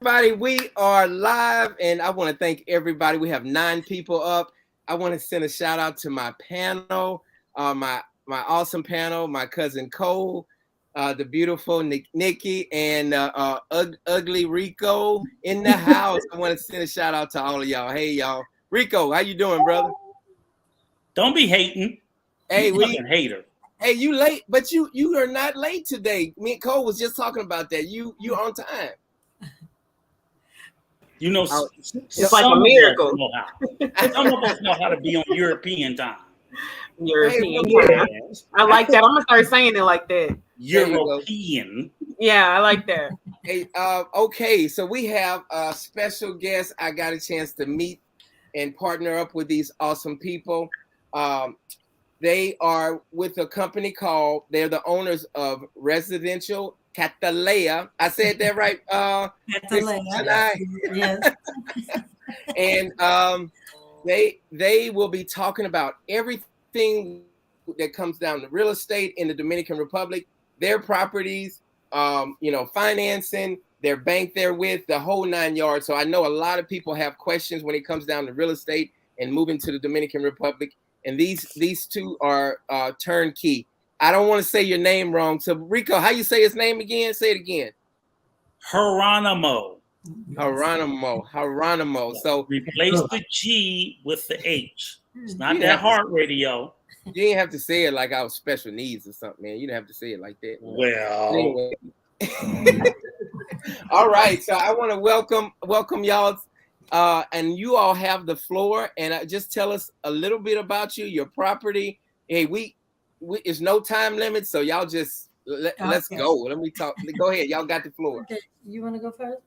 Everybody, we are live, and I want to thank everybody. We have 9 people up. I want to send a shout out to my panel, my awesome panel, my cousin Cole, the beautiful Nikki, and ugly Rico in the house. I want to send a shout out to all of y'all. Hey, y'all, Rico, how you doing, brother? Don't be hating. Hey, you fucking hater. Hey, you late, but you are not late today. Me and Cole was just talking about that. You on time. You know, it's like a miracle. Some of us know how to be on European time. European time. I like that. I'm gonna start saying it like that. European. Yeah, I like that. Hey, okay, so we have a special guest. I got a chance to meet and partner up with these awesome people. They are with a company called, they're the owners of Residential Catalea. I said that right? Catalea. Yes. And they will be talking about everything that comes down to real estate in the Dominican Republic, their properties, financing, their bank they're with, the whole 9 yards. So I know a lot of people have questions when it comes down to real estate and moving to the Dominican Republic. And these two are turnkey. I don't want to say your name wrong. So Rico, how you say his name again? Say it again. Geronimo. So replace the G with the H. It's not that hard radio. You didn't have to say it like I was special needs or something, man. You didn't have to say it like that. Well. Anyway. All right. So I want to welcome y'all. And you all have the floor, and just tell us a little bit about you, your property. Hey, we it's no time limit, so y'all just let's go. Let me talk. Go ahead, y'all got the floor. Okay. You want to go first?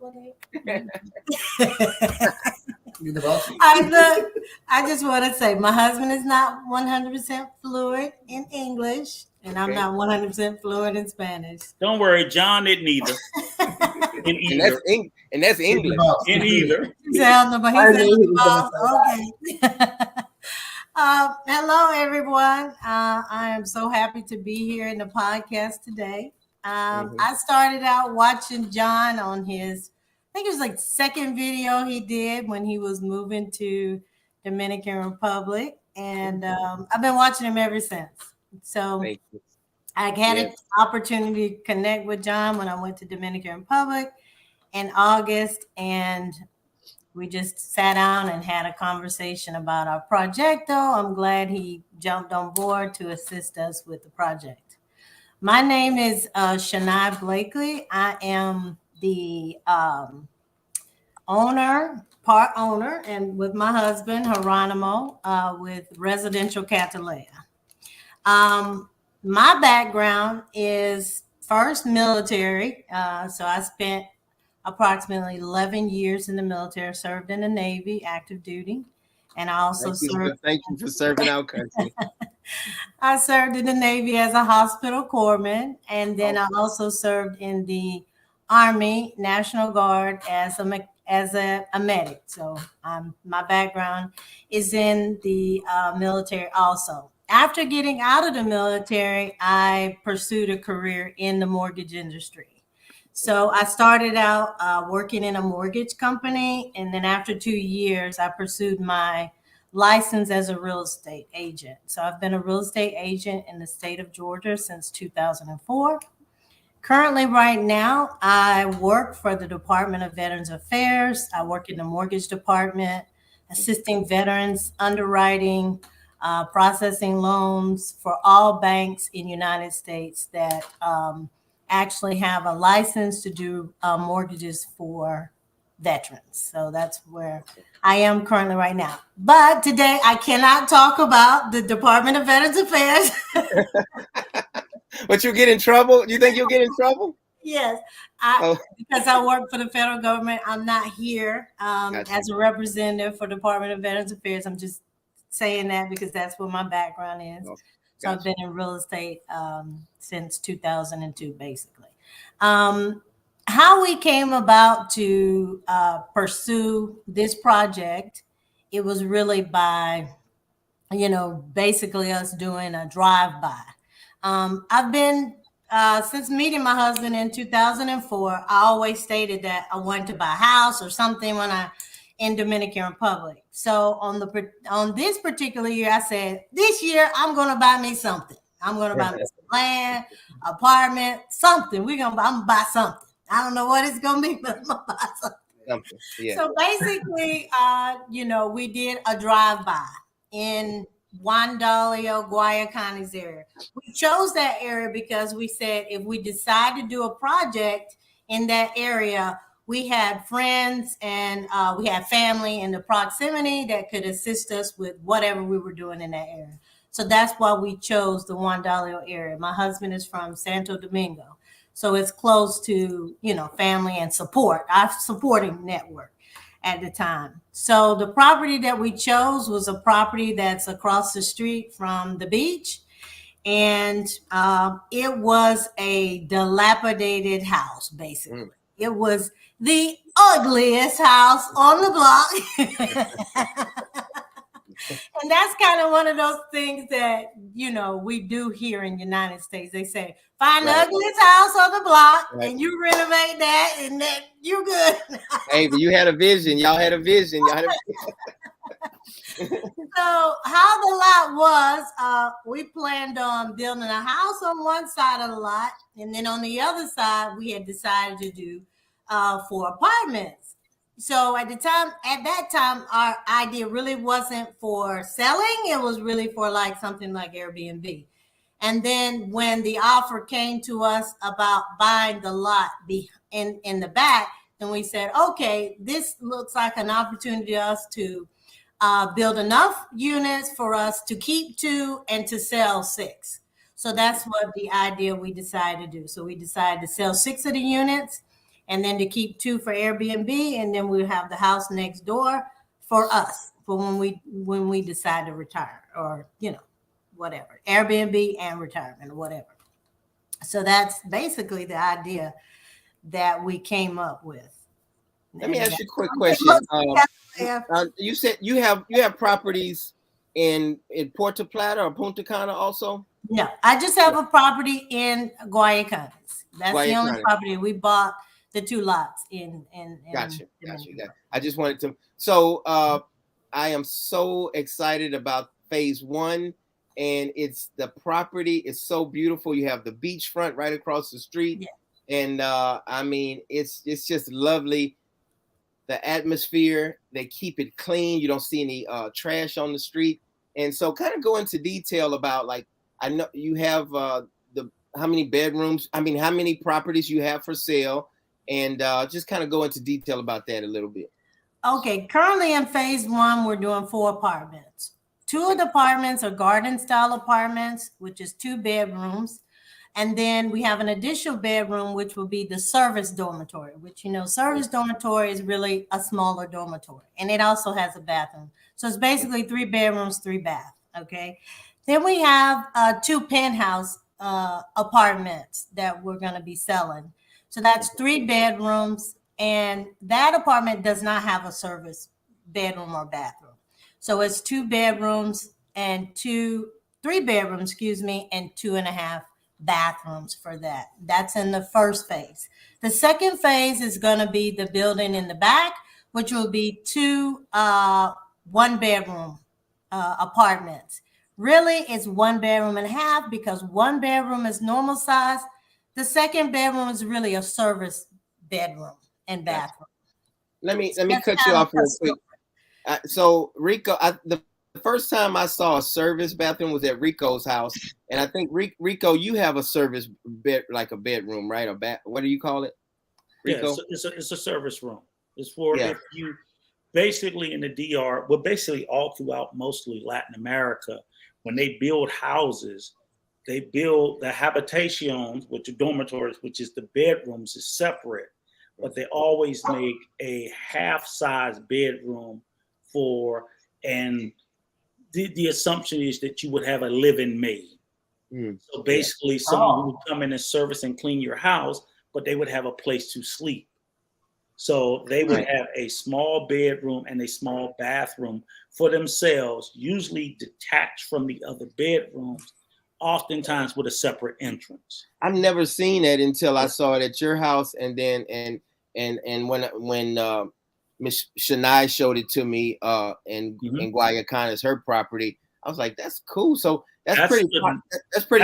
You're the boss. I just want to say my husband is not 100% fluent in English, and I'm not 100% fluent in Spanish. Don't worry, John didn't either. And that's English. In either. Okay. Hello, everyone. I am so happy to be here in the podcast today. I started out watching John on his, I think it was like second video he did when he was moving to Dominican Republic. And I've been watching him ever since. So I had an opportunity to connect with John when I went to Dominican Republic in August, and we just sat down and had a conversation about our project. I'm glad he jumped on board to assist us with the project. My name is Shania Blakely. I am the part owner, and with my husband, Geronimo, with Residential Catalea. My background is first military. So I spent approximately 11 years in the military, served in the Navy, active duty. And I also Thank you for serving our country. I served in the Navy as a hospital corpsman. And then I also served in the Army National Guard as a medic. So my background is in the military also. After getting out of the military, I pursued a career in the mortgage industry. So I started out working in a mortgage company. And then after 2 years, I pursued my license as a real estate agent. So I've been a real estate agent in the state of Georgia since 2004. Currently, right now, I work for the Department of Veterans Affairs. I work in the mortgage department, assisting veterans, underwriting, processing loans for all banks in the United States that actually have a license to do mortgages for veterans. So that's where I am currently right now. But today I cannot talk about the Department of Veterans Affairs. But you get in trouble? You think you'll get in trouble? Yes. Because I work for the federal government, I'm not here as a representative for Department of Veterans Affairs. I'm just saying that because that's what my background is. So I've been in real estate since 2002, basically. How we came about to pursue this project, it was really by, basically us doing a drive-by. I've been since meeting my husband in 2004, I always stated that I wanted to buy a house or something in Dominican Republic. So on this particular year, I said, this year I'm going to buy me something. I'm going to buy me some land, apartment, something. I'm going to buy something. I don't know what it's going to be, but I'm going to buy something. Yeah. So basically, we did a drive-by in Wandalio, Guayacanes area. We chose that area because we said if we decide to do a project in that area, we had friends and we had family in the proximity that could assist us with whatever we were doing in that area. So that's why we chose the Wandalio area. My husband is from Santo Domingo, so it's close to, family and support, our supporting network at the time. So the property that we chose was a property that's across the street from the beach. And it was a dilapidated house, basically. It was the ugliest house on the block. And that's kind of one of those things that, we do here in the United States. They say, find the ugliest house on the block and you renovate that and then you're good. Hey, but you had a vision. Y'all had a vision. So how the lot was, we planned on building a house on one side of the lot. And then on the other side, we had decided to do for apartments. So at that time, our idea really wasn't for selling. It was really for something like Airbnb. And then when the offer came to us about buying the lot in the back, then we said, okay, this looks like an opportunity for us to build enough units for us to keep 2 and to sell 6. So that's what the idea we decided to do. So we decided to sell 6 of the units and then to keep 2 for Airbnb, and then we'll have the house next door for us for when we decide to retire or whatever, Airbnb and retirement or whatever. So that's basically the idea that we came up with. Let me ask you a quick question. You said you have properties in Puerto Plata or Punta Cana also? No, I just have a property in Guayacanes. That's the only property we bought. The 2 lots in Gotcha. I just wanted to. So I am so excited about phase 1, and the property is so beautiful. You have the beachfront right across the street, and I mean it's just lovely. The atmosphere, they keep it clean. You don't see any trash on the street, and so kind of go into detail about I know you have how many bedrooms. I mean, how many properties you have for sale. And just kind of go into detail about that a little bit. Okay, currently in phase 1, we're doing 4 apartments. 2 of the apartments are garden style apartments, which is 2 bedrooms. And then we have an additional bedroom, which will be the service dormitory, which, service dormitory is really a smaller dormitory. And it also has a bathroom. So it's basically 3 bedrooms, 3 baths. Okay. Then we have 2 penthouse apartments that we're going to be selling. So that's 3 bedrooms, and that apartment does not have a service bedroom or bathroom. So it's 2 bedrooms and 3 bedrooms, and 2.5 bathrooms for that. That's in the first phase. The second phase is going to be the building in the back, which will be 2 one-bedroom apartments. Really, it's 1 bedroom and a half because 1 bedroom is normal size. The second bedroom is really a service bedroom and bathroom. Let me cut you off real quick. So Rico, the first time I saw a service bathroom was at Rico's house, and I think Rico, you have a service bed, like a bedroom, right? What do you call it, Rico? Yeah, it's a service room. It's for if you basically in the DR, well, basically all throughout mostly Latin America, when they build houses. They build the habitations, which are dormitories, which is the bedrooms, is separate, but they always make a half-size bedroom and the assumption is that you would have a live-in maid. So basically someone who would come in and service and clean your house, but they would have a place to sleep. So they would have a small bedroom and a small bathroom for themselves, usually detached from the other bedrooms, oftentimes with a separate entrance. I've never seen it until I saw it at your house, and then when Miss Shania showed it to me in Guayacanas, her property, I was like, that's cool. So that's pretty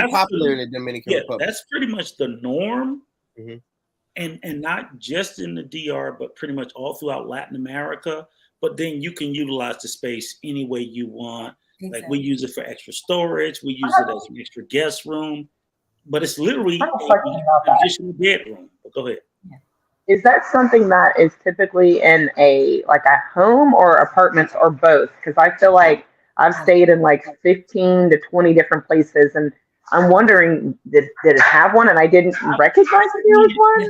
popular in the Dominican Republic. That's pretty much the norm, and not just in the DR, but pretty much all throughout Latin America. But then you can utilize the space any way you want. Exactly. Like we use it for extra storage. We use it as an extra guest room. But it's literally an additional bedroom. But go ahead. Is that something that is typically in a home or apartments or both? Because I feel like I've stayed in like 15 to 20 different places, and I'm wondering, did it have one and I didn't recognize that there was one?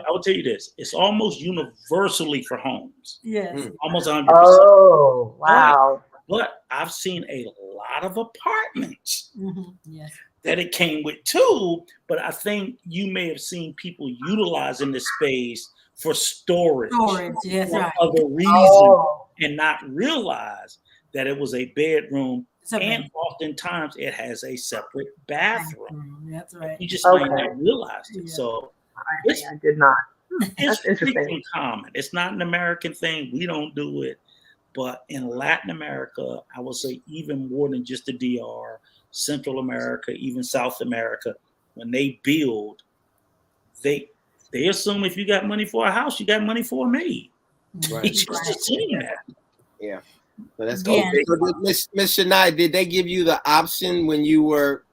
I will tell you this. It's almost universally for homes. Yes. Almost 100%. Oh, wow. But I've seen a lot of apartments Yes. that it came with too. But I think you may have seen people utilizing the space for storage. Yes, for right. other reasons and not realize that it was a bedroom. And oftentimes it has a separate bathroom. That's right. You just might not realize it. Yeah. So I did not. it's interesting. pretty common. It's not an American thing. We don't do it. But in Latin America, I would say even more than just the DR, Central America, even South America, when they build, they assume if you got money for a house, you got money for a maid. Right. They just assume that. Yeah. So that's cool. Yeah. So Miss Shania, did they give you the option when you were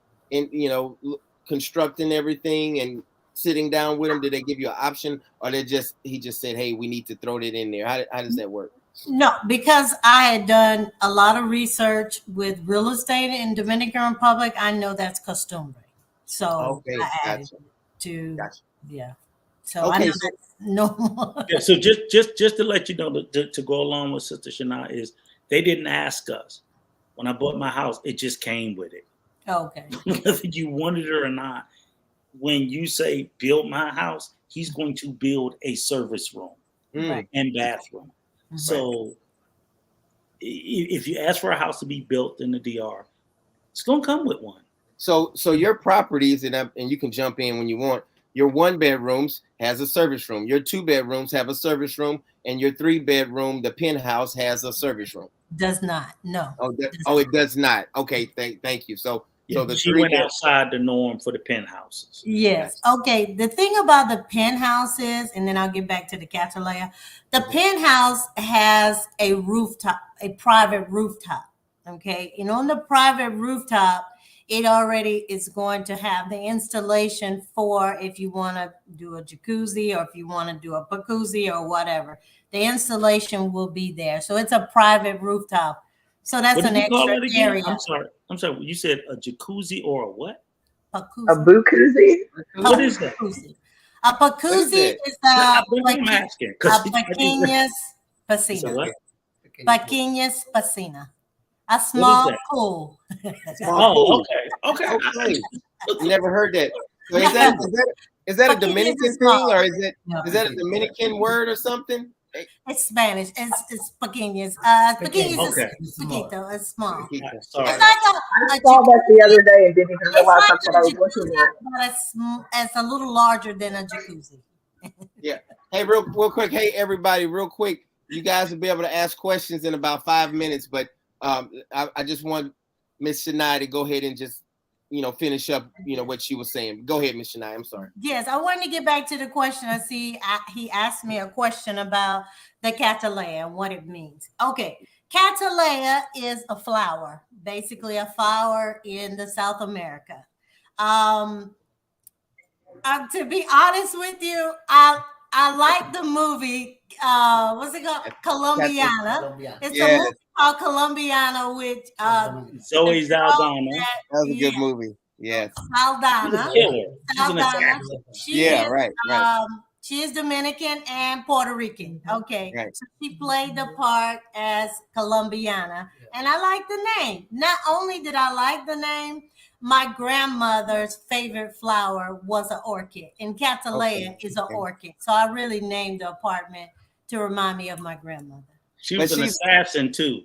constructing everything and sitting down with them? Did they give you an option, or he just said, hey, we need to throw that in there? How does that work? No, because I had done a lot of research with real estate in Dominican Republic. I know that's customary. So I added yeah. So I know that's normal. Yeah, so just to let you know, to go along with Sister Shania, is they didn't ask us. When I bought my house, it just came with it. Okay. Whether you wanted it or not, when you say build my house, he's going to build a service room and bathroom. So if you ask for a house to be built in the DR, it's going to come with one. So your properties, and you can jump in when you want, your 1 bedrooms has a service room. Your 2 bedrooms have a service room, and your 3 bedroom, the penthouse, has a service room. Does not. No. It does not. Okay. Thank you. So she went outside the norm for the penthouses. Yes. Okay. The thing about the penthouses, and then I'll get back to the Catalea. The penthouse has a rooftop, a private rooftop. Okay. And on the private rooftop, it already is going to have the installation for if you want to do a jacuzzi or if you want to do a jacuzzi or whatever. The installation will be there. So it's a private rooftop. So that's an extra area. I'm sorry. You said a jacuzzi or a what? A bukuzi? What is that? A jacuzzi is a pequeñas piscina. Pequeñas piscina. A small pool. Okay. Never heard that. So is that a Dominican thing, or is that a Dominican word or something? It's Spanish. It's pequeñas. Pequeñas is poquito. It's small. It's like I saw that the other day and didn't even realize that's what I was looking at. But it's a little larger than a jacuzzi. Yeah. Hey, real quick. Hey, everybody, real quick. You guys will be able to ask questions in about 5 minutes, but I just want Miss Shania to go ahead and just finish up what she was saying. Go ahead, Miss Shania. I'm sorry. Yes, I wanted to get back to the question. I see he asked me a question about the Catalea and what it means. Okay, Catalea is a flower, basically a flower in the South America. To be honest with you, I like the movie. What's it called? Colombiana. It's a movie called Colombiana with Zoe Saldana. That was a good movie. Yes. Saldana. Right. She is Dominican and Puerto Rican. Okay. Right. So she played the part as Colombiana. And I like the name. Not only did I like the name, my grandmother's favorite flower was an orchid. And Catalea is an orchid. So I really named the apartment to remind me of my grandmother. She was an assassin too.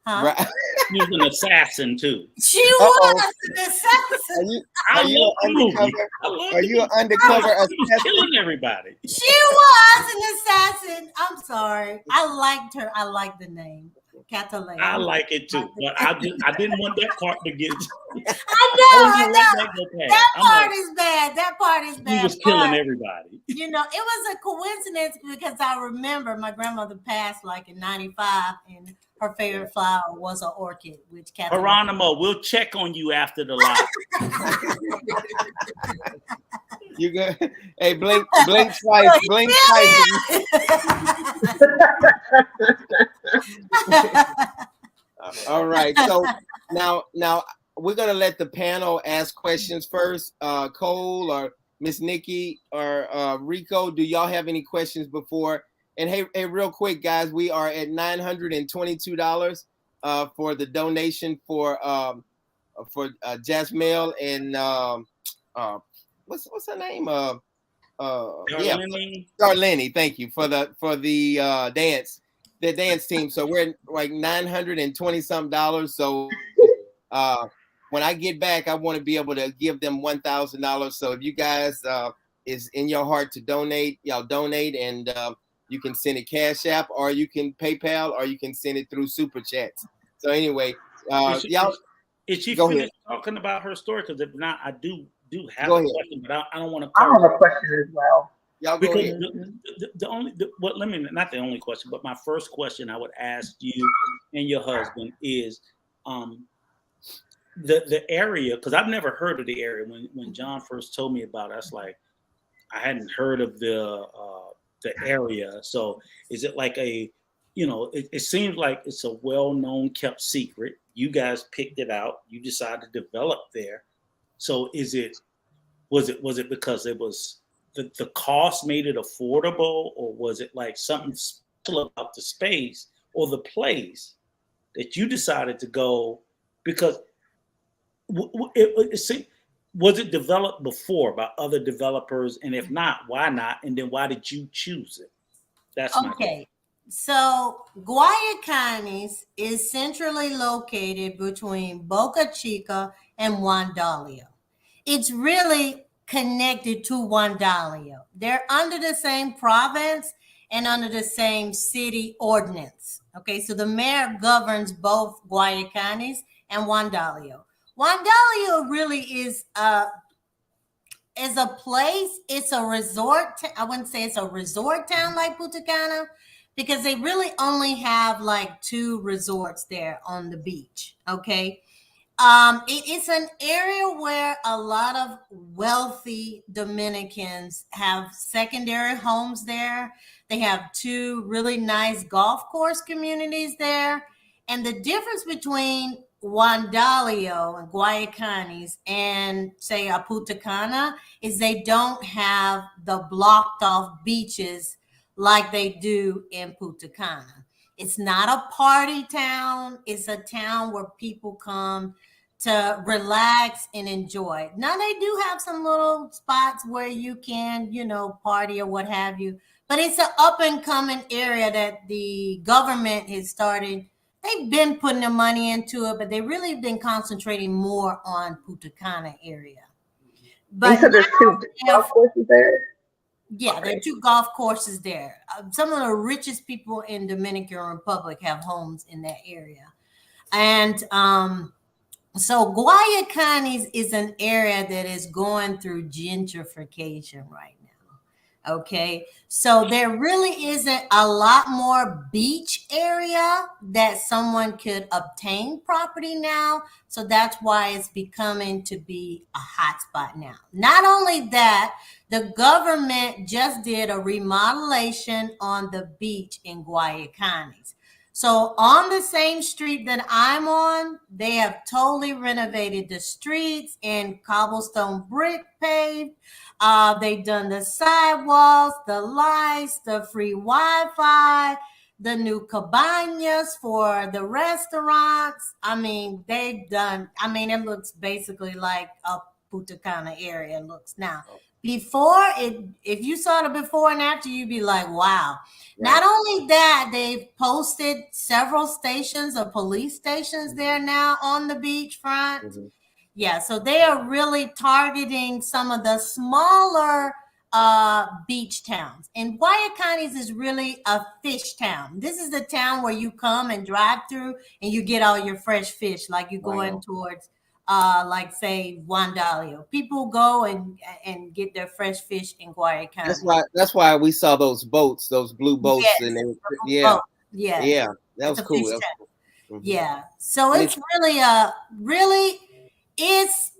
Huh? Right. She was an assassin too. She Uh-oh. was an assassin. Are you love the movie. undercover? I love Are the you an movie. undercover She was assassin? killing everybody. She was an assassin. I'm sorry. I liked her. I liked the name. Catalina. I like it too, but I didn't want that part to get. I know. Let that go past. That I'm part like, is bad. That part is he bad. was killing but, everybody. you know, it was a coincidence because I remember my grandmother passed like in '95, and her favorite flower was an orchid, which Catalina. Geronimo, we'll check on you after the live. You go. Hey, blink twice. Blink twice. All right. So now we're gonna let the panel ask questions first. Cole or Miss Nikki or Rico, do y'all have any questions before? And hey, real quick, guys, we are at $922 for the donation for Jasmine and what's her name? Darlene. Thank you for the dance. The dance team. So we're like $920 something. So when I get back, I want to be able to give them $1,000. So if you guys is in your heart to donate, y'all donate, and you can send it Cash App, or you can PayPal, or you can send it through Super Chats. So anyway, y'all. Is she go finished ahead. talking about her story? Because if not, I do have Go a ahead. question, but I don't want to. I have a question as well. Y'all go Because ahead. not the only question, but my first question I would ask you and your husband is the area, because I've never heard of the area. When John first told me about it, I was like, I hadn't heard of the area. So is it like it seems like it's a well-known kept secret. You guys picked it out. You decided to develop there. So was it because it was the cost made it affordable, or was it like something special about the space or the place that you decided to go? Because was it developed before by other developers, and if not, why not? And then why did you choose it? That's my question. So Guayacanes is centrally located between Boca Chica and Wandalio. It's really connected to Wandalio. They're under the same province and under the same city ordinance. Okay, so the mayor governs both Guayacanes and Wandalio. Wandalio really is a place. It's a resort. I wouldn't say it's a resort town like Punta Cana, because they really only have like 2 resorts there on the beach. Okay. It's an area where a lot of wealthy Dominicans have secondary homes there. They have 2 really nice golf course communities there. And the difference between Wandalio and Guayacanes and say a Punta Cana is they don't have the blocked off beaches like they do in Punta Cana. It's not a party town. It's a town where people come to relax and enjoy. Now they do have some little spots where you can, party or what have you, but it's an up and coming area that the government has started. They've been putting the money into it, but they really been concentrating more on Punta Cana area. But you said there's 2 golf courses there? Yeah, there are 2 golf courses there. Some of the richest people in Dominican Republic have homes in that area. And so Guayacanes is an area that is going through gentrification right now. Okay, so there really isn't a lot more beach area that someone could obtain property now. So that's why it's becoming to be a hotspot now. Not only that, the government just did a remodelation on the beach in Guayacanes. So on the same street that I'm on, they have totally renovated the streets and cobblestone brick paved. They've done the sidewalks, the lights, the free Wi-Fi, the new cabañas for the restaurants. It looks basically like a Punta Cana area looks now. Before it, if you saw the before and after, you'd be like, wow. Right. Not only that, they've posted several stations of police stations there now on the beachfront. Mm-hmm. Yeah, so they are really targeting some of the smaller beach towns. And Guayacanes is really a fish town. This is the town where you come and drive through and you get all your fresh fish, like you're going towards like say Juan Dalio. People go and get their fresh fish in Guayacanes. That's why we saw those boats, those blue boats, yes, and they, yeah, that was cool. That was cool. Mm-hmm. Yeah, so it's really it's,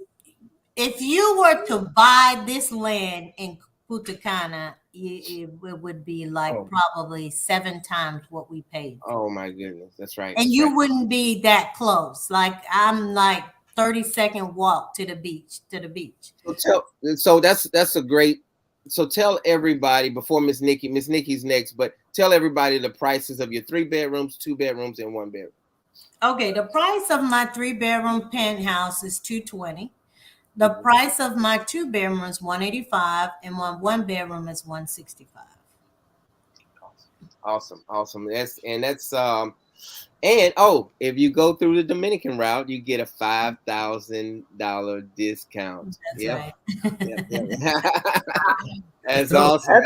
if you were to buy this land in Punta Cana, it would be like probably 7 times what we paid. Oh my goodness, that's right. And you wouldn't be that close. Like I'm like 30-second walk to the beach. So that's a great. So tell everybody before Miss Nikki's next, but tell everybody the prices of your 3 bedrooms, 2 bedrooms, and 1 bedroom. Okay, the price of my 3-bedroom penthouse is $220. The price of my 2 bedroom is $185, and my 1 bedroom is $165. Awesome. That's if you go through the Dominican route, you get a $5,000 discount. That's right. That's awesome.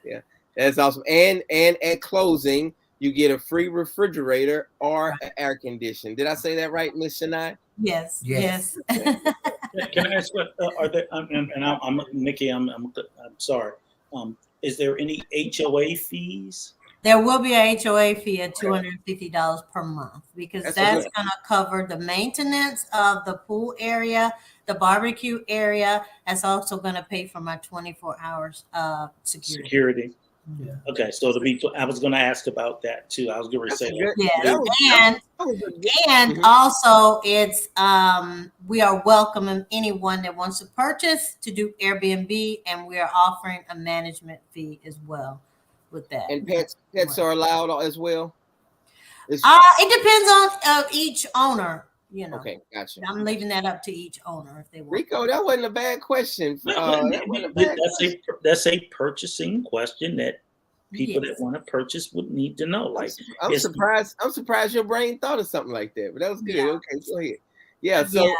Yeah, that's awesome. And at closing, you get a free refrigerator or air conditioner. Did I say that right, Miss Shania? Yes. Can I ask what are there? I'm Nikki. I'm sorry. Is there any HOA fees? There will be a HOA fee of $250 per month because that's going to cover the maintenance of the pool area, the barbecue area. That's also going to pay for my 24 hours security. Yeah. Okay, so I was going to ask about that too. I was going to say that. And also it's we are welcoming anyone that wants to purchase to do Airbnb, and we are offering a management fee as well with that. And pets are allowed as well. It depends on each owner. You know. Okay, gotcha. I'm leaving that up to each owner if they want. Rico, that wasn't a bad question. That's a purchasing question that people that want to purchase would need to know. Like, I'm surprised your brain thought of something like that, but that was good. Yeah. Okay, go ahead. Yeah, so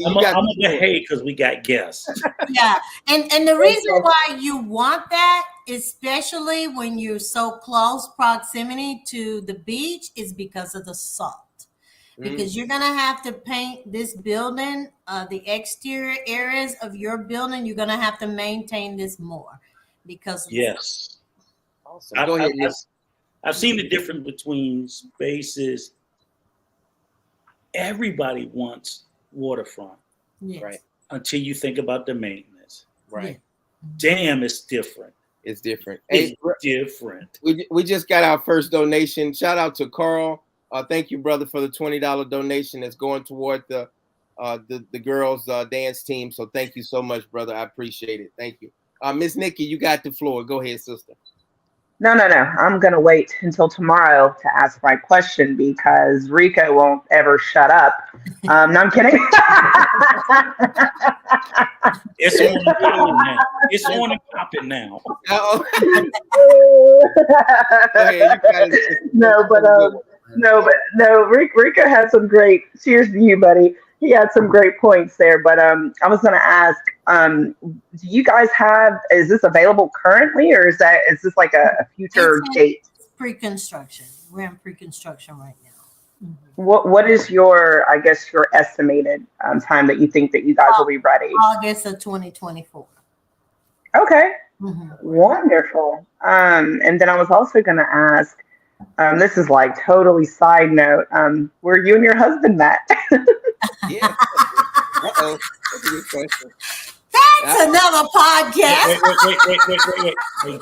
I'm gonna behave because we got guests. Yeah, and the reason why you want that, especially when you're so close proximity to the beach, is because of the salt. Because you're going to have to paint this building, the exterior areas of your building, you're going to have to maintain this more. Because yes. Awesome. Go ahead. I've seen the difference between spaces. Everybody wants waterfront. Yes. Right. Until you think about the maintenance. Right. Damn, it's different. It's different. It's different. We just got our first donation. Shout out to Carl. Thank you, brother, for the $20 donation that's going toward the girls' dance team. So thank you so much, brother. I appreciate it. Thank you. Miss Nikki, you got the floor. Go ahead, sister. No. I'm going to wait until tomorrow to ask my question because Rico won't ever shut up. No, I'm kidding. It's on now. It's on and popping now. No, Rico had some great, cheers to you, buddy. He had some great points there, but I was going to ask, do you guys is this available currently, or is this like a future date? Pre-construction. We're in pre-construction right now. Mm-hmm. What is your estimated time that you think that you guys will be ready? August of 2024. Okay. Mm-hmm. Wonderful. And then I was also going to ask, this is like totally side note. Where you and your husband met? Yeah. That's a good question. That's another podcast. Wait. Hey,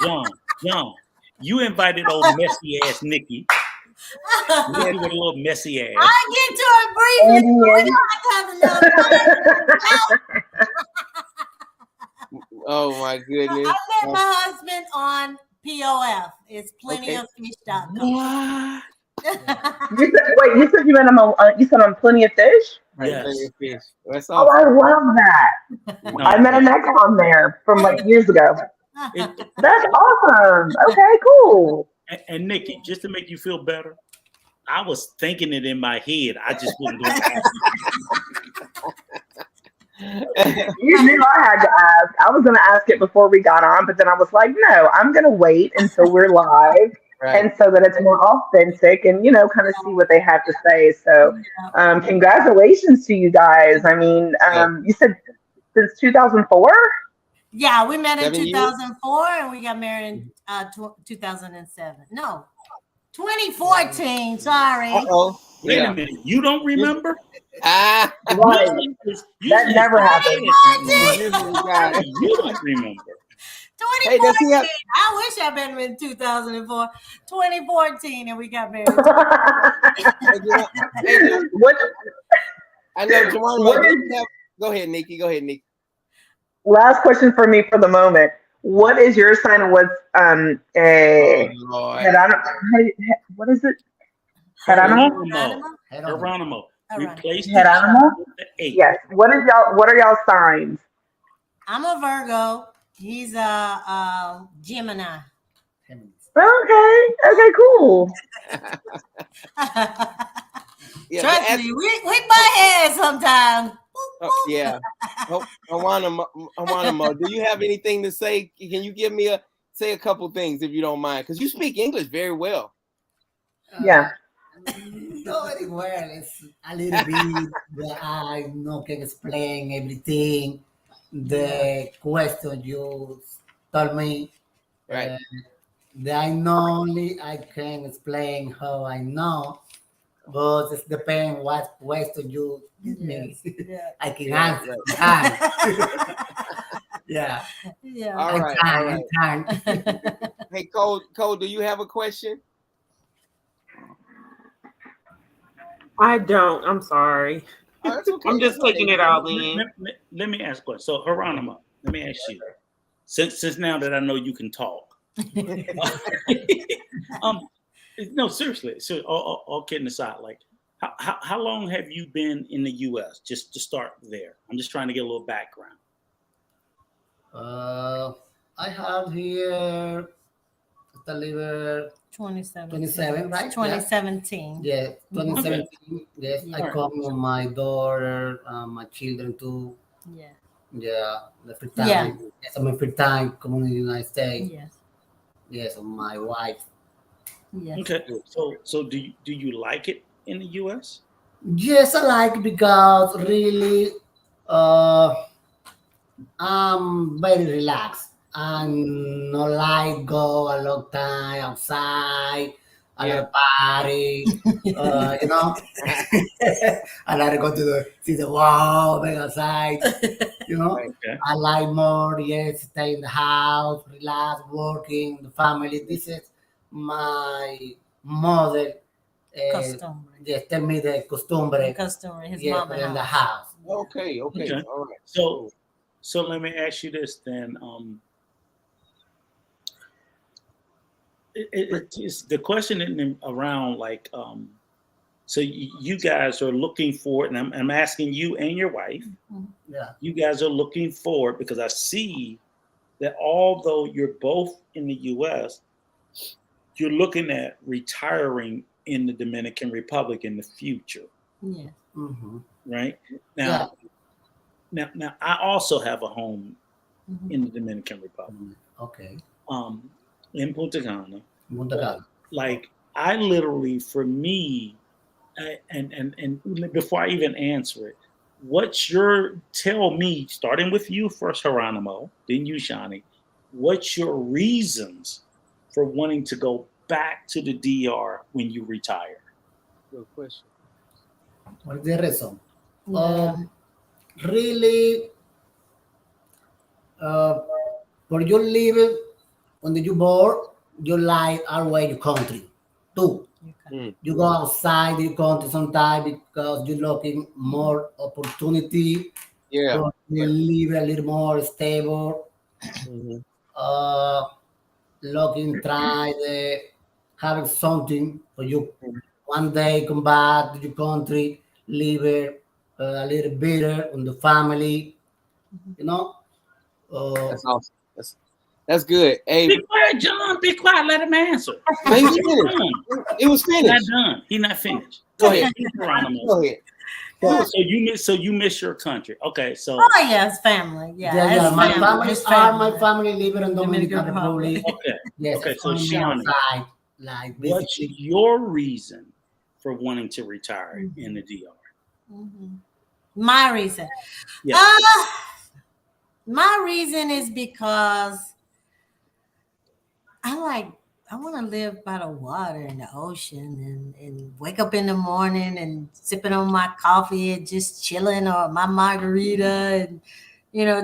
John, you invited old messy ass Nikki. Nikki with a little messy ass. I get to it briefly. We don't have to have another podcast. Oh my goodness. I met my husband on POF. It's plentyoffish.com. You said you met him on Plenty of Fish? Yes. Fish. That's Oh, I love that. No, I met an ex on there from like years ago. it- That's awesome. Okay, cool. and Nikki, just to make you feel better, I was thinking it in my head. I just wasn't going to ask You knew I had to ask. I was going to ask it before we got on, but then I was like, no, I'm going to wait until we're live. right. And so that it's more authentic and, kind of see what they have to say. So, congratulations to you guys. I mean, you said since 2004? Yeah, we met in 7 years? 2004 and we got married in 2007. No, 2014. Sorry. Uh-oh. Wait a minute. You don't remember? Ah. Right. That never happened. You don't remember. 2014. Hey, does he have- I wish I'd been in 2004. 2014 and we got married. What? I know, Geronimo. What is- Go ahead, Nikki. Go ahead, Nikki. Last question for me for the moment. What is your sign and what's Lord. what is it? Geronimo? Geronimo. Replace Geronimo? the 8. Yes. What are y'all signs? I'm a Virgo. He's a Gemini. Okay, cool. Yeah, Trust me, we butt heads sometimes. yeah. I want to. Do you have anything to say? Can you give me say a couple things if you don't mind? Because you speak English very well. Yeah. Not very well. It's a little bit that I can explain everything. The question you told me, Right. that I can explain how I know, but it depends what question you give me. Yeah. I can Yeah, answer. Yeah. Yeah. All right. Time. Hey, Cole, do you have a question? I don't. I'm sorry. Oh, that's okay. I'm just taking it all in. Let me ask a question. So, Geronimo, let me ask you. Since now that I know you can talk. No, seriously. So, all kidding aside, like, how long have you been in the U.S.? Just to start there. I'm just trying to get a little background. I have here delivered 27, right? 2017. Yeah, 2017. Yes, I Alright. come with my daughter, my children too. Yeah. Yeah, the free time. Yeah. Yes, I'm in free time coming in the United States. Yes. Yes, and my wife. Yes. Okay. So do you like it in the U.S.? Yes, I like because really, I'm very relaxed. I'm not like go a long time outside, a lot of party, I like to go to see the wall, be outside, Okay. I like more, yes, stay in the house, relax, working, the family. This is my model. Custom. Yes, tell me the costumbre. Custom. His Yes, mama in the house. house. Okay. All right. So let me ask you this then. It's the question around like so you guys are looking for, and I'm asking you and your wife. Yeah. You guys are looking forward because I see that although you're both in the U.S., you're looking at retiring in the Dominican Republic in the future, Yeah. Mm-hmm. right? Now, now I also have a home in the Dominican Republic. Okay. In Punta Cana. Montagal. Like I literally, for me, and before I even answer it, tell me, starting with you first, Geronimo, then you, Shani, what's your reasons for wanting to go back to the DR when you retire? Good question. What is the reason? Yeah. Really, for you live when you born, you like away your country. Two, you go outside your country sometimes because you're looking more opportunity. Yeah. You live a little more stable. Looking, try having something for you. One day come back to your country, live it, a little bitter on the family, you know. That's awesome. That's good. Hey, Be quiet, John. Be quiet. Let him answer. he was He's finished. done. It was He's not finished. done. He's not finished. Go ahead. Geronimo. Go ahead. So you miss your country. Okay, so Oh yes, family. Yeah, My family. family It's are family. my family living in Dominican Dominican Republic. Republic. okay. Yes, Okay, it's so only me Shawnee, outside, like what's basically. your reason for wanting to retire in the DR? Mhm. My reason. Yeah. My reason is because I want to live by the water and the ocean and wake up in the morning and sipping on my coffee and just chilling, or my margarita, and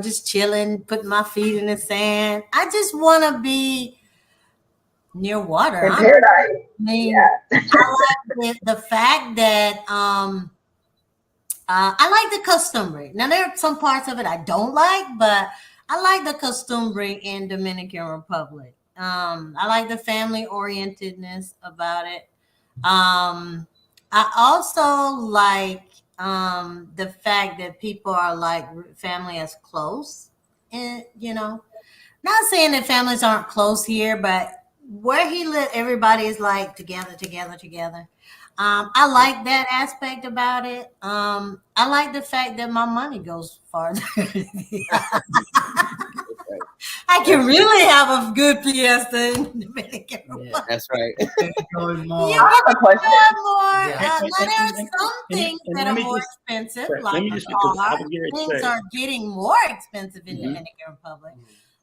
just chilling, putting my feet in the sand. I just want to be near water. In I paradise. mean, Yeah. I like the fact that I like the customary. Now there are some parts of it I don't like, but I like the customary in Dominican Republic. I like the family orientedness about it. I also like the fact that people are like family as close, and not saying that families aren't close here, but where he lived, everybody is like together, together, together. I like that aspect about it. I like the fact that my money goes farther. I can really have a good fiesta in Dominican Republic. Yeah, That's right. going more. You I have a question. more. Yeah. Now there are some things and that let are me more just- expensive, Right, like let me just because I cars. was getting ready to Things say. are getting more expensive in Mhm. Dominican Republic.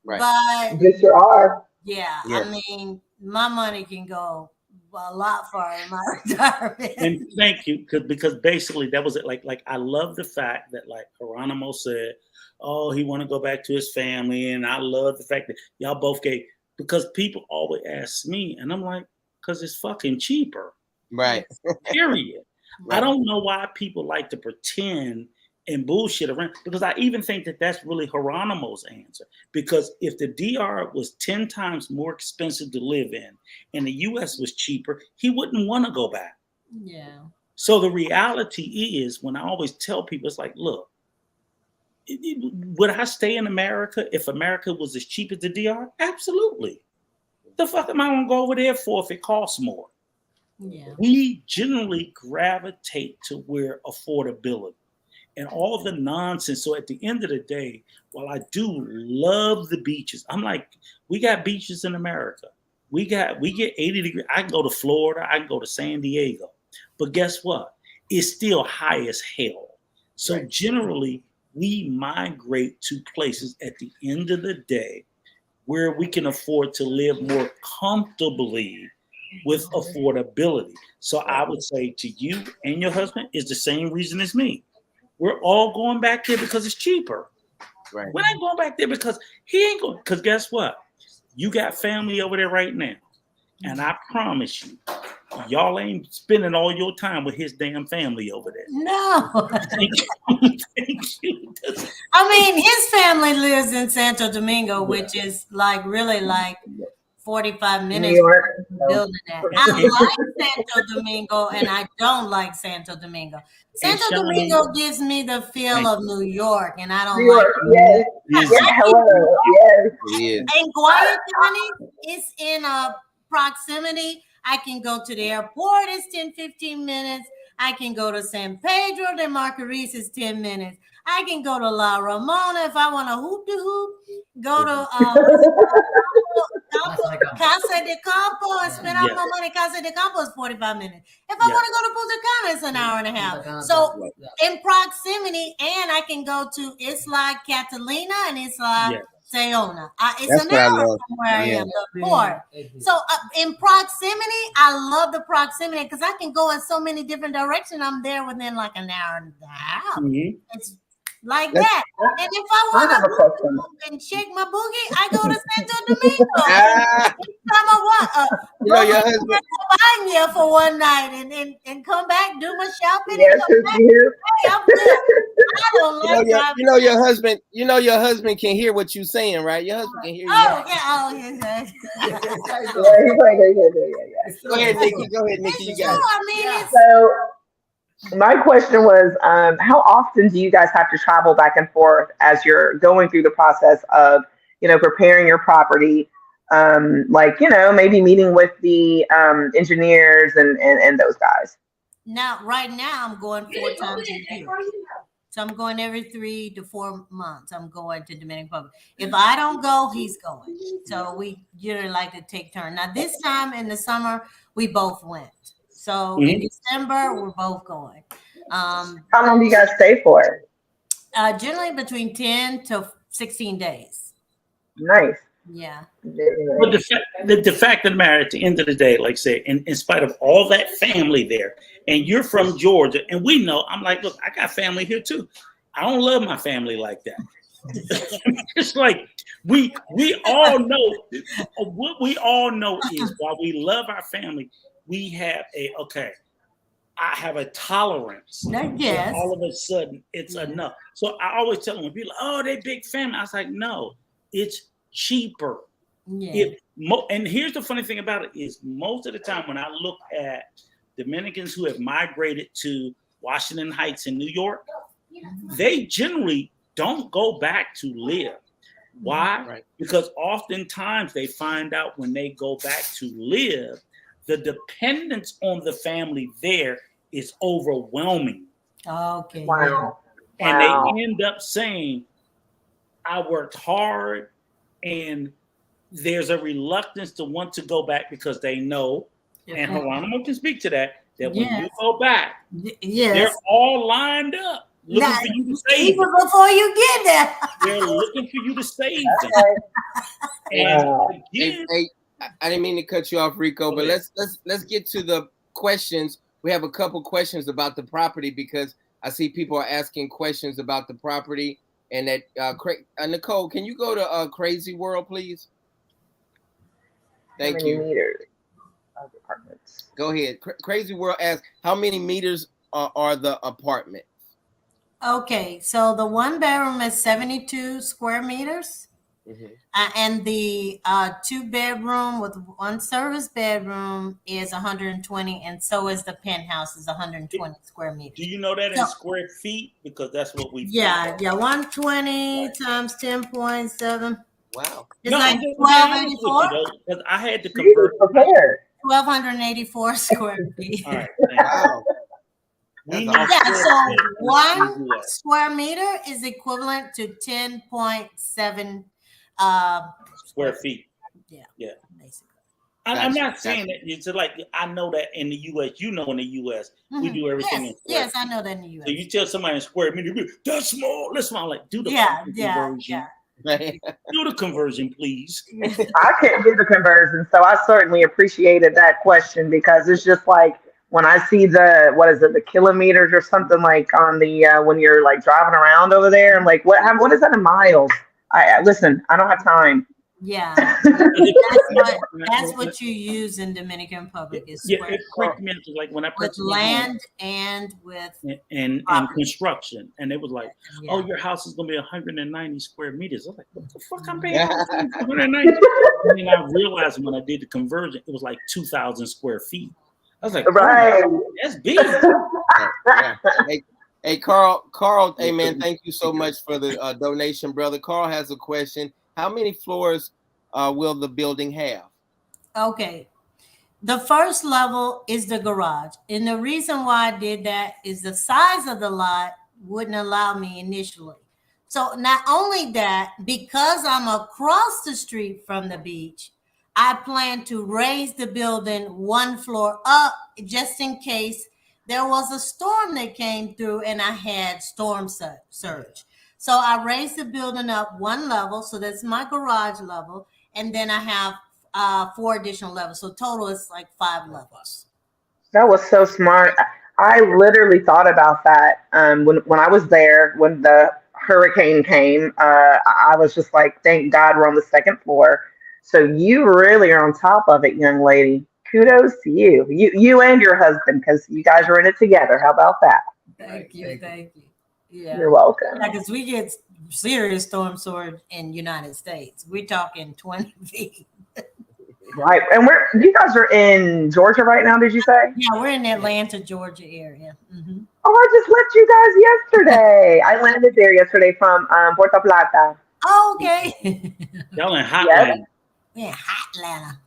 Right. But Yes, you are. yeah, Yes. I mean, my money can go a lot farther in my retirement. And thank you, because basically that was it. Like I love the fact that like Geronimo said, oh, he want to go back to his family, and I love the fact that y'all both gave, because people always ask me, and I'm like, because it's fucking cheaper. Right. Period. Right. I don't know why people like to pretend and bullshit around, because I even think that that's really Geronimo's answer. Because if the DR was 10 times more expensive to live in and the US was cheaper, he wouldn't want to go back. Yeah. So the reality is, when I always tell people, it's like, look, would I stay in America if America was as cheap as the DR? Absolutely. The fuck am I going to go over there for if it costs more? Yeah. We generally gravitate to where affordability and all the nonsense. So at the end of the day, while I do love the beaches, I'm like, we got beaches in America. We get 80 degrees. I can go to Florida. I can go to San Diego. But guess what? It's still high as hell. So Right. generally, we migrate to places at the end of the day where we can afford to live more comfortably with affordability. So I would say to you and your husband is the same reason as me. We're all going back there because it's cheaper. Right. We're not going back there because he ain't going. Because guess what? You got family over there right now. And I promise you, y'all ain't spending all your time with his damn family over there. No. Thank you. I mean, his family lives in Santo Domingo, which is like really like 45 New minutes York. from building that. I like Santo Domingo and I don't like Santo Domingo. Santo Shawnee- Domingo gives me the feel of New York, and I don't New York. like it. Yes. Busy. Yeah, hello. Yes. He is. And Guayaquil is in a proximity. I can go to the airport, it's 10-15 minutes. I can go to San Pedro de Macorís, it's 10 minutes. I can go to La Ramona if I want to hoop de hoop. Go to Casa de Campo and spend all Yes. my money. Casa de Campo is 45 minutes. If I Yes. want to go to Punta Cana, it's an hour and a half. Punta Cana, So yeah. in proximity, and I can go to Isla Catalina and Isla Yes. Sayona. It's That's an what I hour love. from where I Yeah. am. The port. So in proximity, I love the proximity because I can go in so many different directions. I'm there within like an hour and a half. Mhm. It's like That's- that. And if I I have a want question. to and shake my boogie, I go to Santo Domingo. Ah, Anytime I want, you know go your to husband. Cabana for one night and come back, do my shopping, Yes, and come back. you. Hey, I'm good. I don't like driving. You know your husband. You know your husband can hear what you're saying, right? Your husband can hear you. Oh yeah. Yeah, he's like, yeah. Go ahead, Nikki. Go ahead, Nikki. You It's got true. it. I mean, it's So My question was, how often do you guys have to travel back and forth as you're going through the process of, preparing your property? Like, maybe meeting with the engineers and those guys. Now, right now, I'm going 4 times a year. So I'm going every 3 to 4 months. I'm going to Dominican Republic. If I don't go, he's going. So we generally like to take turns. Now, this time in the summer, we both went. So in December, we're both going. How long do you guys stay for? Generally between 10 to 16 days. Nice. Yeah. But the fact of the matter, at the end of the day, like I say, in spite of all that family there, and you're from Georgia, and we know, I'm like, look, I got family here too. I don't love my family like that. It's like we all know what we all know is while we love our family, we have I have a tolerance. Yes. All of a sudden, it's enough. So I always tell them when people, oh, they big family. I was like, no, it's cheaper. Yeah. And here's the funny thing about it is most of the time when I look at Dominicans who have migrated to Washington Heights in New York, they generally don't go back to live. Why? Right. Because oftentimes they find out when they go back to live, the dependence on the family there is overwhelming. Okay. Wow. And they end up saying, I worked hard, and there's a reluctance to want to go back because they know, and Geronimo can speak to that when you go back, they're all lined up looking for you to save even them. before you get there. They're looking for you to save them. Wow. Hey, I didn't mean to cut you off, Rico, but let's get to the questions. We have a couple questions about the property because I see people are asking questions about the property. And that Nicole, can you go to Crazy World, please? Thank you. Meters of apartments? Go ahead. Crazy World asks, how many meters are the apartment? Okay, so the 1 bedroom is 72 square meters. And the 2 bedroom with 1 service bedroom is 120, and so is the penthouse is 120 square meters. Do you know that in square feet? Because that's what we 120 times 10.7. Wow. It's like 1284. Because I had to convert 1284 square feet. All right. Wow. So 1 square meter is equivalent to 10.7 square feet. Yeah. Basically. I'm not saying that it's like I know that in the U.S. You know, in the U.S. we do everything in square. Yes, I know that in the U.S. So you tell somebody in square meter, that's small. That's small. Like do the conversion. Do the conversion, please. I couldn't do the conversion, so I certainly appreciated that question because it's just like when I see the kilometers or something like on the when you're like driving around over there, I'm like, what is that in miles? Listen, I don't have time. Yeah, that's what you use in Dominican Republic is square it freaked me out like when I with land and with and construction, and it was like, oh, your house is gonna be 190 square meters. I was like, what the fuck I'm paying 190? And then I realized when I did the conversion, it was like 2,000 square feet. I was like, right, that's big. Hey, Carl, hey man, thank you so much for the donation, brother. Carl has a question. How many floors will the building have? Okay. The first level is the garage. And the reason why I did that is the size of the lot wouldn't allow me initially. So not only that, because I'm across the street from the beach, I plan to raise the building 1 floor up just in case there was a storm that came through and I had storm surge. So I raised the building up 1 level. So that's my garage level. And then I have 4 additional levels. So total is like 5 levels. That was so smart. I literally thought about that when I was there, when the hurricane came. I was just like, thank God we're on the 2nd floor. So you really are on top of it, young lady. Kudos to you. You and your husband, because you guys are in it together. How about that? Thank you. Yeah. You're welcome. Because we get serious storm surge in United States. We're talking 20 feet. Right. And where you guys are in Georgia right now, did you say? Yeah, we're in the Atlanta, Georgia area. Mm-hmm. Oh, I just left you guys yesterday. I landed there yesterday from Puerto Plata. Oh, okay. Y'all in hot Yes. land. We're in hot Atlanta.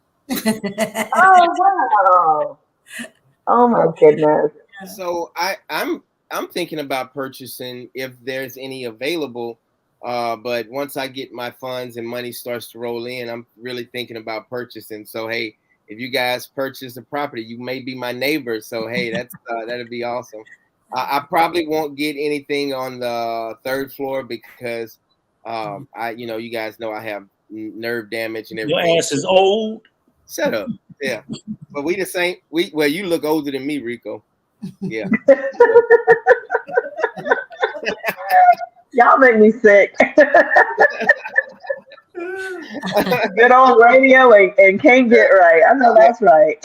Oh wow. Oh my goodness. So I'm thinking about purchasing if there's any available. But once I get my funds and money starts to roll in, I'm really thinking about purchasing. So hey, if you guys purchase a property, you may be my neighbor. So hey, that's that'd be awesome. I probably won't get anything on the third floor because you guys know I have nerve damage and everything. Your ass is old. Shut up. Yeah. But we the same. Well, you look older than me, Rico. Yeah. Y'all make me sick. Good old radio and can't get right. I know that's right.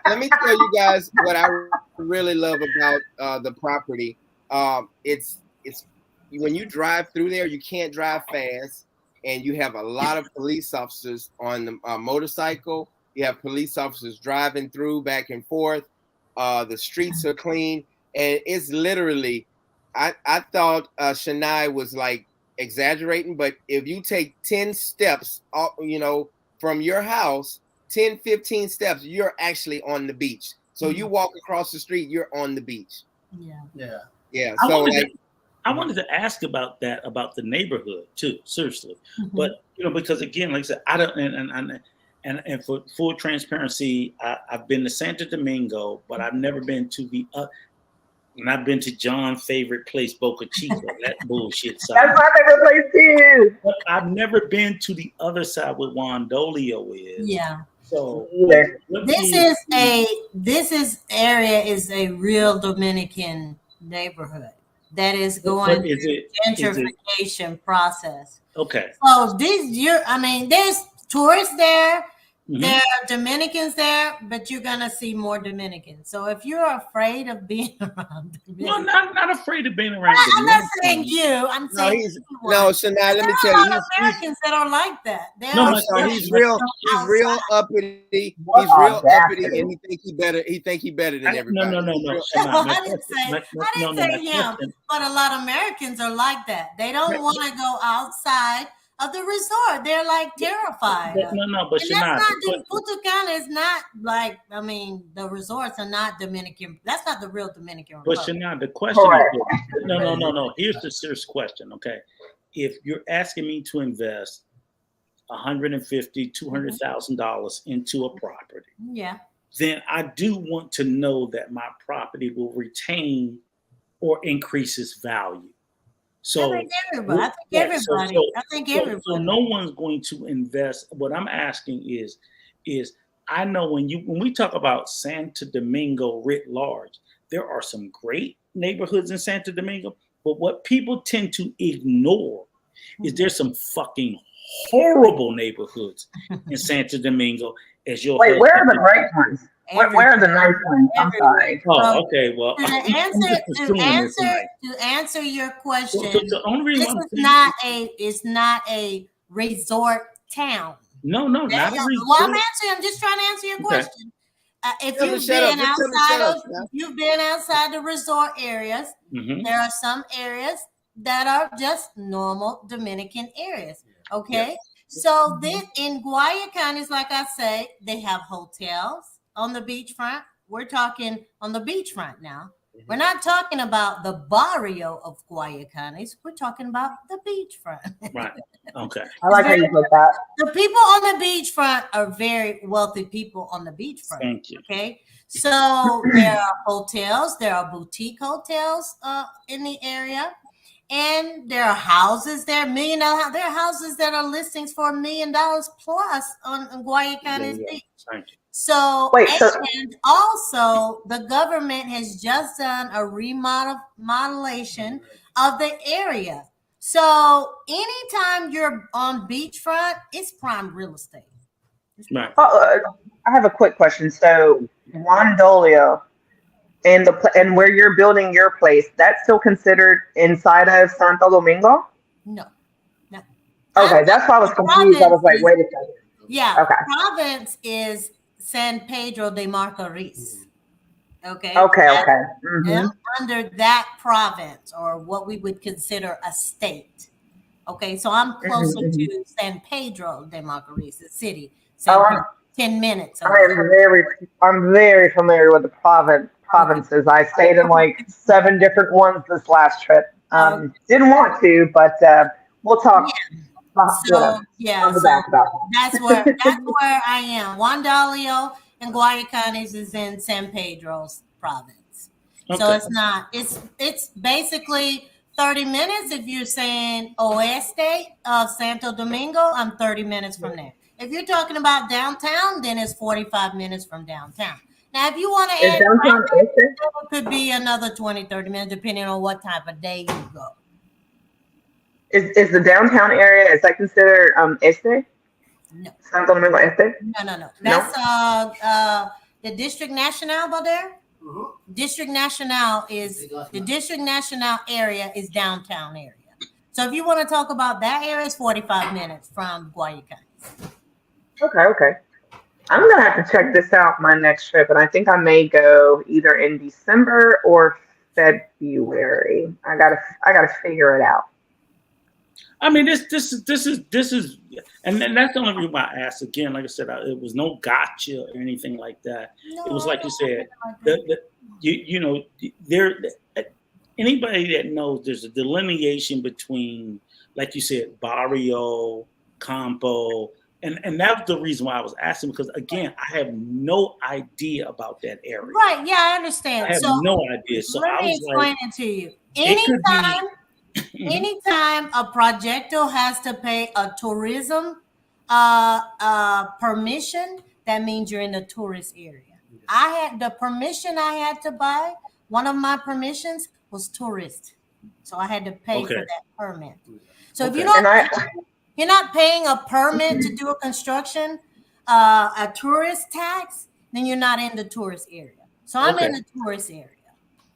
Let me tell you guys what I really love about the property. It's when you drive through there, you can't drive fast, and you have a lot of police officers on the motorcycle. You have police officers driving through back and forth. The streets are clean, and it's literally. I thought Shania was like exaggerating, but if you take 10 steps, from your house, 10, 15 steps, you're actually on the beach. So you walk across the street, you're on the beach. Yeah. So I wanted to ask about that, about the neighborhood too, seriously. Mm-hmm. But because again, like I said, I don't, and for full transparency, I've been to Santo Domingo, but I've never been to the. And I've been to John's favorite place, Boca Chica. That bullshit side. That's my favorite place too. But I've never been to the other side where Juan Dolio is. Yeah. So this area is a real Dominican neighborhood that is going through gentrification process. Okay. So there's tourists there. Mm-hmm. There are Dominicans there, but you're gonna see more Dominicans. So if you're afraid of being around Dominicans, no, not afraid of being around. I'm not saying you. I'm saying Shania, let me tell you, Americans that are like that. He's real uppity. He's real uppity, and he think he better than everybody. No. I didn't say him, but a lot of Americans are like that. They don't want to go outside of the resort. They're like terrified. But Punta Cana is not like, the resorts are not Dominican. That's not the real Dominican Republic. But Shania, the question is, no. Here's the serious question, okay? If you're asking me to invest $150,000, $200,000 into a property, then I do want to know that my property will retain or increase its value. So I think everybody. So no one's going to invest. What I'm asking is I know when we talk about Santo Domingo writ large, there are some great neighborhoods in Santo Domingo, but what people tend to ignore is there's some fucking horrible neighborhoods in Santo Domingo. Where are the great ones? Where are the nice ones? I'm sorry. Oh, okay. Well, to answer your question, the only reason it's not a resort town. No, not a resort. Well, I'm just trying to answer your question. If you've been outside the resort areas, there are some areas that are just normal Dominican areas. Okay. Yes. So then in Guayacan, like I say, they have hotels on the beachfront. We're talking on the beachfront now. Mm-hmm. We're not talking about the barrio of Guayacanes. We're talking about the beachfront. Right. Okay. I like how you put that. The people on the beachfront are very wealthy people on the beachfront. Thank you. Okay. So there are hotels. There are boutique hotels in the area. And there are houses there, $1 million. There are houses that are listings for $1 million plus on Guayacanes Beach. Thank you. So also the government has just done a remodelation of the area. So anytime you're on beachfront, it's prime real estate. Right. I have a quick question. So Juan Dolio and where you're building your place, that's still considered inside of Santo Domingo? No. Okay, that's why I was confused. I was like, wait a second. Yeah. Okay. Province is San Pedro de Macorís. Okay. Okay. Okay. Mm-hmm. Under that province, or what we would consider a state. Okay, so I'm closer Mm-hmm. to San Pedro de Macorís, the city. Oh, San Pedro, 10 minutes I'm away. I'm very familiar with the provinces. I stayed in like 7 different ones this last trip. Didn't want to, but we'll talk. So yeah, On the so back about that's where I am. Juan Dalio and Guayacanes is in San Pedro's province. Okay. So it's basically 30 minutes. If you're saying oeste of Santo Domingo, I'm 30 minutes from there. If you're talking about downtown, then it's 45 minutes from downtown. Now, if you want to Is add downtown traffic, Este? it could be another 20, 30 minutes, depending on what type of day you go. Is the downtown area, is that considered Este? No. Santo Domingo Este? No. That's the District National over there. District National is the District National area is downtown area. So if you want to talk about that area, it's 45 minutes from Guayacanes. Okay. I'm gonna have to check this out my next trip, and I think I may go either in December or February. I gotta figure it out. I mean, this is, and then that's the only reason why I asked again. Like I said, it was no gotcha or anything like that. No, it was like you said, there. Anybody that knows, there's a delineation between, like you said, barrio, campo, and that's the reason why I was asking, because again, I have no idea about that area. Right? Yeah, I understand. I have no idea. So let me explain it to you. Anytime a projecto has to pay a tourism permission, that means you're in the tourist area. I had the permission I had to buy. One of my permissions was tourist, so I had to pay for that permit. So if you're not paying a permit to do a construction, a tourist tax, then you're not in the tourist area. So I'm in the tourist area.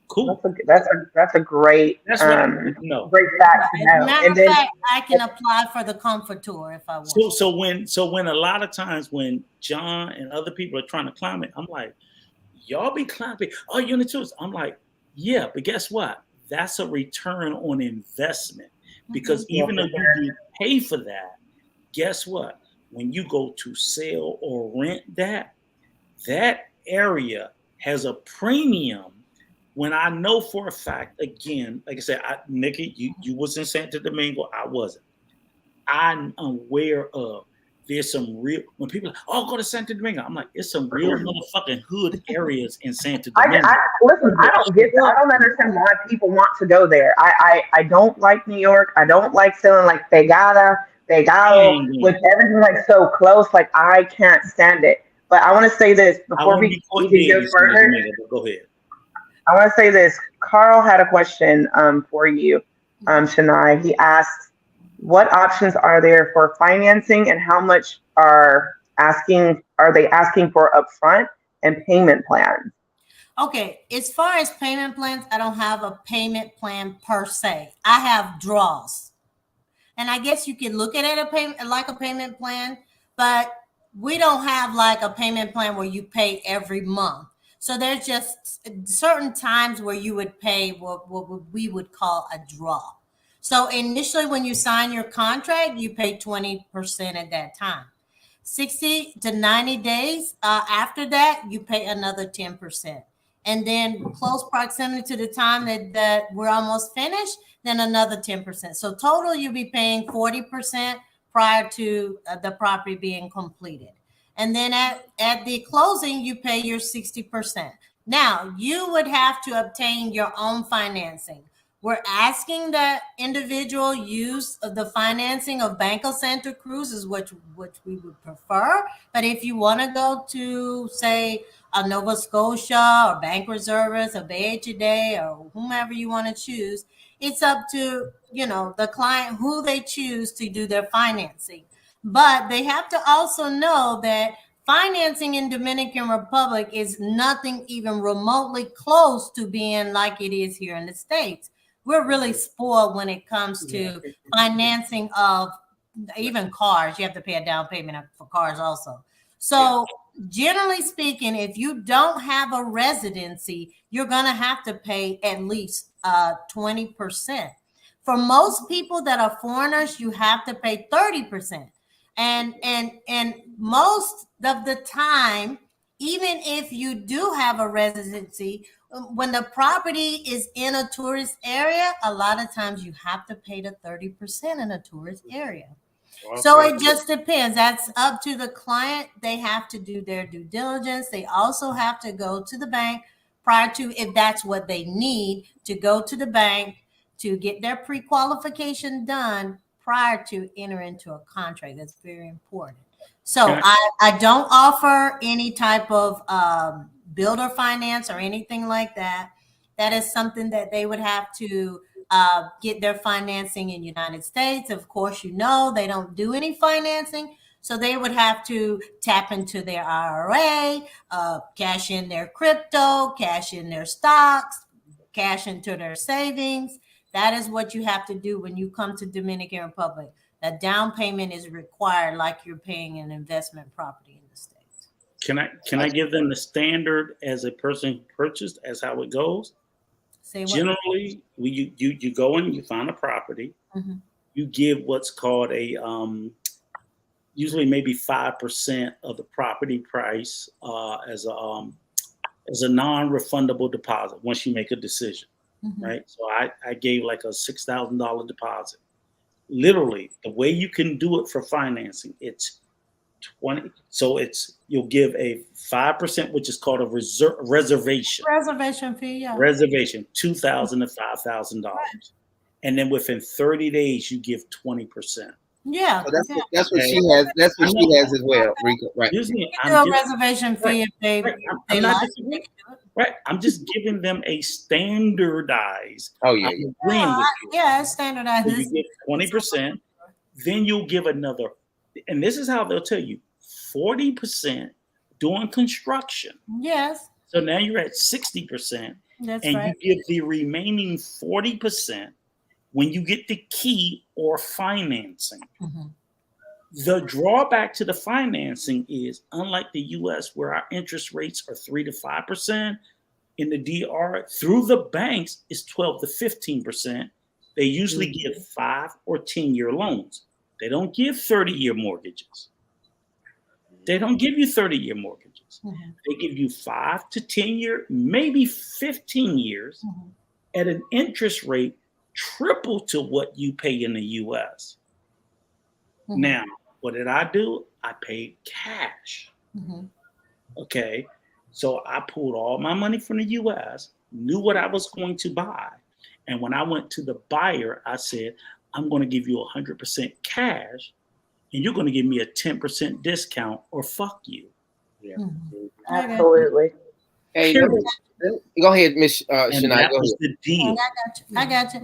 Cool. That's a great great fact to know. As a matter of fact, I can apply for the comfort tour if I want. So when a lot of times when John and other people are trying to climb it, I'm like, y'all be climbing. Oh, you're in the tours. I'm like, yeah, but guess what? That's a return on investment, because even though you do pay for that, guess what? When you go to sell or rent that area has a premium. When I know for a fact, again, like I said, Nikki, you was in Santo Domingo, I wasn't. I'm aware of there's some real, when people are like, oh, go to Santo Domingo, I'm like, it's some real motherfucking hood areas in Santo Domingo. Listen, I don't get that. I don't understand why people want to go there. I don't like New York. I don't like feeling like pegado, with everything like so close. Like, I can't stand it. But I want to say this before we go further. Go ahead. I want to say this. Carl had a question for you, Shania. He asked, what options are there for financing, and how much are they asking for upfront, and payment plans? Okay, as far as payment plans, I don't have a payment plan per se. I have draws. And I guess you could look at it like a payment plan, but we don't have like a payment plan where you pay every month. So there's just certain times where you would pay what we would call a draw. So initially when you sign your contract, you pay 20% at that time. 60 to 90 days after that, you pay another 10%. And then close proximity to the time that we're almost finished, then another 10%. So total, you'll be paying 40% prior to the property being completed. And then at the closing, you pay your 60%. Now, you would have to obtain your own financing. We're asking that individual use of the financing of Banco Santa Cruz is which we would prefer. But if you want to go to, say, a Nova Scotia or Bank Reservas or BHD or whomever you want to choose, it's up to, the client who they choose to do their financing. But they have to also know that financing in Dominican Republic is nothing even remotely close to being like it is here in the States. We're really spoiled when it comes to financing of even cars, you have to pay a down payment for cars also. So generally speaking, if you don't have a residency, you're going to have to pay at least 20%. For most people that are foreigners, you have to pay 30%. And most of the time, even if you do have a residency, when the property is in a tourist area, a lot of times you have to pay the 30% in a tourist area. Okay. So it just depends. That's up to the client. They have to do their due diligence. They also have to go to the bank prior to, if that's what they need, to go to the bank to get their pre-qualification done prior to enter into a contract. That's very important. So I don't offer any type of builder finance or anything like that. That is something that they would have to get their financing in the United States. Of course, you know, they don't do any financing. So they would have to tap into their IRA, cash in their crypto, cash in their stocks, cash into their savings. That is what you have to do when you come to Dominican Republic. A down payment is required, like you're paying an investment property in the States. Can I give them the standard as a person who purchased, as how it goes? Say what? Generally, you go and you find a property. Mm-hmm. You give what's called a usually maybe 5% of the property price as a non-refundable deposit once you make a decision. Mm-hmm. Right. So I gave like a $6,000 deposit. Literally, the way you can do it for financing, it's 20. So you'll give a 5%, which is called a reservation. Reservation fee, yeah. Reservation, $2,000 to $5,000. Right. And then within 30 days, you give 20%. Yeah. So that's what she has. That's what she has as well, Rico. Right. Reservation fee if they Right. I'm just giving them a standardized. Oh, yeah. Yeah, standardized. So you get 20%, then you'll give another, and this is how they'll tell you, 40% doing construction. Yes. So now you're at 60%. That's and right. you give the remaining 40% when you get the key or financing. Mm-hmm. The drawback to the financing is, unlike the US, where our interest rates are 3 to 5%, in the DR, through the banks, is 12 to 15%. They usually give 5 or 10-year loans. They don't give 30-year mortgages. They don't give you 30-year mortgages. Mm-hmm. They give you 5 to 10-year, maybe 15 years at an interest rate triple to what you pay in the US. Mm-hmm. Now, what did I do? I paid cash. Mm-hmm. Okay. So I pulled all my money from the US, knew what I was going to buy. And when I went to the buyer, I said, I'm going to give you 100% cash and you're going to give me a 10% discount or fuck you. Yeah. Absolutely. Hey, go ahead, Miss Shania. That was the deal. I got you.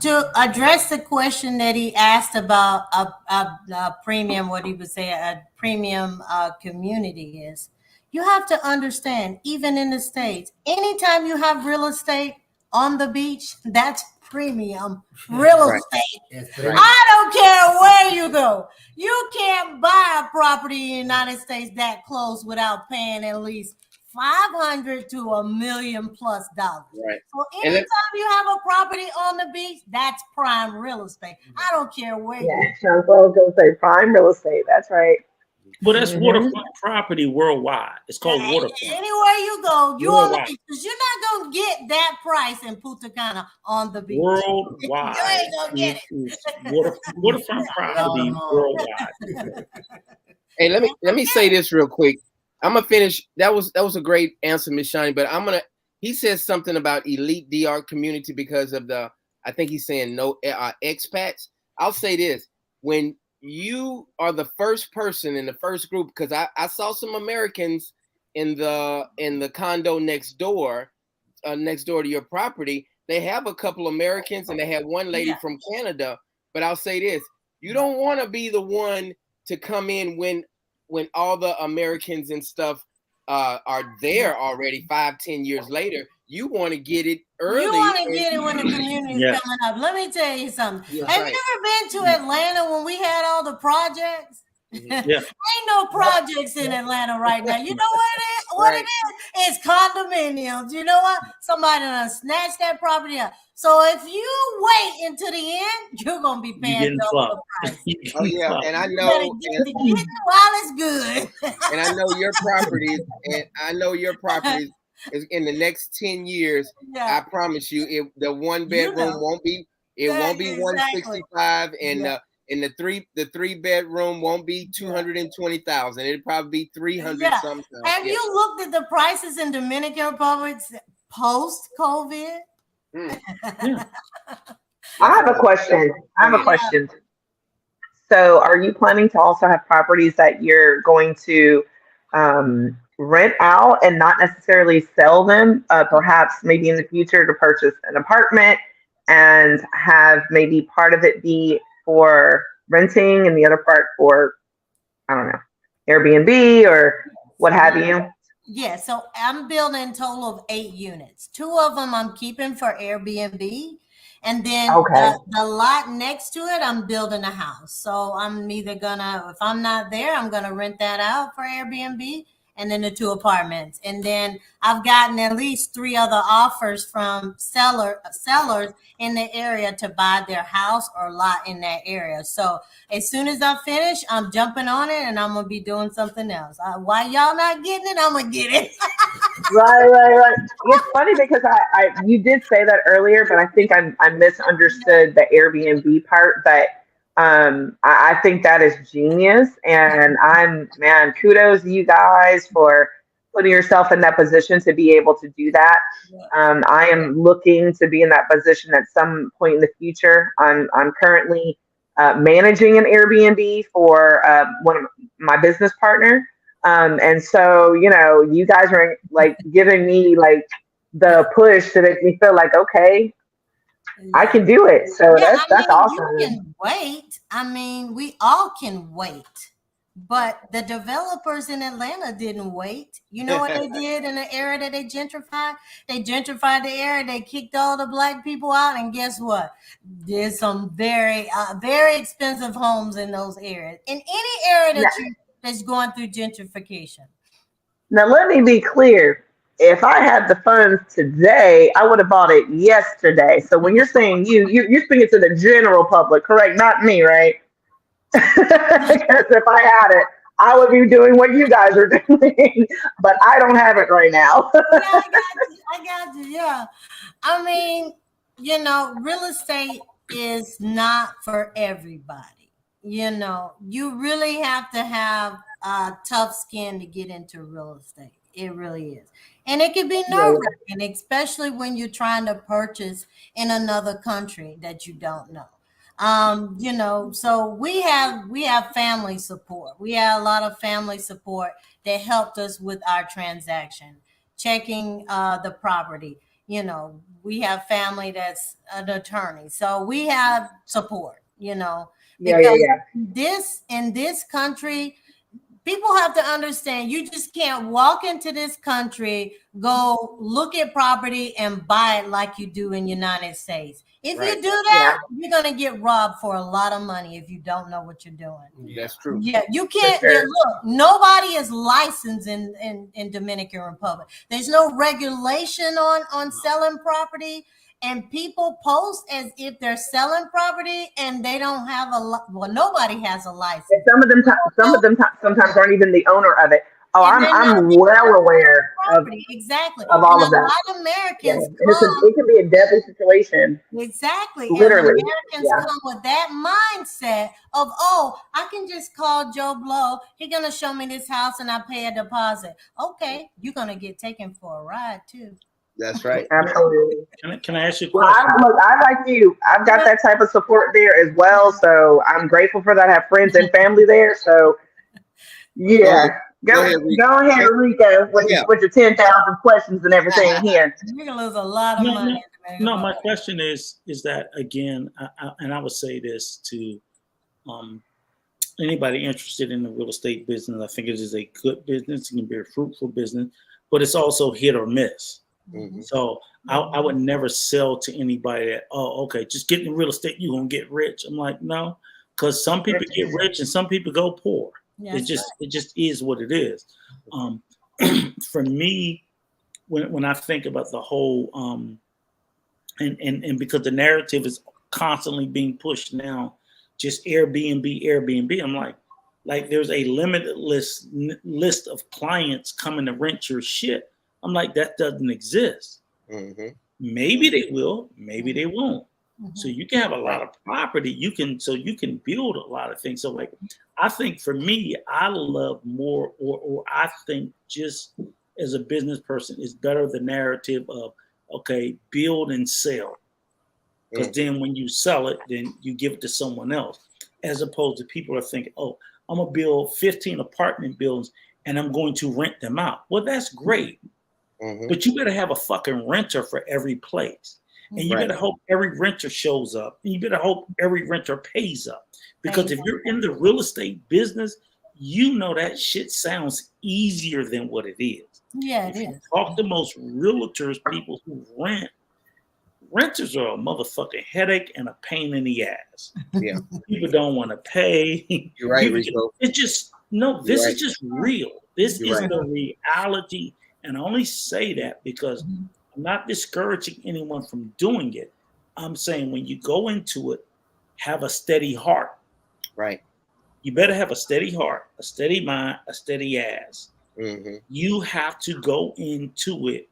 To address the question that he asked about a premium, what he would say a premium community is, you have to understand, even in the States, anytime you have real estate on the beach, that's premium real estate. Right. I don't care where you go. You can't buy a property in the United States that close without paying at least $500 to $1 million plus. Right. So anytime you have a property on the beach, that's prime real estate. I don't care where you go. Chantel goes say prime real estate. That's right. Well, that's waterfront property worldwide. It's called waterfront. Anywhere you go, you're on the beach, because you're not going to get that price in Punta Cana on the beach. Worldwide. You ain't going to get it. Waterfront property worldwide. Hey, let me say this real quick. I'm gonna finish. That was a great answer, Ms. Shiny. But he says something about elite DR community because of I think he's saying no expats. I'll say this: when you are the first person in the first group, because I saw some Americans in the condo next door to your property. They have a couple Americans and they have one lady from Canada. But I'll say this: you don't want to be the one to come in when all the Americans and stuff are there already 5-10 years later. You want to get it early. You want to get it when the community is coming up. Let me tell you something. Yeah, Have you ever been to Atlanta when we had all the projects? Yeah. Ain't no projects in Atlanta right now. You know what it is? What it is? It's condominiums. You know what? Somebody done snatched that property up. So if you wait until the end, you're gonna be paying double the price. Oh yeah, and I You know better get it while it's good. and I know your properties, is in the next 10 years. I promise you, the one bedroom won't be 165, and the three bedroom won't be 220,000. It'll probably be 300 something. Have you looked at the prices in Dominican Republic post COVID? I have a question. So, are you planning to also have properties that you're going to rent out and not necessarily sell them? Perhaps maybe in the future to purchase an apartment and have maybe part of it be for renting and the other part for, I don't know, Airbnb or what have you? Yeah, so I'm building a total of 8 units. 2 of them I'm keeping for Airbnb. And then the lot next to it, I'm building a house. So I'm either gonna, if I'm not there, I'm gonna rent that out for Airbnb, and then the 2 apartments. And then I've gotten at least 3 other offers from sellers in the area to buy their house or lot in that area. So as soon as I finish, I'm jumping on it and I'm gonna be doing something else. Why y'all not getting it? I'm gonna get it. Right. It's funny because you did say that earlier, but I think I misunderstood the Airbnb part. But I think that is genius, and kudos to you guys for putting yourself in that position to be able to do that. I am looking to be in that position at some point in the future. I'm currently managing an Airbnb for one of my business partner. And so, you guys are like giving me like the push to make me feel like, okay, I can do it. So that's awesome. You can wait. I mean, we all can wait. But the developers in Atlanta didn't wait. You know what they did in the area that they gentrified? They gentrified the area. They kicked all the black people out. And guess what? There's some very, very expensive homes in those areas. In any area that's going through gentrification. Now, let me be clear. If I had the funds today, I would have bought it yesterday. So when you're saying you're speaking to the general public, correct? Not me, right? Because if I had it, I would be doing what you guys are doing, but I don't have it right now. I got you. Yeah. I mean, real estate is not for everybody. You really have to have tough skin to get into real estate. It really is. And it can be nerve-wracking, especially when you're trying to purchase in another country that you don't know. So we have family support. We have a lot of family support that helped us with our transaction, checking the property. We have family that's an attorney. So we have support, because in this country, people have to understand you just can't walk into this country, go look at property and buy it like you do in the United States. If you do that, you're going to get robbed for a lot of money if you don't know what you're doing. That's true. Yeah, you can't. Look, nobody is licensed in Dominican Republic. There's no regulation on selling property. And people post as if they're selling property and they don't have nobody has a license. And some of them sometimes aren't even the owner of it. Oh, I'm well aware of all of that. A lot of Americans it can be a deadly situation. Exactly. Literally. And Americans come with that mindset of, I can just call Joe Blow. He's going to show me this house and I pay a deposit. Okay, you're going to get taken for a ride too. That's right. Absolutely. Can I ask you a question? I like you. I've got that type of support there as well. So I'm grateful for that. I have friends and family there. So yeah. Go ahead, Rico, with your 10,000 questions and everything here. You're going to lose a lot of money. No, my question is that, again, and I would say this to anybody interested in the real estate business, I think it is a good business. It can be a fruitful business, but it's also hit or miss. Mhm. So I would never sell to anybody that, oh, okay, just get in real estate, you're gonna get rich. I'm like, no, because some people get rich and some people go poor. Yes, It just is what it is. For me, when I think about the whole and because the narrative is constantly being pushed now, just Airbnb, I'm like there's a limited list of clients coming to rent your shit. I'm like, that doesn't exist. Mhm. Maybe they will, maybe they won't. Mhm. So you can have a lot of property. You can build a lot of things. So like, I think for me, I love more, or I think just as a business person, it's better the narrative of, okay, build and sell. Because then when you sell it, then you give it to someone else, as opposed to people are thinking, oh, I'm gonna build 15 apartment buildings and I'm going to rent them out. Well, that's great. Mhm. But you better have a fucking renter for every place. And you Right. better hope every renter shows up. And you better hope every renter pays up. Because if you're in the real estate business, you know that shit sounds easier than what it is. Yeah, If it you is. talk to most realtors, people who rent, renters are a motherfucking headache and a pain in the ass. Yeah. People don't want to pay. You're right, People Rico. it's just, no, this You're is right. just real. This You're is right. the reality. And I only say that because I'm not discouraging anyone from doing it. I'm saying when you go into it, have a steady heart. Right. You better have a steady heart, a steady mind, a steady ass. Mhm. You have to go into it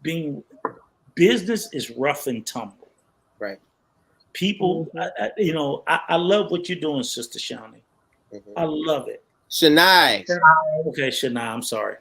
being, business is rough and tumble. Right. People, I love what you're doing, Sister Shawnee. I Mhm. love it. Shania. Okay, Shania, I'm sorry.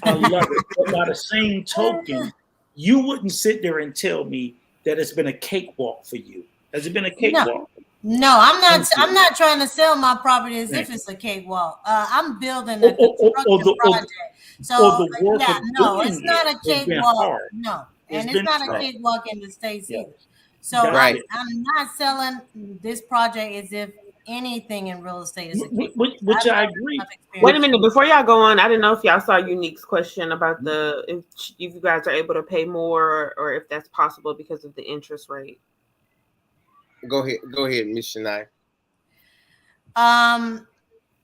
I love it. But by the same token, you wouldn't sit there and tell me that it's been a cakewalk for you. Has it been a cakewalk? No, I'm not. Thank you. I'm not trying to sell my property as Thank if it's a cakewalk. I'm building a construction project. Or So the work yeah, of no, it's doing not it a has been cakewalk. hard. No, It's and it's been not a tough. cakewalk in the States Yeah. either. So Right. I'm not selling this project as if anything in real estate is a cakewalk. Which I agree. Wait a minute, before y'all go on, I didn't know if y'all saw Unique's question about if you guys are able to pay more or if that's possible because of the interest rate. Go ahead, Miss Shania.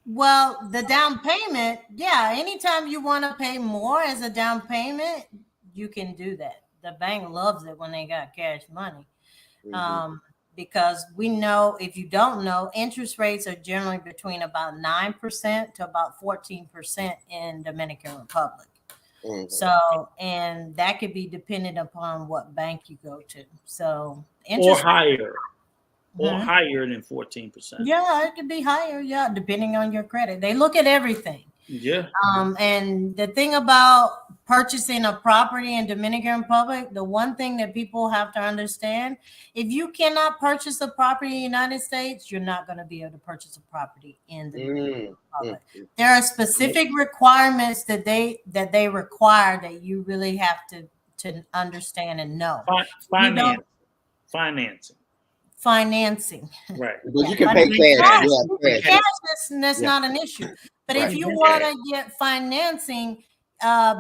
Well, the down payment, yeah, anytime you want to pay more as a down payment, you can do that. The bank loves it when they got cash money. Mhm. Because we know, if you don't know, interest rates are generally between about 9% to about 14% in Dominican Republic. Mhm. So, and that could be dependent upon what bank you go to. So, Or interest higher. Or Mhm. higher than 14%. Yeah, it could be higher. Yeah, depending on your credit. They look at everything. Yeah. And the thing about purchasing a property in Dominican Republic, the one thing that people have to understand, if you cannot purchase a property in the United States, you're not going to be able to purchase a property in the Dominican Republic. There are specific requirements that they require that you really have to understand and know. Financing. Financing. Right. But you can pay cash. Yeah, Cash, that's not an issue. But if you want to get financing,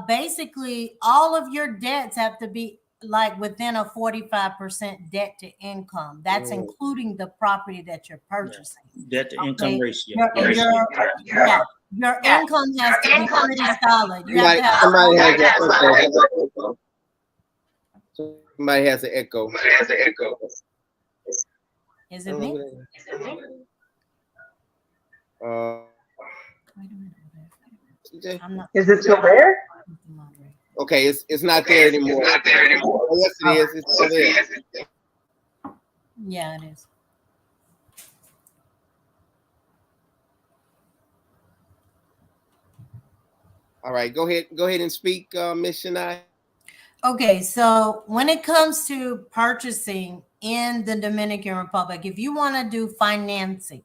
basically all of your debts have to be like within a 45% debt to income. That's including the property that you're purchasing. Debt to income ratio. Your income has to be pretty solid. You have to have somebody has an echo. Is it me? Is it still there? Okay, it's not there anymore. Oh, yes, it is. It's still there. Yeah, it is. All right, go ahead and speak, Miss Shania. Okay, so when it comes to purchasing in the Dominican Republic, if you want to do financing,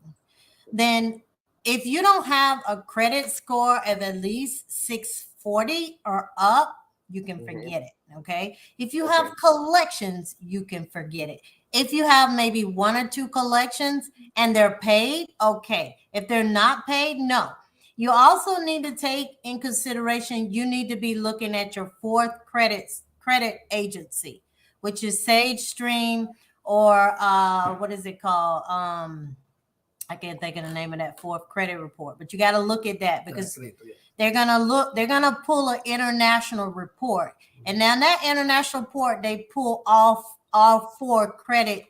then if you don't have a credit score of at least 640 or up, you can forget it. Okay. If you have collections, you can forget it. If you have maybe 1 or 2 collections and they're paid, okay. If they're not paid, no. You also need to take in consideration, you need to be looking at your 4th credit agency, which is Sage Stream or what is it called? I can't think of the name of that 4th credit report, but you got to look at that because they're going to pull an international report. And now that international report, they pull off all 4 credit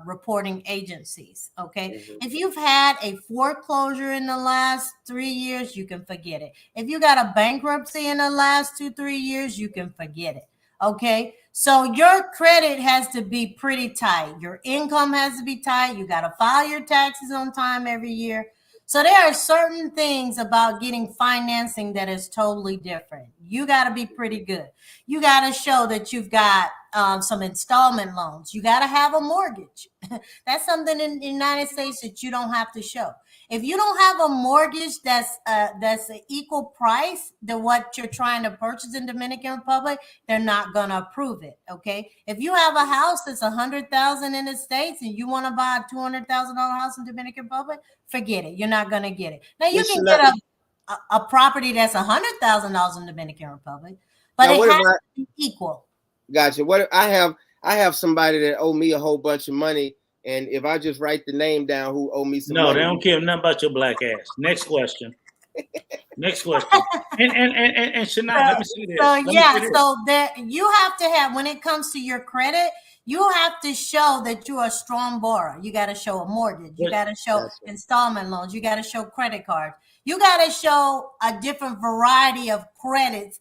reporting agencies. Okay. If you've had a foreclosure in the last 3 years, you can forget it. If you got a bankruptcy in the last 2-3 years, you can forget it. Okay. So your credit has to be pretty tight. Your income has to be tight. You got to file your taxes on time every year. So there are certain things about getting financing that is totally different. You got to be pretty good. You got to show that you've got some installment loans. You got to have a mortgage. That's something in the United States that you don't have to show. If you don't have a mortgage that's an equal price to what you're trying to purchase in Dominican Republic, they're not gonna approve it. Okay. If you have a house that's $100,000 in the States and you want to buy a $200,000 house in Dominican Republic, forget it. You're not gonna get it. Now you can get a property that's $100,000 in Dominican Republic, but it has to be equal. Gotcha. What I have somebody that owe me a whole bunch of money. And if I just write the name down who owe me some money. No, they don't care nothing about your black ass. Next question. Next question. And Shania, let me see this. So that you have to have, when it comes to your credit, you have to show that you're a strong borrower. You got to show a mortgage. You got to show installment loans. You got to show credit cards. You got to show a different variety of credit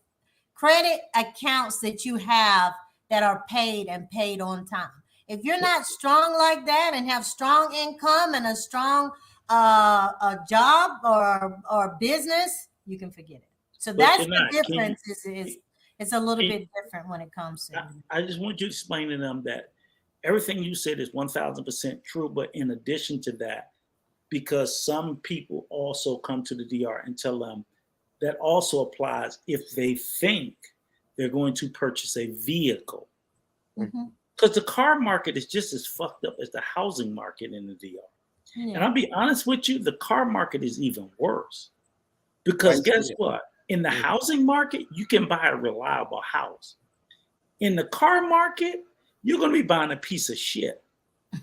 accounts that you have that are paid and paid on time. If you're not strong like that and have strong income and a strong a job or business, you can forget it. So that's the difference. It's a little bit different when it comes to. I just want you to explain to them that everything you said is 1,000% true, but in addition to that, because some people also come to the DR and tell them that also applies if they think they're going to purchase a vehicle. Mm-hmm. Because the car market is just as fucked up as the housing market in the DR. Yeah. And I'll be honest with you, the car market is even worse. Because guess what? In the housing market, you can buy a reliable house. In the car market, you're going to be buying a piece of shit.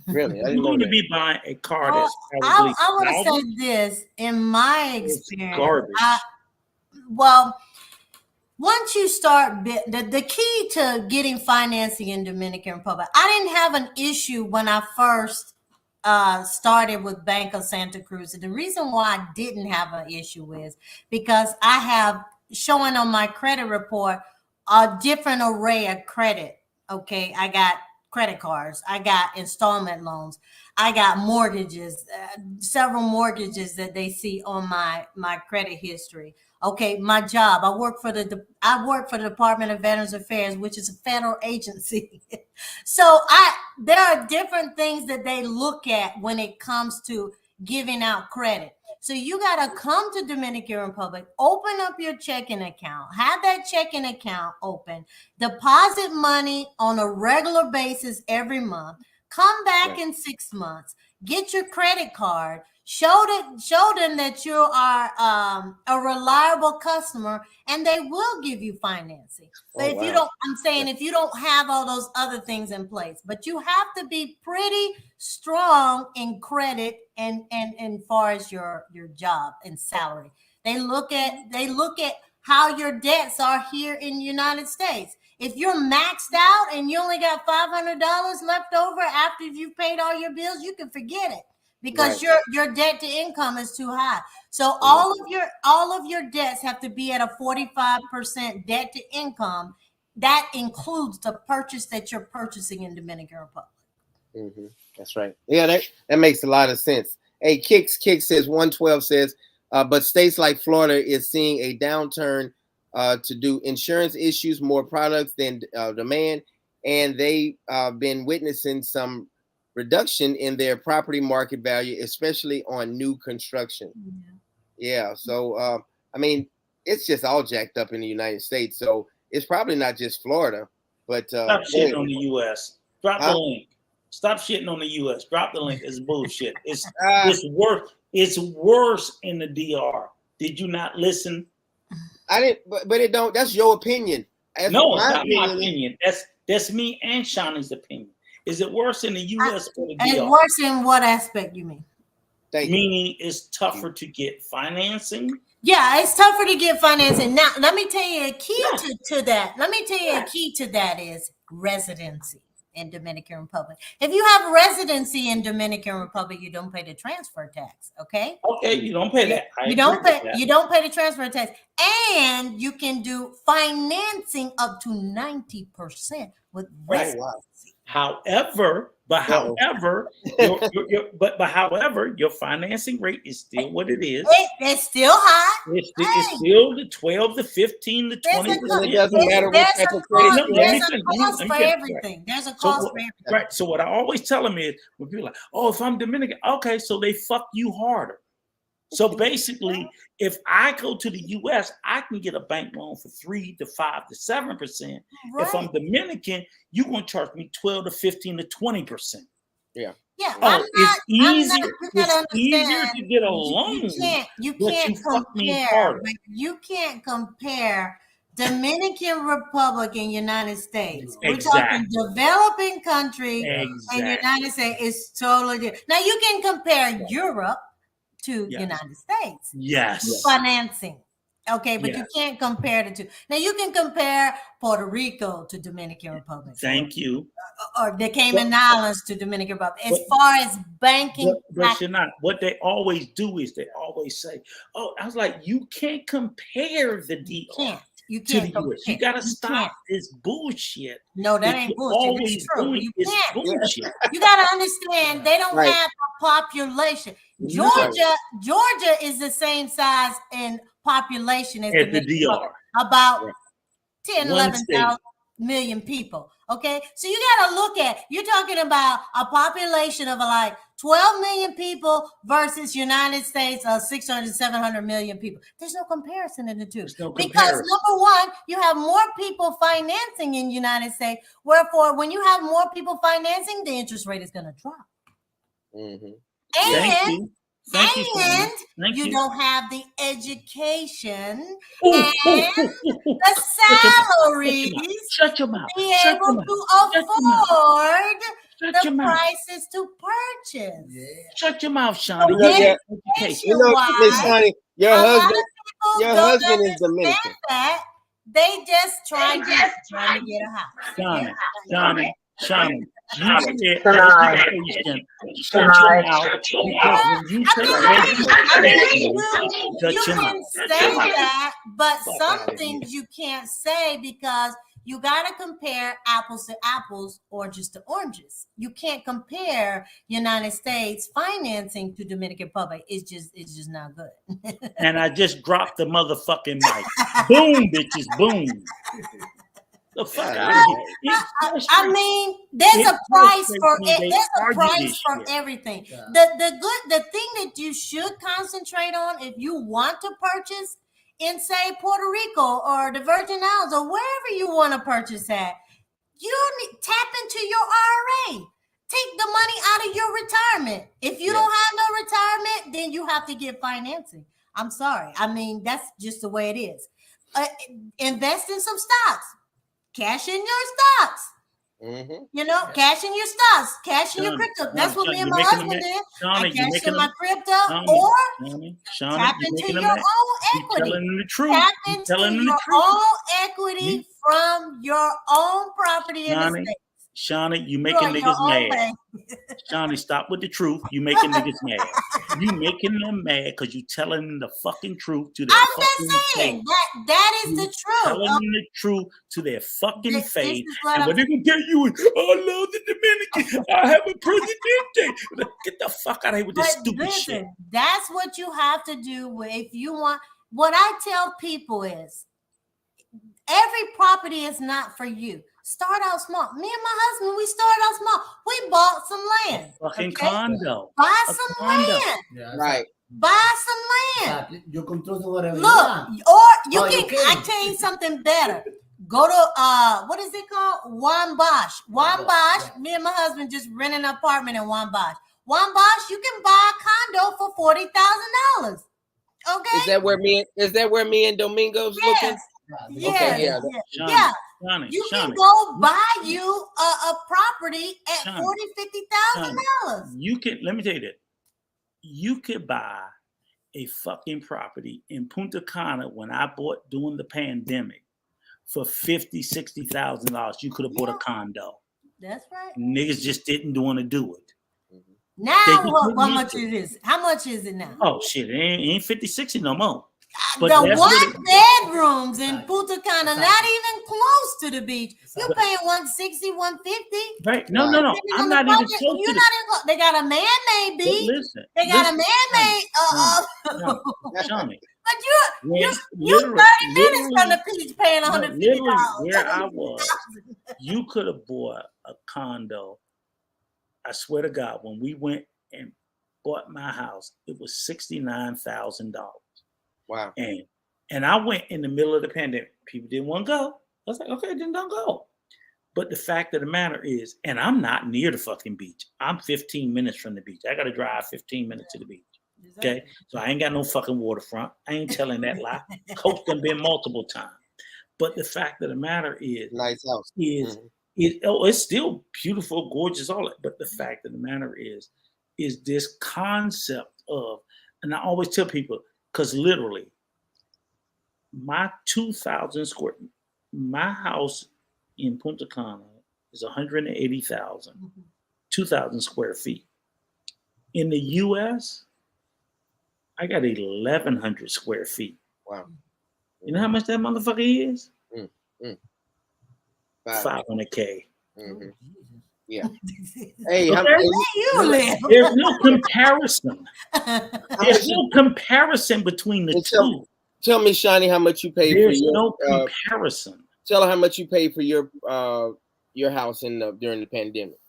Really? You're going to be buying a car that's probably I want to say this. In my experience, garbage. Once you start, the key to getting financing in Dominican Republic, I didn't have an issue when I first started with Bank of Santa Cruz. And the reason why I didn't have an issue is because I have showing on my credit report a different array of credit. Okay, I got credit cards, I got installment loans, I got mortgages, several mortgages that they see on my credit history. Okay, my job. I work for the Department of Veterans Affairs, which is a federal agency. So there are different things that they look at when it comes to giving out credit. So you got to come to Dominican Republic, open up your checking account, have that checking account open, deposit money on a regular basis every month, come back in 6 months, get your credit card, show them that you are a reliable customer, and they will give you financing. But if you don't, I'm saying if you don't have all those other things in place, but you have to be pretty strong in credit and far as your job and salary. They look at how your debts are here in the United States. If you're maxed out and you only got $500 left over after you've paid all your bills, you can forget it. Because your debt to income is too high. So all of your debts have to be at a 45% debt to income. That includes the purchase that you're purchasing in Dominican Republic. Mm-hmm. That's right. Yeah, that makes a lot of sense. Hey, Kick says 112 says, but states like Florida is seeing a downturn to do insurance issues, more products than demand, and they've been witnessing some reduction in their property market value, especially on new construction. Yeah. So, I mean, it's just all jacked up in the United States. So it's probably not just Florida, but stop shitting on the U.S. Drop the link. Stop shitting on the U.S. Drop the link. It's bullshit. It's Uh, worse. It's worse in the DR. Did you not listen? I didn't, but it don't. That's your opinion. That's No, it's my not my opinion. opinion. That's me and Shawnee's opinion. Is it worse in the U.S. or the And DR? worse in what aspect you mean? Thank you. Meaning it's tougher to get financing. Yeah, it's tougher to get financing. Now, let me tell you a key to that. Let me tell you a key to that is residency in Dominican Republic. If you have residency in Dominican Republic, you don't pay the transfer tax. Okay. Okay, you don't pay that. You don't pay the transfer tax, and you can do financing up to 90% with residency. Oh, wow. However, your financing rate is still what it is. It's still high. It's still the 12, the 15, the 20%. It doesn't matter what type of credit you There's have. a cost for everything. There's a cost for everything. Right. So what I always tell them is when people are like, oh, if I'm Dominican, okay, so they fuck you harder. So basically, if I go to the US, I can get a bank loan for 3 to 5 to 7%. Right. If I'm Dominican, you're gonna charge me 12 to 15 to 20%. Yeah. Yeah. It's easier to get a loan. You can't compare Dominican Republic and United States. We're talking developing country and United States is totally different. Now you can compare Europe to United States. Yes. Financing. Okay, but you can't compare the two. Now you can compare Puerto Rico to Dominican Republic. Thank you. Or the Cayman Islands to Dominican Republic. As far as banking. But you're not. What they always do is they always say, oh, I was like, you can't compare the DR. You can't to the US. You gotta stop this bullshit. No, that ain't bullshit. It's true. You can't. Bullshit. You gotta understand they don't have a population. Georgia is the same size in population as the DR. About 10, 11,000 million people. Okay, so you gotta look at. You're talking about a population of like 12 million people versus United States of 600, 700 million people. There's no comparison in the two. Because number one, you have more people financing in United States. Wherefore, when you have more people financing, the interest rate is going to drop. Mm-hmm. And you don't have the education and the salaries to be able to afford the prices to purchase. Shut your mouth, Shawny. You know, Miss Shawny, your husband is Dominican. That they just trying to get a house. Shawny. You said education. Shut your mouth. You can say that, but some things you can't say because you got to compare apples to apples, oranges to oranges. You can't compare United States financing to Dominican Republic. It's just not good. And I just dropped the motherfucking mic. Boom, bitches, boom. The fuck out of here. I mean, there's a price for it. There's a price for everything. Yeah. The thing that you should concentrate on if you want to purchase in, say, Puerto Rico or the Virgin Islands or wherever you want to purchase at, you tap into your IRA. Take the money out of your retirement. If you don't have no retirement, then you have to get financing. I'm sorry. I mean, that's just the way it is. Invest in some stocks. Cash in your stocks. Mm-hmm. You know, cash in your stocks, cash in your crypto. That's what me and my husband did. I cashed in my crypto, or tap into your own equity. Tap into your own equity from your own property in the States. Shawny, you making niggas mad. Shawny, stop with the truth. You making niggas mad. You making them mad because you telling them the fucking truth to their fucking face. I'm just saying that is the truth. Telling them the truth to their fucking face. And what they gonna tell you is, I love the Dominican. I have a presidente. Get the fuck out of here with this stupid shit. That's what you have to do if you want. What I tell people is, every property is not for you. Start out small. Me and my husband, we started out small. We bought some land. Fucking condo. Buy some land. Yeah, right. Buy some land. You control whatever. Look, or you can. I tell you something better. Go to what is it called? Wambash. Wambash. Me and my husband just rented an apartment in Wambash. Wambash, you can buy a condo for $40,000. Okay. Is that where me and Domingo's looking? Yes. Okay, yeah. Yeah. Shawnee, You Shawnee, can go buy you a property at Shawnee, $40,000-$50,000. you can, let me tell you that. You could buy a fucking property in Punta Cana when I bought during the pandemic for $50,000-$60,000. You could have bought a condo. That's right. Niggas just didn't want to do it. Now, what much it is? How much is it now? Oh shit, it ain't 50, 60 no more. The one bedrooms in Punta Cana, not even close to the beach. You're paying 160, 150. Right? No. I'm not even close to You're not even. They got a man-made beach. Listen, they got a man-made. Shawnee. But you're 30 minutes from the beach, paying $150. Literally, where I was, you could have bought a condo. I swear to God, when we went and bought my house, it was $69,000. Wow. And I went in the middle of the pandemic. People didn't want to go. I was like, okay, then don't go. But the fact of the matter is, and I'm not near the fucking beach. I'm 15 minutes from the beach. I got to drive 15 minutes to the beach. Okay? So I ain't got no fucking waterfront. I ain't telling that lie. Coached them been multiple times. But the fact of the matter is, nice house. It's still beautiful, gorgeous, all that. But the fact of the matter is this concept of, and I always tell people, because literally, my 2,000 square, my house in Punta Cana is 180,000, 2,000 square feet. In the U.S., I got 1,100 square feet. Wow. You know how much that motherfucker is? 500K. Mm-hmm. Yeah. Hey, you live. There's no comparison. There's no comparison between the two. Tell me, Shawnee, how much you paid There's for your no comparison. Tell her how much you paid for your house during the pandemic.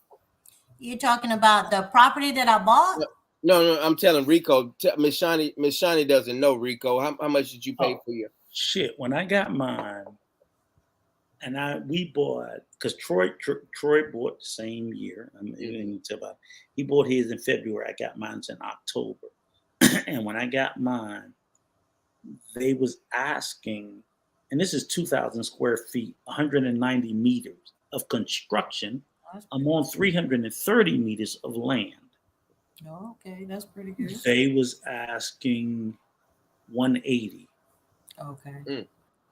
You're talking about the property that I bought? No, I'm telling Rico. Miss Shawnee doesn't know, Rico. How much did you pay for your shit? When I got mine, and we bought, because Troy bought the same year. He bought his in February. I got mine in October. And when I got mine, they was asking, and this is 2,000 square feet, 190 meters of construction. I'm on 330 meters of land. Oh, okay, that's pretty good. They was asking 180. Okay.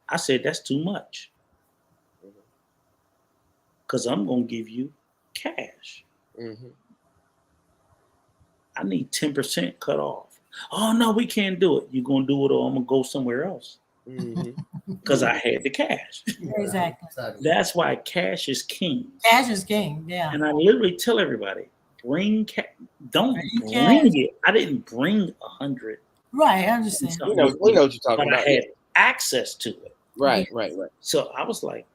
I said, that's too much. Because I'm going to give you cash. Mm-hmm. I need 10% cut off. Oh, no, we can't do it. You're going to do it or I'm going to go somewhere else. Because I had the cash. Exactly. That's why cash is king. Cash is king, yeah. And I literally tell everybody, bring cash. Don't bring it. I didn't bring 100. Right, I understand. We know what you're talking about. I had access to it. Right. So I was like,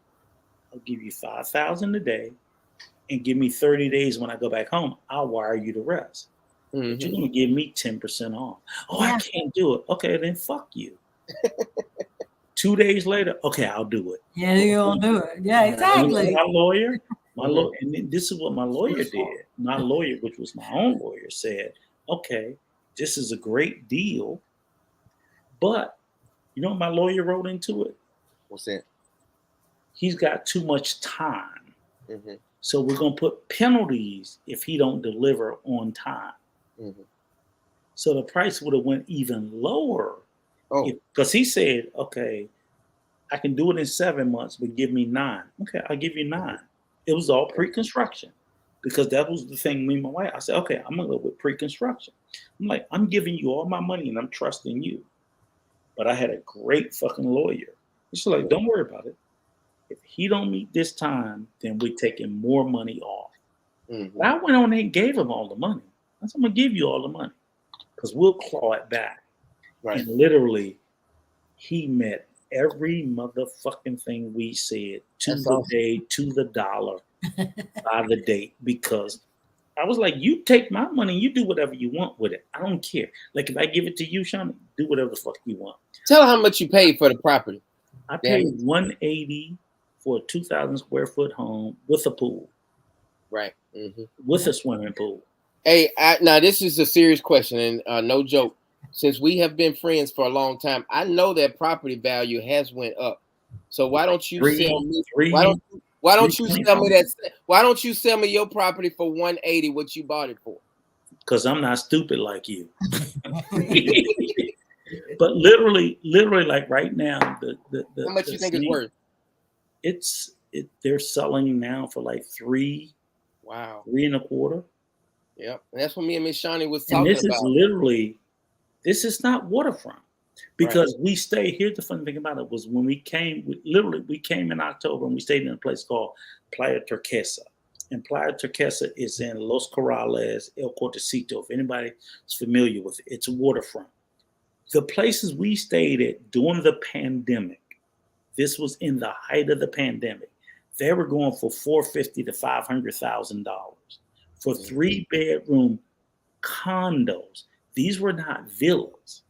I'll give you $5,000 a day and give me 30 days when I go back home. I'll wire you the rest. Mm-hmm. But you're going to give me 10% off. Oh, yeah. I can't do it. Okay, then fuck you. 2 days later, okay, I'll do it. Yeah, you're going to do it. Yeah, exactly. My lawyer, and this is what my lawyer did. My lawyer, which was my own lawyer, said, okay, this is a great deal, but you know what my lawyer wrote into it? What's that? He's got too much time. Mm-hmm. So we're going to put penalties if he don't deliver on time. Mm-hmm. So the price would have went even lower. Because he said, okay, I can do it in 7 months, but give me 9. Okay, I'll give you 9. It was all pre-construction because that was the thing, me and my wife. I said, okay, I'm going to go with pre-construction. I'm like, I'm giving you all my money and I'm trusting you. But I had a great fucking lawyer. He's like, don't worry about it. If he don't meet this time, then we're taking more money off. Mm-hmm. But I went on there and gave him all the money. I said, I'm going to give you all the money because we'll claw it back. Right. And literally, he met every motherfucking thing we said to the day, to the dollar, by the date. Because I was like, you take my money, you do whatever you want with it. I don't care. Like if I give it to you, Sean, do whatever the fuck you want. Tell her how much you paid for the property. I paid $180 for a 2,000 square foot home with a pool, Right. Mm-hmm. with a swimming pool. Hey, now this is a serious question, and no joke. Since we have been friends for a long time, I know that property value has went up. So why don't you sell me? Why don't you sell me that? Why don't you sell me your property for 180? What you bought it for? Because I'm not stupid like you. But literally, like right now, How much you think it's worth? They're selling now for like $3. Wow. $3.25. Yep, and that's what me and Miss Shawnee was And talking this about. is literally, this is not waterfront, because we stay. Here's the funny thing about it was when we came, we came in October and we stayed in a place called Playa Turquesa. And Playa Turquesa is in Los Corrales, El Cortecito. If anybody's familiar with it, it's a waterfront. The places we stayed at during the pandemic, this was in the height of the pandemic, they were going for $450,000 to $500,000 for 3-bedroom condos. These were not villas.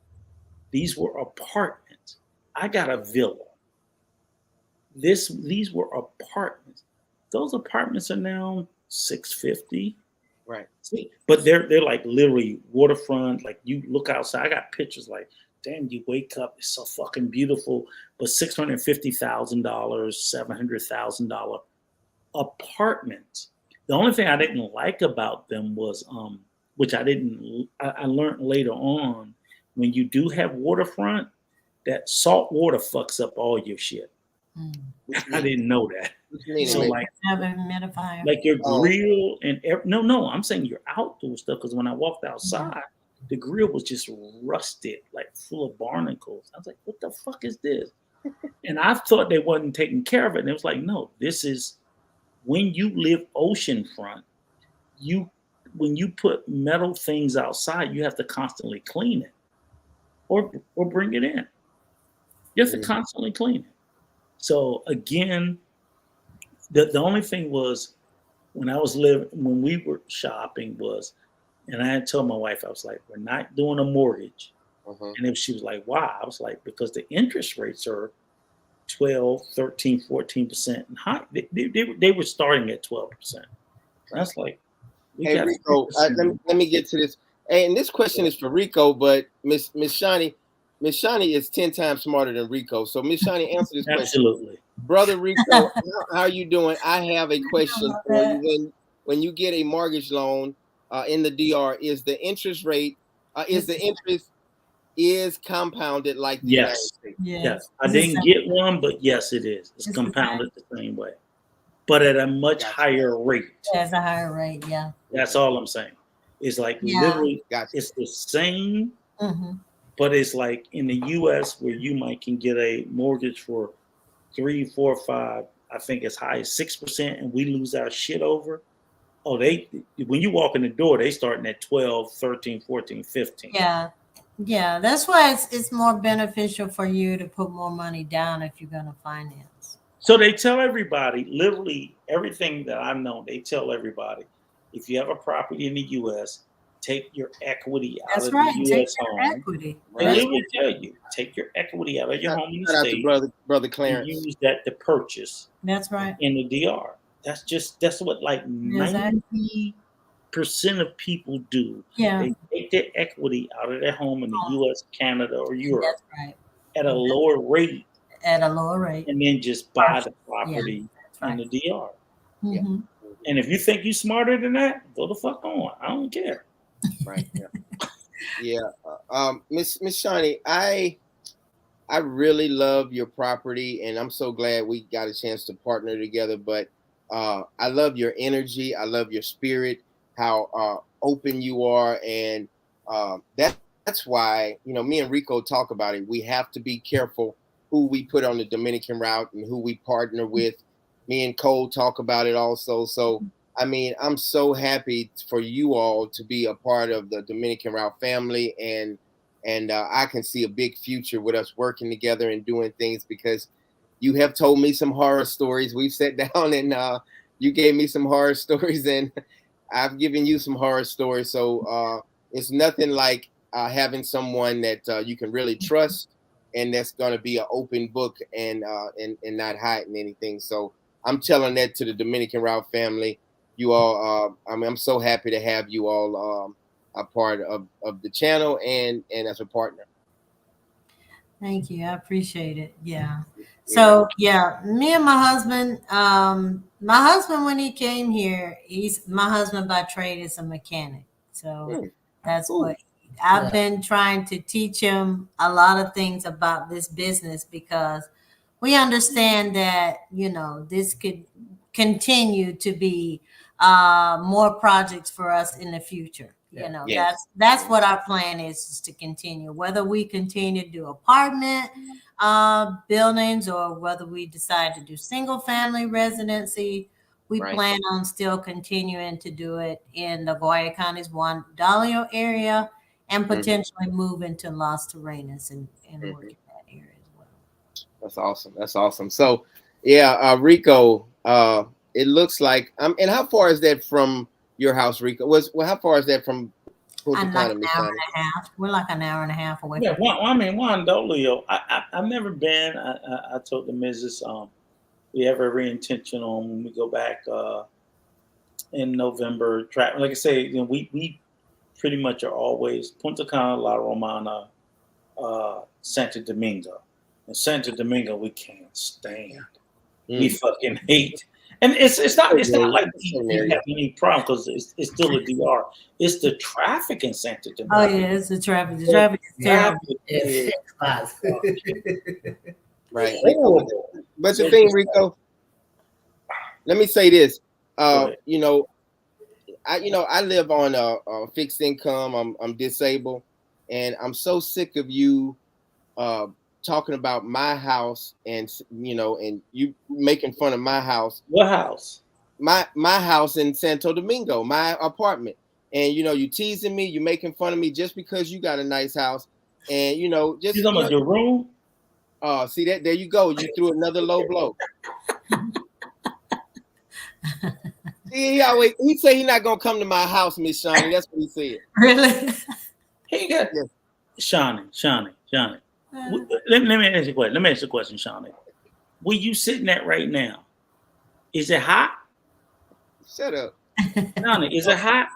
These were apartments. I got a villa. These were apartments. Those apartments are now $650,000. Right. But they're like literally waterfront. Like you look outside. I got pictures like, damn, you wake up, it's so fucking beautiful. But $650,000, $700,000 apartments. The only thing I didn't like about them was, which I learned later on, when you do have waterfront, that salt water fucks up all your shit. I didn't know that. So like your grill and no, I'm saying your outdoor stuff, because when I walked outside, the grill was just rusted, like full of barnacles. I was like, what the fuck is this? And I thought they wasn't taking care of it. And it was like, no, this is when you live oceanfront, when you put metal things outside, you have to constantly clean it or bring it in. You have to constantly clean it. So again, the only thing was when we were shopping was, and I had told my wife, I was like, we're not doing a mortgage. And if she was like, why? I was like, because the interest rates are 12, 13, 14% and high. They were starting at 12%. That's like, hey Rico, let me get to this. Hey, and this question is for Rico, but Miss Shawnee is 10 times smarter than Rico. So Miss Shawnee, answer this question. Absolutely. Brother Rico, how are you doing? I have a question for you. When you get a mortgage loan in the DR, is the interest rate, is compounded like the United States? Yes. I didn't get one, but yes, it is. It's compounded the same way, but at a much higher rate. At a higher rate, yeah. That's all I'm saying. It's like literally, it's the same, but it's like in the U.S. where you can get a mortgage for 3, 4, 5, I think as high as 6%, and we lose our shit over. Oh, when you walk in the door, they starting at 12, 13, 14, 15. Yeah, that's why it's more beneficial for you to put more money down if you're going to finance. So they tell everybody, literally everything that I've known, they tell everybody, if you have a property in the U.S., take your equity out of the U.S. home. Equity. They literally tell you, take your equity out of your home in the state. Brother Clarence. And use that to purchase. That's right. In the DR. That's what like 90% of people do. Yeah. They take their equity out of their home in the U.S., Canada, or Europe. That's right. At a lower rate. And then just buy the property in the DR. Yeah. And if you think you're smarter than that, go the fuck on. I don't care. Right. Miss Shawnee, I really love your property, and I'm so glad we got a chance to partner together. But I love your energy. I love your spirit, how open you are, and that's why me and Rico talk about it. We have to be careful who we put on the Dominican route and who we partner with. Me and Cole talk about it also. So I mean, I'm so happy for you all to be a part of the Dominican Route family, and I can see a big future with us working together and doing things, because you have told me some horror stories. We've sat down and you gave me some horror stories, and I've given you some horror stories. So it's nothing like having someone that you can really trust and that's going to be an open book and not hiding anything. So I'm telling that to the Dominican Route family. You all, I'm so happy to have you all a part of the channel and as a partner. Thank you. I appreciate it. Yeah. So yeah, me and my husband, when he came here, my husband by trade is a mechanic. So that's what I've been trying to teach him a lot of things about this business, because we understand that, this could continue to be more projects for us in the future. That's what our plan is to continue, whether we continue to do apartment buildings or whether we decide to do single family residency. We plan on still continuing to do it in the Guaya County's Juan Dalio area and potentially move into Las Terrenas and work in that area as well. That's awesome. That's awesome. So Rico, it looks like and how far is that from your house, Rico? How far is that from I'm like an hour and a half. We're like an hour and a half away. Yeah, Juan Dolio. I've never been. I told the missus we have every intention on when we go back in November. Like I say, we pretty much are always Punta Cana, La Romana, Santo Domingo. And Santo Domingo we can't stand. We fucking hate. And it's not like we have any problem because it's still a DR. It's the traffic in Santo Domingo. Oh yeah, it's the traffic. The traffic is terrible. Right. But the thing, Rico, let me say this. I live on a fixed income. I'm disabled, and I'm so sick of you talking about my house and you making fun of my house. What house? My house in Santo Domingo, my apartment. And you teasing me, you making fun of me just because you got a nice house. And just talking about your room. See that? There you go. You threw another low blow. See, he say he's not gonna come to my house, Miss Shawnee. That's what he said. Really? He got Shawnee. Let me ask you a question. Let me ask you a question, Shawnee. Where you sitting at right now? Is it hot? Shut up. Shawnee, is it hot?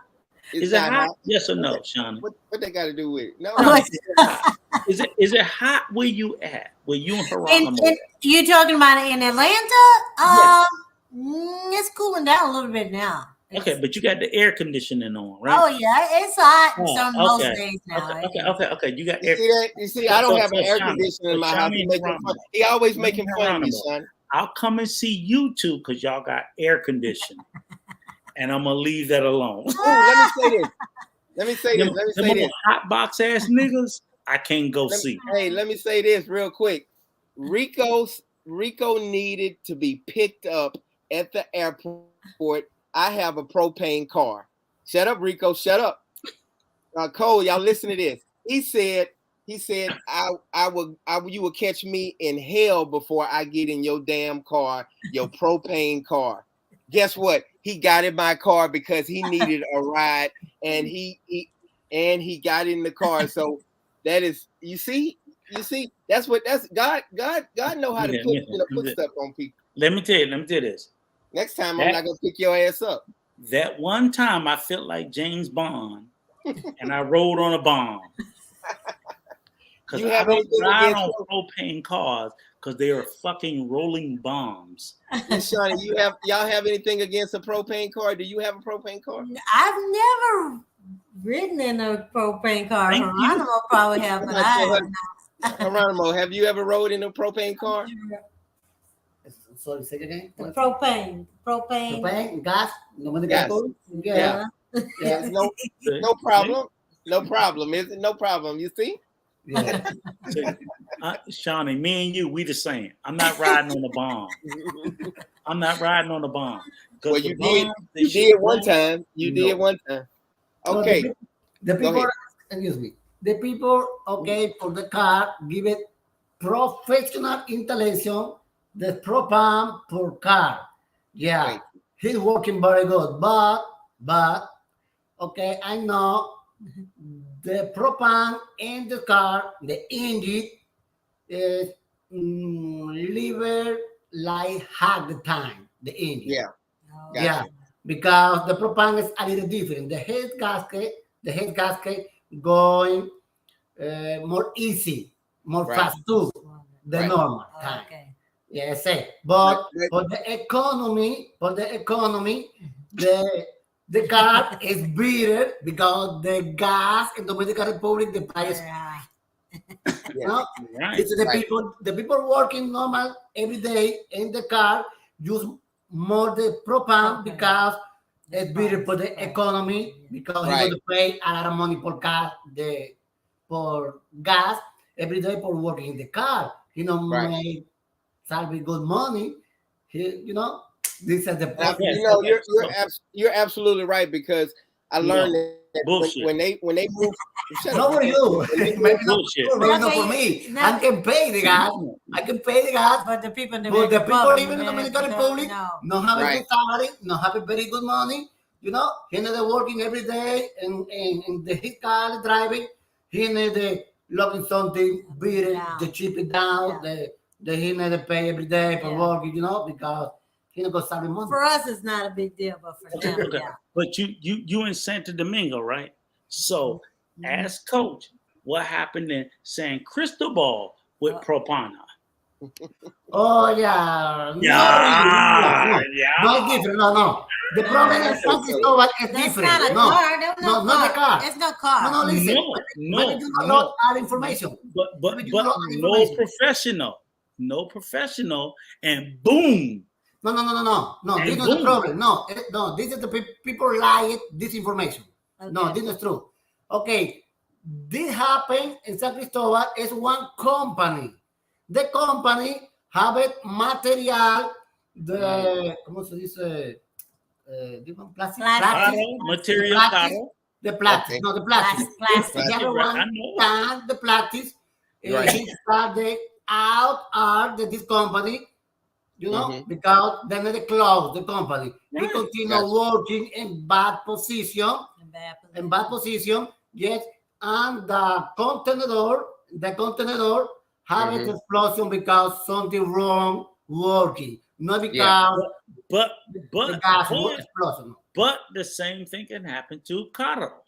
Is it hot? Yes or no, Shawnee? What they got to do with it? No. Is it hot where you at? Where you in Geronimo? You talking about it in Atlanta? Yes. It's cooling down a little bit now. Okay, but you got the air conditioning on, right? Oh yeah, it's hot most days now. Okay. You got air. See that? You see, I don't have an air conditioner in my house. He always making fun of me, son. I'll come and see you two because y'all got air conditioning, and I'm gonna leave that alone. Let me say this. Hot box ass niggas, I can't go see. Hey, let me say this real quick. Rico needed to be picked up at the airport. I have a propane car. Shut up, Rico. Shut up. Cole, y'all listen to this. He said, you will catch me in hell before I get in your damn car, your propane car. Guess what? He got in my car because he needed a ride, and he got in the car. So that is, you see, that's God know how to put stuff on people. Let me tell you this. Next time I'm not gonna pick your ass up. That one time I felt like James Bond, and I rode on a bomb. Because I don't ride on propane cars because they are fucking rolling bombs. Miss Shawnee, y'all have anything against a propane car? Do you have a propane car? I've never ridden in a propane car. Geronimo probably have, but I Geronimo, have you ever rode in a propane car? Sorry, say it again. Propane, gas. Yeah. No problem. No problem. Is it no problem? You see? Yeah. Shawnee, me and you, we the same. I'm not riding on the bomb. Well, you did one time. You did one time. Okay. So the people, excuse me. The people, okay, for the car, give it professional installation. The propane per car. Yeah, he's working very good. But okay, I know the propane in the car, the engine is liver like half the time the engine. Yeah. Oh, Gotcha. Yeah, because the propane is a little different. The head gasket going more easy, more Right. fast too, the Right. normal time. Okay. Yes, but Right. for the economy, the car is better because the gas in Dominican Republic the price. Yeah. You Yeah. know, Right. this is the Right. people working normal every day in the car use more the propane Propane. because it's better for the Price. economy because Right. you got to pay a lot of money for gas every day for working in the car. Right. Make salary good money. This is the And Yes. you're absolutely right, because I learned No. that Bullshit. when they move, shut not up. for you. When they Maybe move, not Bullshit. for you, maybe not Okay, for me. no. I can pay the gas. I can pay the gas. But the people in the But the Dominican people Republic, even in the man, Dominican Republic no. not have a Right. good salary, not have a very good money. They're working every day and the his car driving. They looking something better, Down. they cheap it down. Yeah. They need to pay every day for Yeah. working, because he not got salary money. For us, it's not a big deal, but for Okay, them, okay. yeah. But you in Santo Domingo, right? So ask coach what happened in San Cristobal with Propana. Oh yeah, Yeah, no, it's different. No. The problem is San Cristobal is That's different. not a No, car. That's no, not the car. It's no car. No, listen. No, Maybe you don't no. know all information. But Maybe you don't know all no information. professional, and boom. No. And This is the boom. problem. No. This is the people lie this information. No, Okay. this is true. Okay, this happened in San Cristobal is one company. The company have it material, ¿cómo se dice? Plastic. Caro, material caro. The plastic. Okay. No, the plastic. Plastic. The other Right, I one, know. and the plastic. Right. He started out this company, Mhm. because then they closed the company. He Right. continued Gotcha. working in bad position. Yes, and the container have an Mhm. explosion because something wrong working, not because Yeah. But the gas explosion. but the same thing can happen to caro.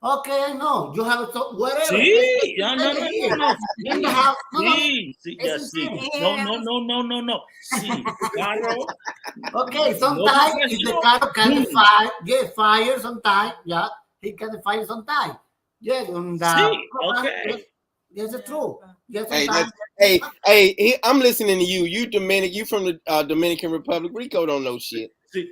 Okay, I know you have it. Whatever. See, no. In the house. No. See, It's see. the No. See, caro. Okay, sometimes if the car can get fired, sometimes, yeah, he can fire sometimes. Yes, See, okay. Yes, it's true. Yes, Hey, sometimes. I'm listening to you. You from the Dominican Republic. Rico don't know shit. See,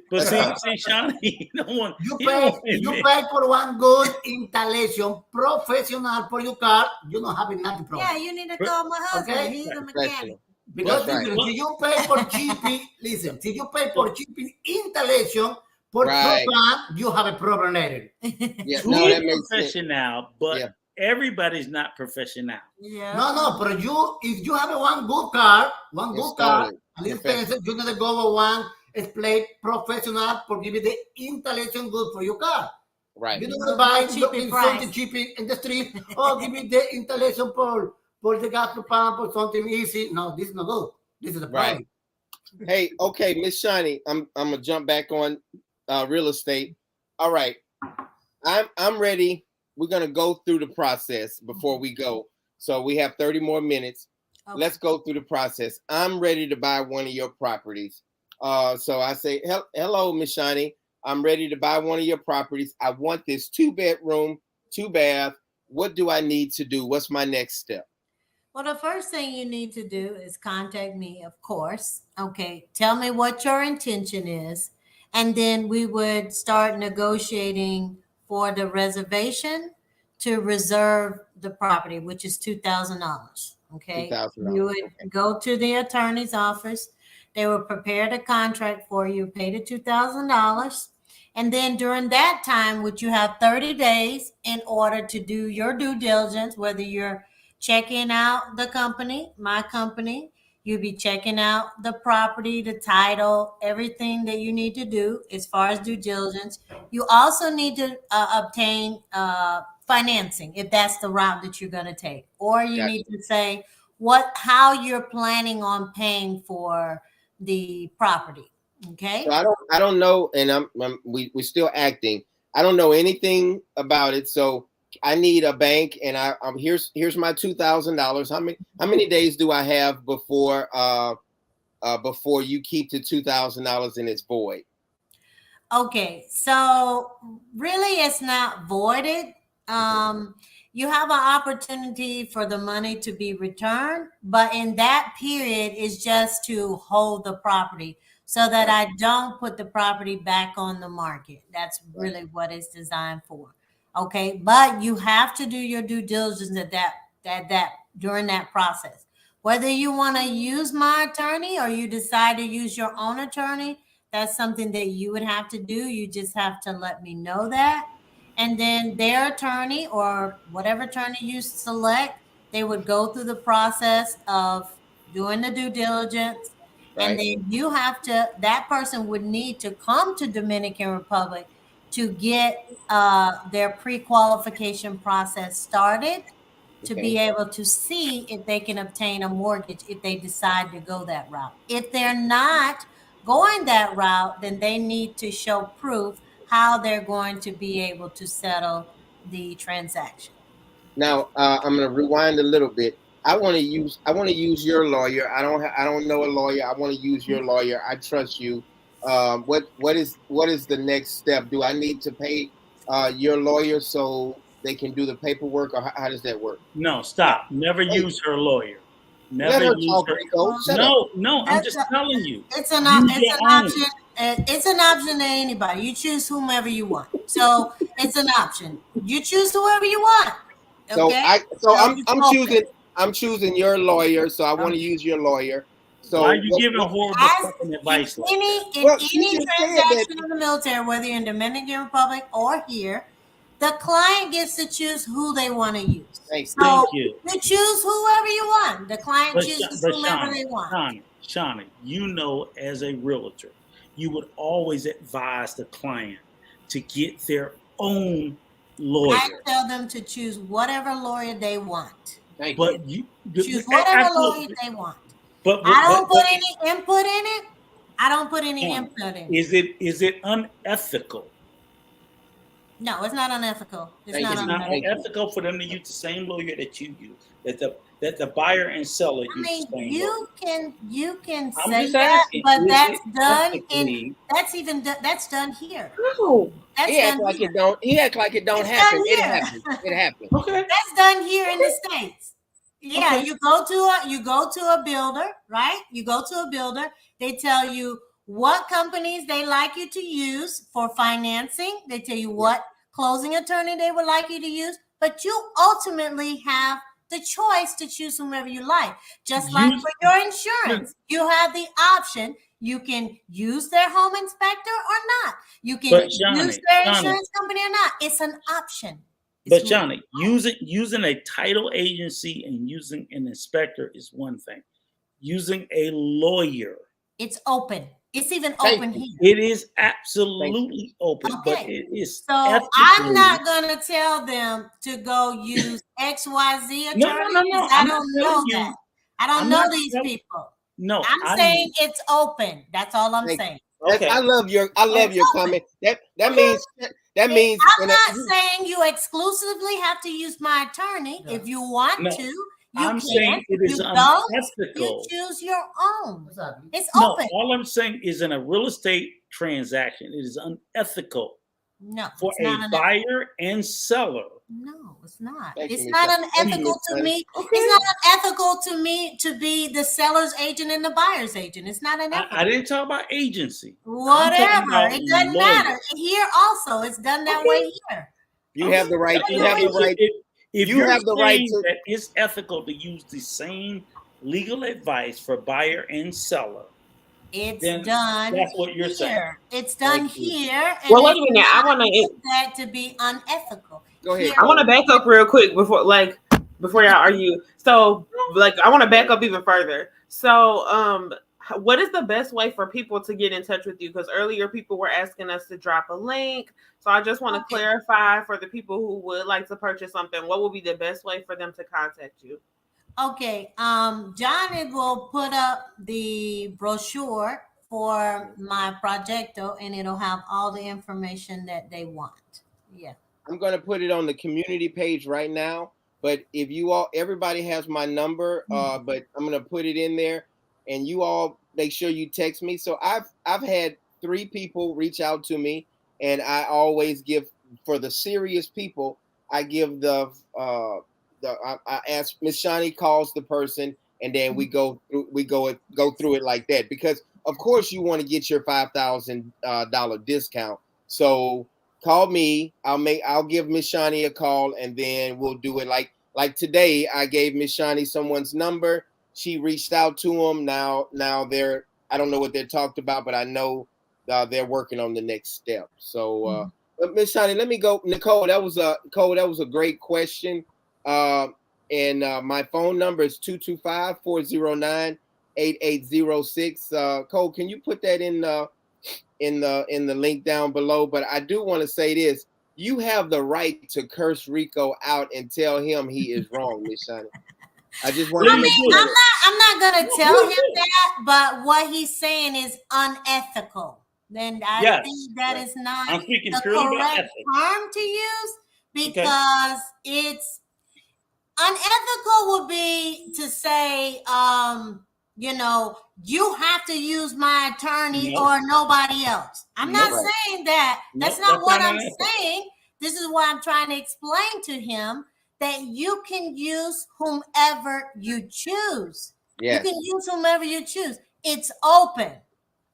Sean, he don't want. You he don't pay, want you me. pay for one good installation, professional for your car. You don't have nothing problem. Yeah, you need to call my husband. Okay. He's a mechanic. Professional. Because That's right. if you pay for cheapy, listen, if you pay for cheapy installation for Right. program, you have a problem later. Yeah, Too no, that makes sense. professional, but Yeah. everybody's not professional. Yeah. No, but if you have one good car, Install it. a little Professional. expensive, you need to go with one play professional for give you the installation good for your car. Right. You don't buy Cheapy something price. cheap in the street. Oh, give me the installation for the gas pump or something easy. No, this is not good. This is the problem. Right. Hey, okay, Miss Shiny, I'm gonna jump back on real estate. All right, I'm ready. We're gonna go through the process before we go. So we have 30 more minutes. Okay. Let's go through the process. I'm ready to buy one of your properties. So I say, hello, Miss Shiny. I'm ready to buy one of your properties. I want this 2-bedroom, 2-bath. What do I need to do? What's my next step? Well, the first thing you need to do is contact me, of course. Okay. Tell me what your intention is. And then we would start negotiating for the reservation to reserve the property, which is $2,000. Okay. $2,000. You would go to the attorney's office. They will prepare the contract for you, pay the $2,000. And then during that time, which you have 30 days in order to do your due diligence, whether you're checking out the company, my company, you'll be checking out the property, the title, everything that you need to do as far as due diligence. You also need to obtain financing if that's the route that you're going to take. Or you Gotcha. need to say, how you're planning on paying for the property. Okay. So I don't know, and we're still acting. I don't know anything about it, so I need a bank, and here's my $2,000. How many days do I have before you keep the $2,000 and it's void? Okay, so really it's not voided. You have an opportunity for the money to be returned, but in that period is just to hold the property so that I don't put the property back on the market. That's really what it's designed for. Okay, but you have to do your due diligence at that during that process. Whether you want to use my attorney or you decide to use your own attorney, that's something that you would have to do. You just have to let me know that. And then their attorney or whatever attorney you select, they would go through the process of doing the due diligence. Right. And then that person would need to come to Dominican Republic to get their pre-qualification process started to be able to see if they can obtain a mortgage if they decide to go that route. If they're not going that route, then they need to show proof how they're going to be able to settle the transaction. Now I'm going to rewind a little bit. I want to use your lawyer. I don't know a lawyer. I want to use your lawyer. I trust you. What is the next step? Do I need to pay your lawyer so they can do the paperwork, or how does that work? No, stop. Never use her lawyer. Let her talk, Rico. No, I'm just telling you. It's an option. It's an option to anybody. You choose whomever you want. So it's an option. You choose whoever you want. Okay. I'm choosing your lawyer. So I want to use your lawyer. So why are you giving horrible fucking advice? In any transaction in the military, whether you're in Dominican Republic or here, the client gets to choose who they want to use. Thank you. You choose whoever you want. The client chooses whomever they want. Shawnee, you know, as a realtor, you would always advise the client to get their own lawyer. I tell them to choose whatever lawyer they want. But you choose whatever lawyer they want. But I don't put any input in it. I don't put any input in it. Is it unethical? No, it's not unethical. It's not unethical for them to use the same lawyer that you use. That the buyer and seller use the same lawyer. You can say that, but that's done that's done here. No. He acts like it don't happen. It happens. Okay. That's done here in the States. Yeah, okay. You go to a builder, right? You go to a builder, they tell you what companies they like you to use for financing. They tell you what closing attorney they would like you to use, but you ultimately have the choice to choose whomever you like. Just like for your insurance, you have the option. You can use their home inspector or not. You can use their insurance company or not. It's an option. But Johnny, using a title agency and using an inspector is one thing. Using a lawyer, it's open. It's even open here. It is absolutely open, but it is. So I'm not gonna tell them to go use XYZ attorney. No. I don't know that. I don't know these people. No, I'm saying it's open. That's all I'm saying. Okay. I love your comment. That means. I'm not saying you exclusively have to use my attorney. If you want to. I'm saying it is unethical. You choose your own. It's open. All I'm saying is in a real estate transaction, it is unethical. No, for a buyer and seller. No, it's not. It's not unethical to me. It's not unethical to me to be the seller's agent and the buyer's agent. It's not unethical. I didn't talk about agency. Whatever. It doesn't matter. Here also, it's done that way here. You have the right. You have the right. If you have the right that it's ethical to use the same legal advice for buyer and seller, it's done. That's what you're saying. It's done here. Well, wait a minute. I want that to be unethical. Go ahead. I want to back up real quick before y'all argue. So, I want to back up even further. So, what is the best way for people to get in touch with you? Because earlier people were asking us to drop a link. So I just want to clarify for the people who would like to purchase something, what would be the best way for them to contact you? Okay. Johnny will put up the brochure for my projecto, and it'll have all the information that they want. Yeah. I'm going to put it on the community page right now. But if you all, everybody has my number, but I'm going to put it in there, and you all make sure you text me. So I've had 3 people reach out to me, and I always give, for the serious people, I give I ask, Miss Shani calls the person, and then we go through it like that, because of course you want to get your $5,000 discount. So call me. I'll give Miss Shani a call, and then we'll do it like today. I gave Miss Shani someone's number. She reached out to them. Now they're, I don't know what they talked about, but I know they're working on the next step. So but Miss Shani, let me go. Nicole, that was a great question. And my phone number is 225-409-8806. Cole, can you put that in the link down below? But I do want to say this: you have the right to curse Rico out and tell him he is wrong, Miss Shani. I just want. I mean, I'm not gonna tell him that, but what he's saying is unethical. Then I think that is not the correct term to use, because it's unethical would be to say, you have to use my attorney or nobody else. I'm not saying that. That's not what I'm saying. This is what I'm trying to explain to him, that you can use whomever you choose. Yes. You can use whomever you choose. It's open.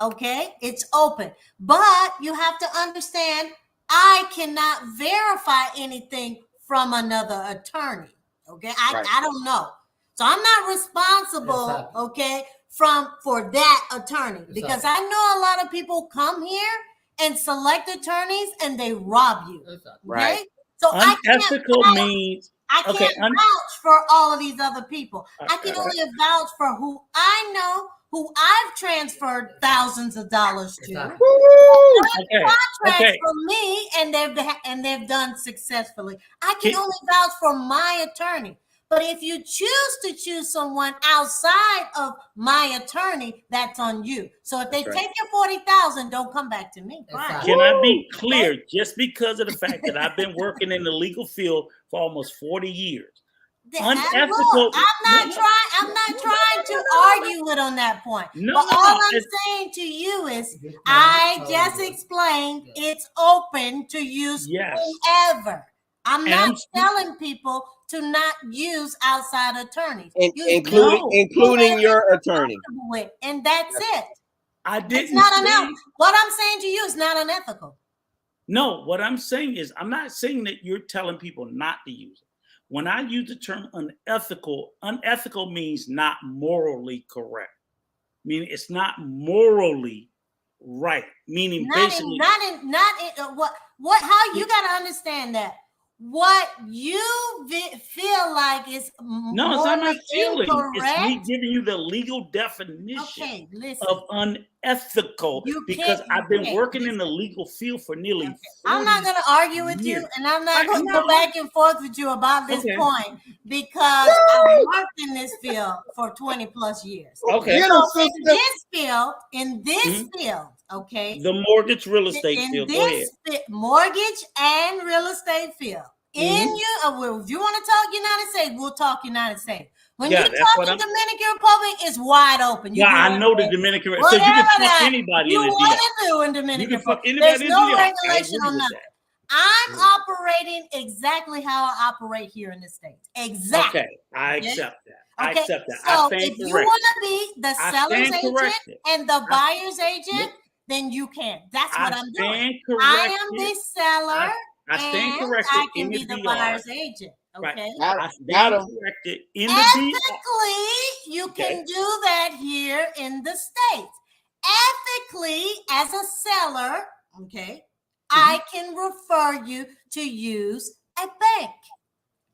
Okay? It's open. But you have to understand, I cannot verify anything from another attorney. Okay? I don't know. So I'm not responsible, okay, for that attorney. Because I know a lot of people come here and select attorneys and they rob you. Okay? Right. So unethical means I can't vouch for all of these other people. I can only vouch for who I know, who I've transferred thousands of dollars to. Contracts for me, and they've done successfully. I can only vouch for my attorney. But if you choose someone outside of my attorney, that's on you. So if they take your $40,000, don't come back to me. Right. Can I be clear? Just because of the fact that I've been working in the legal field for almost 40 years. Unethical. I'm not trying to argue it on that point. But all I'm saying to you is, I just explained it's open to use whoever. I'm not telling people to not use outside attorneys, including your attorney. And that's it. I didn't. It's not unethical. What I'm saying to you is not unethical. No, what I'm saying is, I'm not saying that you're telling people not to use it. When I use the term unethical means not morally correct. Meaning it's not morally right. Meaning how you got to understand that. What you feel like is no, it's not my feeling. It's me giving you the legal definition of unethical, because I've been working in the legal field for nearly 40 I'm not going to argue with you, and I'm not going to go back and forth with you about this point, because I've worked in this field for 20 plus years. Okay. So in this field, okay. The mortgage real estate field. Go ahead. Mortgage and real estate field. If you want to talk United States, we'll talk United States. When you talk to Dominican Republic, it's wide open. I know the Dominican Republic. So you can fuck anybody in the want to do in Dominican Republic. There's no regulation on nothing. I'm operating exactly how I operate here in the States. Exactly. Okay, I accept that. I accept that. So if you want to be the seller's agent and the buyer's agent, then you can. That's what I'm doing. I am the seller. I stand corrected. I can be the buyer's agent. Okay. I stand corrected in the ethically, you can do that here in the States. Ethically, as a seller, okay, I can refer you to use a bank.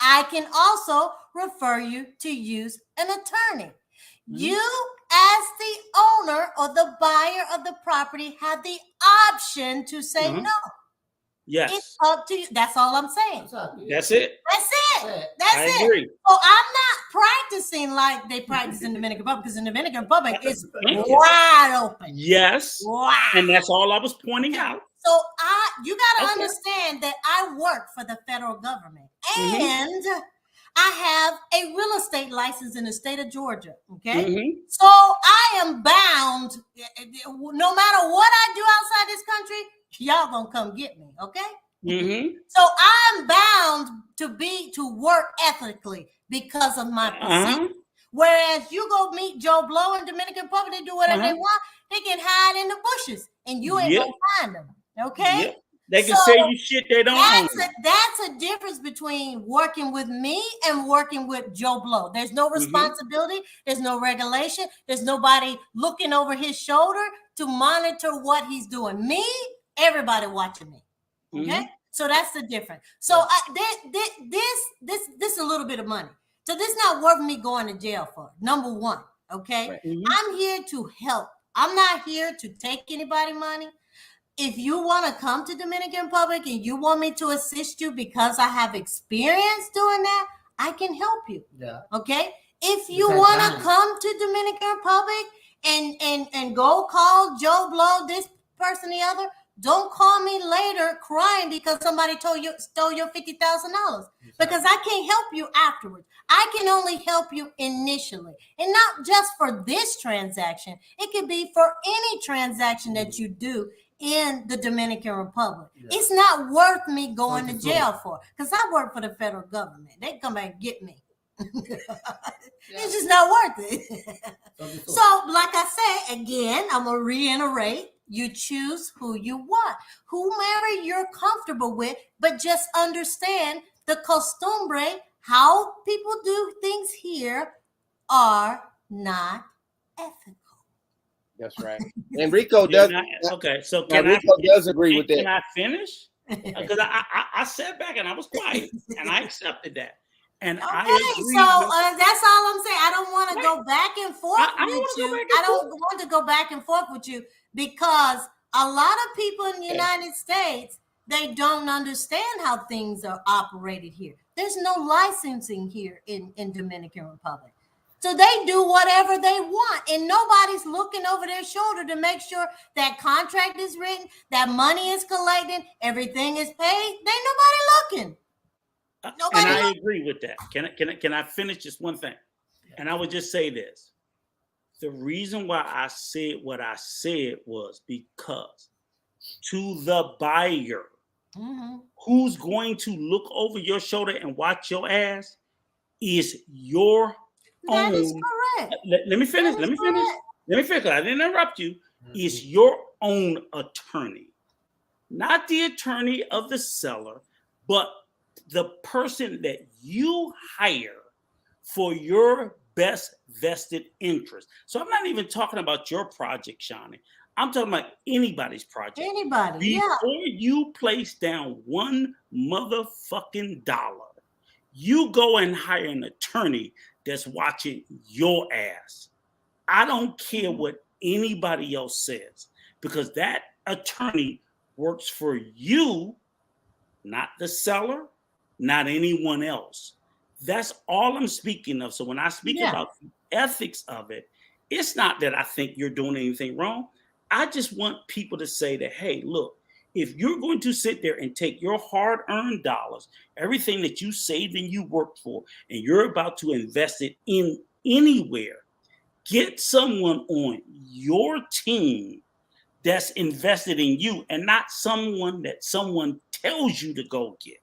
I can also refer you to use an attorney. You, as the owner or the buyer of the property, have the option to say no. Yes. It's up to you. That's all I'm saying. That's it. That's it. That's I it. agree. So I'm not practicing like they practice in the Dominican Republic, because in the Dominican Republic it's Thank you. wide open. Yes. Wow. And that's all I was pointing out. So you got to Okay. understand that I work for the federal government, and I have a real estate license in the state of Georgia. Okay, so I am bound. No matter what I do outside this country, y'all gonna come get me. Okay. So I'm bound to work ethically because of my position. Whereas you go meet Joe Blow in Dominican Republic, they do whatever they want. They can hide in the bushes, and you ain't gonna find them. Okay. They can say you shit they don't own. That's a difference between working with me and working with Joe Blow. There's no responsibility. There's no regulation. There's nobody looking over his shoulder to monitor what he's doing. Me, everybody watching me. Okay. So that's the difference. So this is a little bit of money. So this is not worth me going to jail for. Number one. Okay. Right. I'm here to help. I'm not here to take anybody money. If you want to come to Dominican Republic and you want me to assist you because I have experience doing that, I can help you. Yeah. Okay. If you want to come to Dominican Republic and go call Joe Blow, this person, the other, don't call me later crying because somebody stole your $50,000, because I can't help you afterwards. I can only help you initially, and not just for this transaction. It could be for any transaction that you do in the Dominican Republic. Yeah. It's not worth me going to jail for, because I work for the federal government. They come back and get me. It's just not worth it. So, like I said, again, I'm going to reiterate, you choose who you want, whomever you're comfortable with, but just understand the costumbre, how people do things here are not ethical. That's right. Enrico does. Okay, so Enrico does agree with that. Can I finish? Because I sat back and I was quiet and I accepted that. And okay, that's all I'm saying. I don't want to go back and forth with you. I don't want to go back and forth with you because a lot of people in the United States, they don't understand how things are operated here. There's no licensing here in Dominican Republic. So they do whatever they want, and nobody's looking over their shoulder to make sure that contract is written, that money is collected, everything is paid. There ain't nobody looking. And I agree with that. Can I finish just one thing? And I would just say this. The reason why I said what I said was because to the buyer who's going to look over your shoulder and watch your ass is your own. That is correct. Let me finish. Let me finish. I didn't interrupt you. Is your own attorney, not the attorney of the seller, but the person that you hire for your best vested interest. So I'm not even talking about your project, Shawnee. I'm talking about anybody's project. Anybody, Before you place down one motherfucking dollar, you go and hire an attorney that's watching your ass. I don't care what anybody else says, because that attorney works for you, not the seller, not anyone else. That's all I'm speaking of. So when I speak about the ethics of it, it's not that I think you're doing anything wrong. I just want people to say that, hey, look, if you're going to sit there and take your hard-earned dollars, everything that you saved and you worked for, and you're about to invest it in anywhere, get someone on your team that's invested in you and not someone that someone tells you to go get.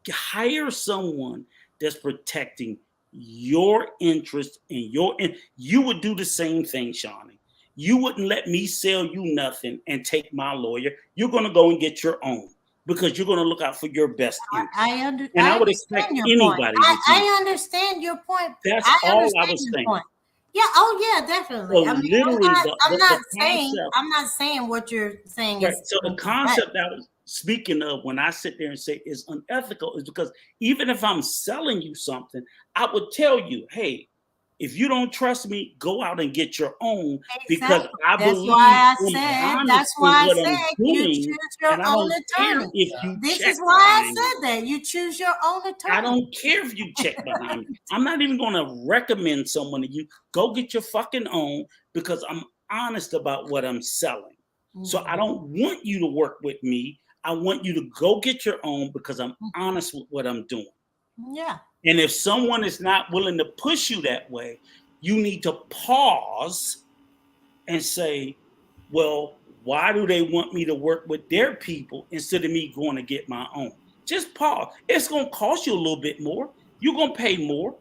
Hire someone that's protecting your interest and you would do the same thing, Shawnee. You wouldn't let me sell you nothing and take my lawyer. You're going to go and get your own because you're going to look out for your best interest. I would expect anybody. I understand your point. That's all I was saying. Point. Yeah. Oh, yeah, definitely. So I mean, literally, I'm not saying what you're saying. Right. So the concept that I was speaking of when I sit there and say is unethical is because even if I'm selling you something, I would tell you, hey, If you don't trust me, go out and get your own, because Exactly. I That's believe why I I'm said. honest That's in why I what I'm said you doing, choose your and I own don't care attorney. if you This check is why I behind me. said that you choose your own attorney. I don't care if you check behind me. I'm not even going to recommend someone to you. Go get your fucking own, because I'm honest about what I'm selling. So I don't want you to work with me. I want you to go get your own, because I'm honest with what I'm doing. Yeah. And if someone is not willing to push you that way, you need to pause and say, well, why do they want me to work with their people instead of me going to get my own? Just pause. It's going to cost you a little bit more. You're going to pay more.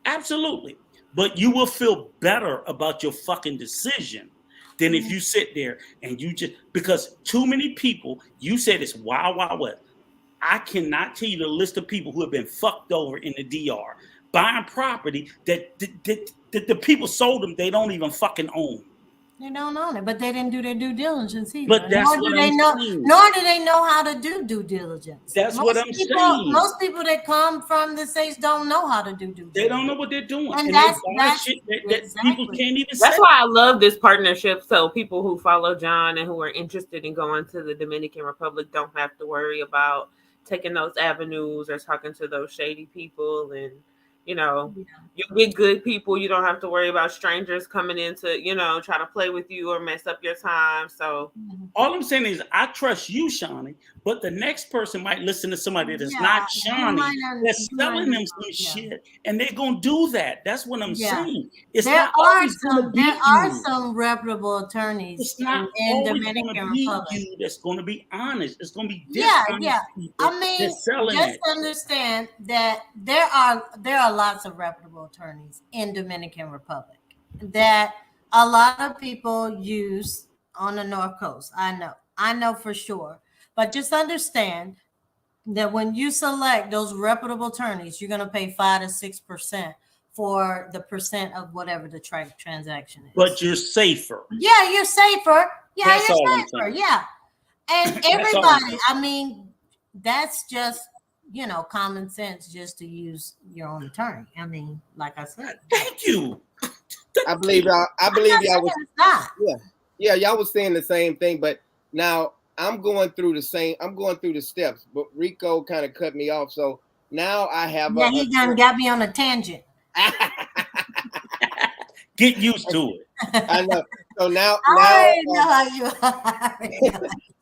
Absolutely. But you will feel better about your fucking decision than if you sit there and you just, because too many people, you said it's wild, wild west. I cannot tell you the list of people who have been fucked over in the DR buying property that the people sold them, they don't even fucking own. They don't own it, but they didn't do their due diligence either. But that's Nor do what they I'm know. saying. Nor do they know how to do due diligence. That's what I'm saying. Most people that come from the States don't know how to do due diligence. They don't know what they're doing, And they that's buy shit that people can't even say. That's why I love this partnership. So people who follow John and who are interested in going to the Dominican Republic don't have to worry about taking those avenues or talking to those shady people. And you get good people. You don't have to worry about strangers coming in to try to play with you or mess up your time. So all I'm saying is I trust you, Shawnee, but the next person might listen to somebody that's not Shawnee, that's selling them some shit, and they're gonna do that. That's what I'm saying. It's there not always gonna be some reputable attorneys It's not in always Dominican gonna be Republic. you that's gonna be honest. It's gonna be Yeah. people I mean, that's selling just it. understand that there are lots of reputable attorneys in Dominican Republic that a lot of people use on the North Coast. I know for sure. But just understand that when you select those reputable attorneys, you're going to pay 5 to 6% for the percent of whatever the transaction is. But you're safer. Yeah, you're safer. Yeah, That's all you're I'm safer. saying. Yeah. And everybody, I mean, that's just, common sense just to use your own attorney. I mean, like I said. Thank you. I believe y'all was it's not. Yeah, y'all was saying the same thing, but now I'm going through the steps, but Rico kind of cut me off. So now I have he done got me on a tangent. Get used to it. I know. So now I know how you are.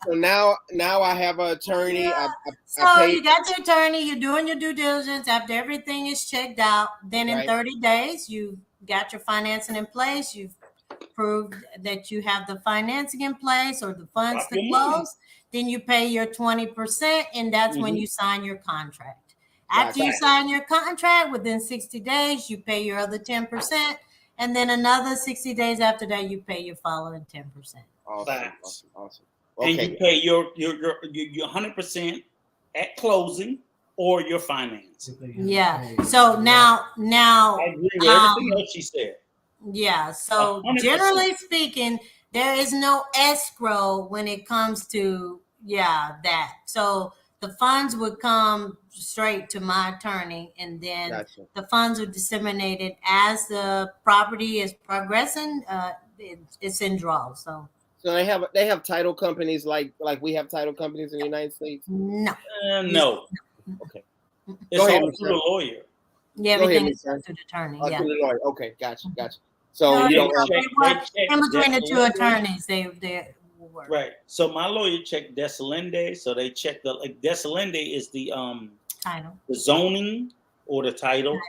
So now I have an attorney. Yeah. I You got your attorney, you're doing your due diligence after everything is checked out. Then in 30 days, you've got your financing in place. You've proved that you have the financing in place or the funds to close. Then you pay your 20%, and that's when you sign your contract. After you sign your contract, within 60 days, you pay your other 10%. And then another 60 days after that, you pay your following 10%. Awesome. Okay. And you pay your 100% at closing or your finance. Yeah. So now I agree with everything else she said. Yeah. So 100%. Generally speaking, there is no escrow when it comes to that. So the funds would come straight to my attorney, and then the funds are disseminated as the property is progressing. It's in draw. So they have title companies like we have title companies in the United States. No. No. Okay. It's all through the lawyer. Yeah, everything is through the attorney. Through the lawyer. Okay, gotcha. So you don't have in between the two attorneys, they will work. Right. So my lawyer checked Desalende. So they checked Desalende is the title, the zoning or the title.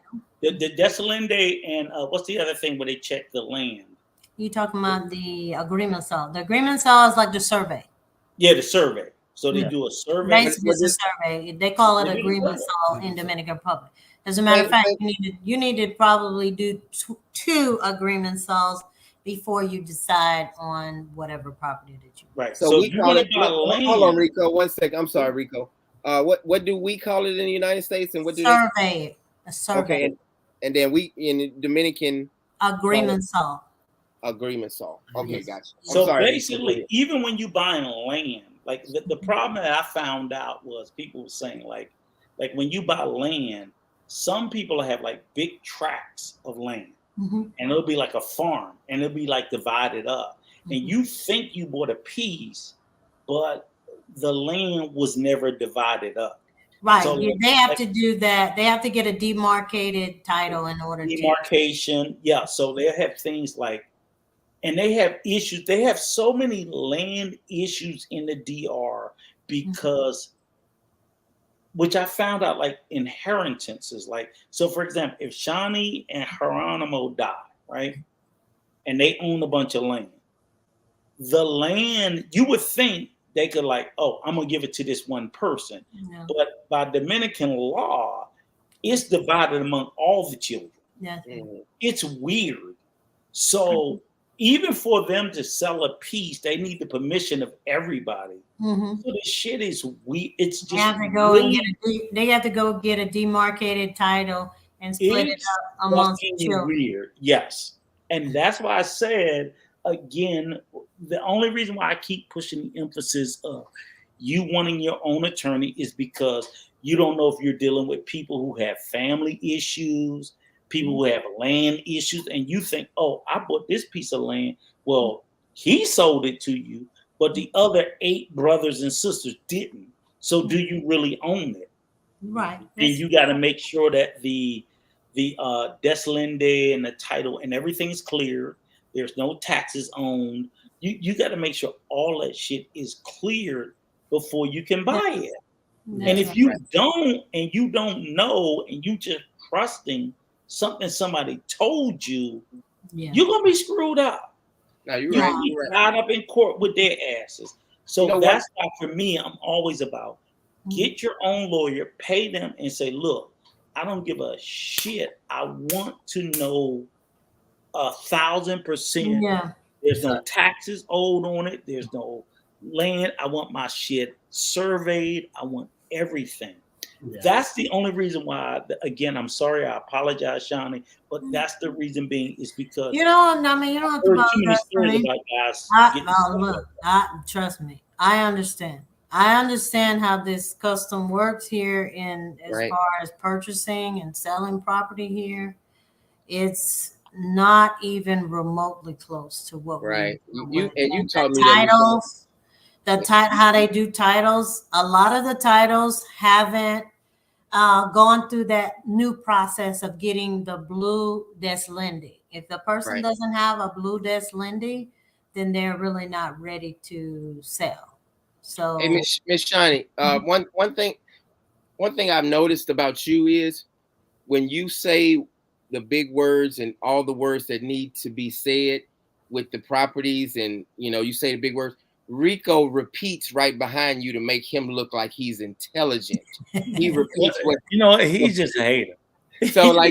The Desalende and what's the other thing where they check the land? You talking about the agreement saw? The agreement saw is like the survey. Yeah, the survey. So they do a survey. Basically, it's a survey. They call it agreement saw in Dominican Republic. As a matter of fact, you need to probably do two agreement saws before you decide on whatever property that you. Right. So we call it. Hold on, Rico. 1 second. I'm sorry, Rico. What do we call it in the United States, and what do survey? A survey. Okay, and then we in the Dominican agreement saw. Agreement saw. Okay, gotcha. So basically, even when you buying land, like the problem that I found out was people were saying like when you buy land, some people have like big tracts of land. and it'll be like a farm, and it'll be like divided up. And you think you bought a piece, but the land was never divided up. Right. So, they have to do that. They have to get a demarcated title in order demarcation. Yeah. So they have things like, and they have issues. They have so many land issues in the DR because, which I found out, like inheritances. Like, so for example, if Shani and Geronimo die, right, and they own a bunch of land, the land, you would think they could like, oh, I'm gonna give it to this one person. Yeah. But by Dominican law, it's divided among all the children. Yeah. It's weird. So even for them to sell a piece, they need the permission of everybody. So the shit is weird. It's just they have to go and they have to go get a demarcated title and split it up amongst the children. Weird. Yes. And that's why I said, again, the only reason why I keep pushing the emphasis of you wanting your own attorney is because you don't know if you're dealing with people who have family issues, people who have land issues, and you think, oh, I bought this piece of land. Well, he sold it to you, but the other 8 brothers and sisters didn't. So do you really own it? Right. And you got to make sure that the deslinde and the title and everything's clear. There's no taxes owned. You got to make sure all that shit is cleared before you can buy it. And if you don't, and you don't know, and you just trusting something somebody told you, you're gonna be screwed up. Now you're right. You're tied up in court with their asses. So that's why for me, I'm always about get your own lawyer, pay them, and say, look, I don't give a shit. I want to know 1,000%. Yeah. There's no taxes owed on it. There's no land. I want my shit surveyed. I want everything. Yeah. That's the only reason why, again, I'm sorry. I apologize, Shani, but that's the reason being is because you don't have to about guys. Trust me. I understand. I understand how this custom works here in as far as purchasing and selling property here. It's not even remotely close to what you and told me titles, how they do titles. A lot of the titles haven't gone through that new process of getting the blue deslinde. If the person doesn't have a blue deslinde, then they're really not ready to sell. So, hey, Miss Shani, one thing I've noticed about you is when you say the big words and all the words that need to be said with the properties, and you say the big words, Rico repeats right behind you to make him look like he's intelligent. He repeats what he's just a hater. So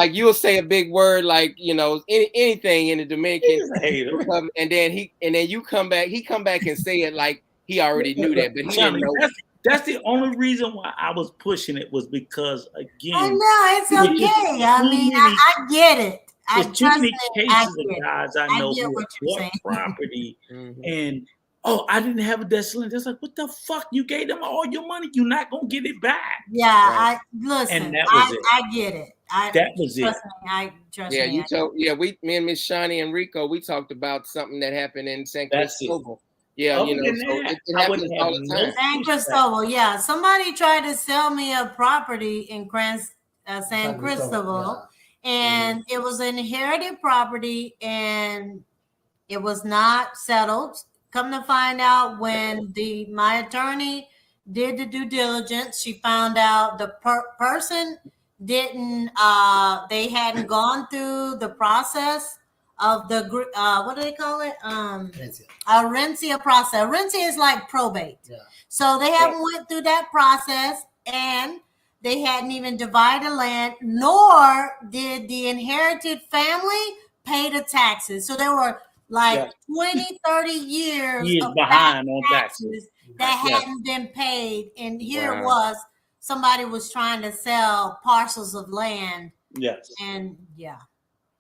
you'll say a big word like anything in the Dominican Republic, and then he come back and say it like he already knew that, but he didn't know. That's the only reason why I was pushing it was because, again, I know it's okay. I mean, I get it. There's too many cases of guys I know who bought property and I didn't have a desolate. It's like, what the fuck? You gave them all your money. You're not gonna get it back. Yeah, listen. And that was it. I get it. That was it. Trust me. Me and Miss Shani and Rico, we talked about something that happened in San Cristobal. Yeah, so it happens all the time. San Cristobal, yeah. Somebody tried to sell me a property in San Cristobal, and it was an inherited property, and it was not settled. Come to find out, when my attorney did the due diligence, she found out the person didn't. They hadn't gone through the process of the what do they call it? Rencia process. Rencia is like probate. Yeah. So they haven't went through that process, and they hadn't even divided land, nor did the inherited family pay the taxes. So they were like 20, 30 years behind on taxes that hadn't been paid. And here it was, somebody was trying to sell parcels of land. Yes. And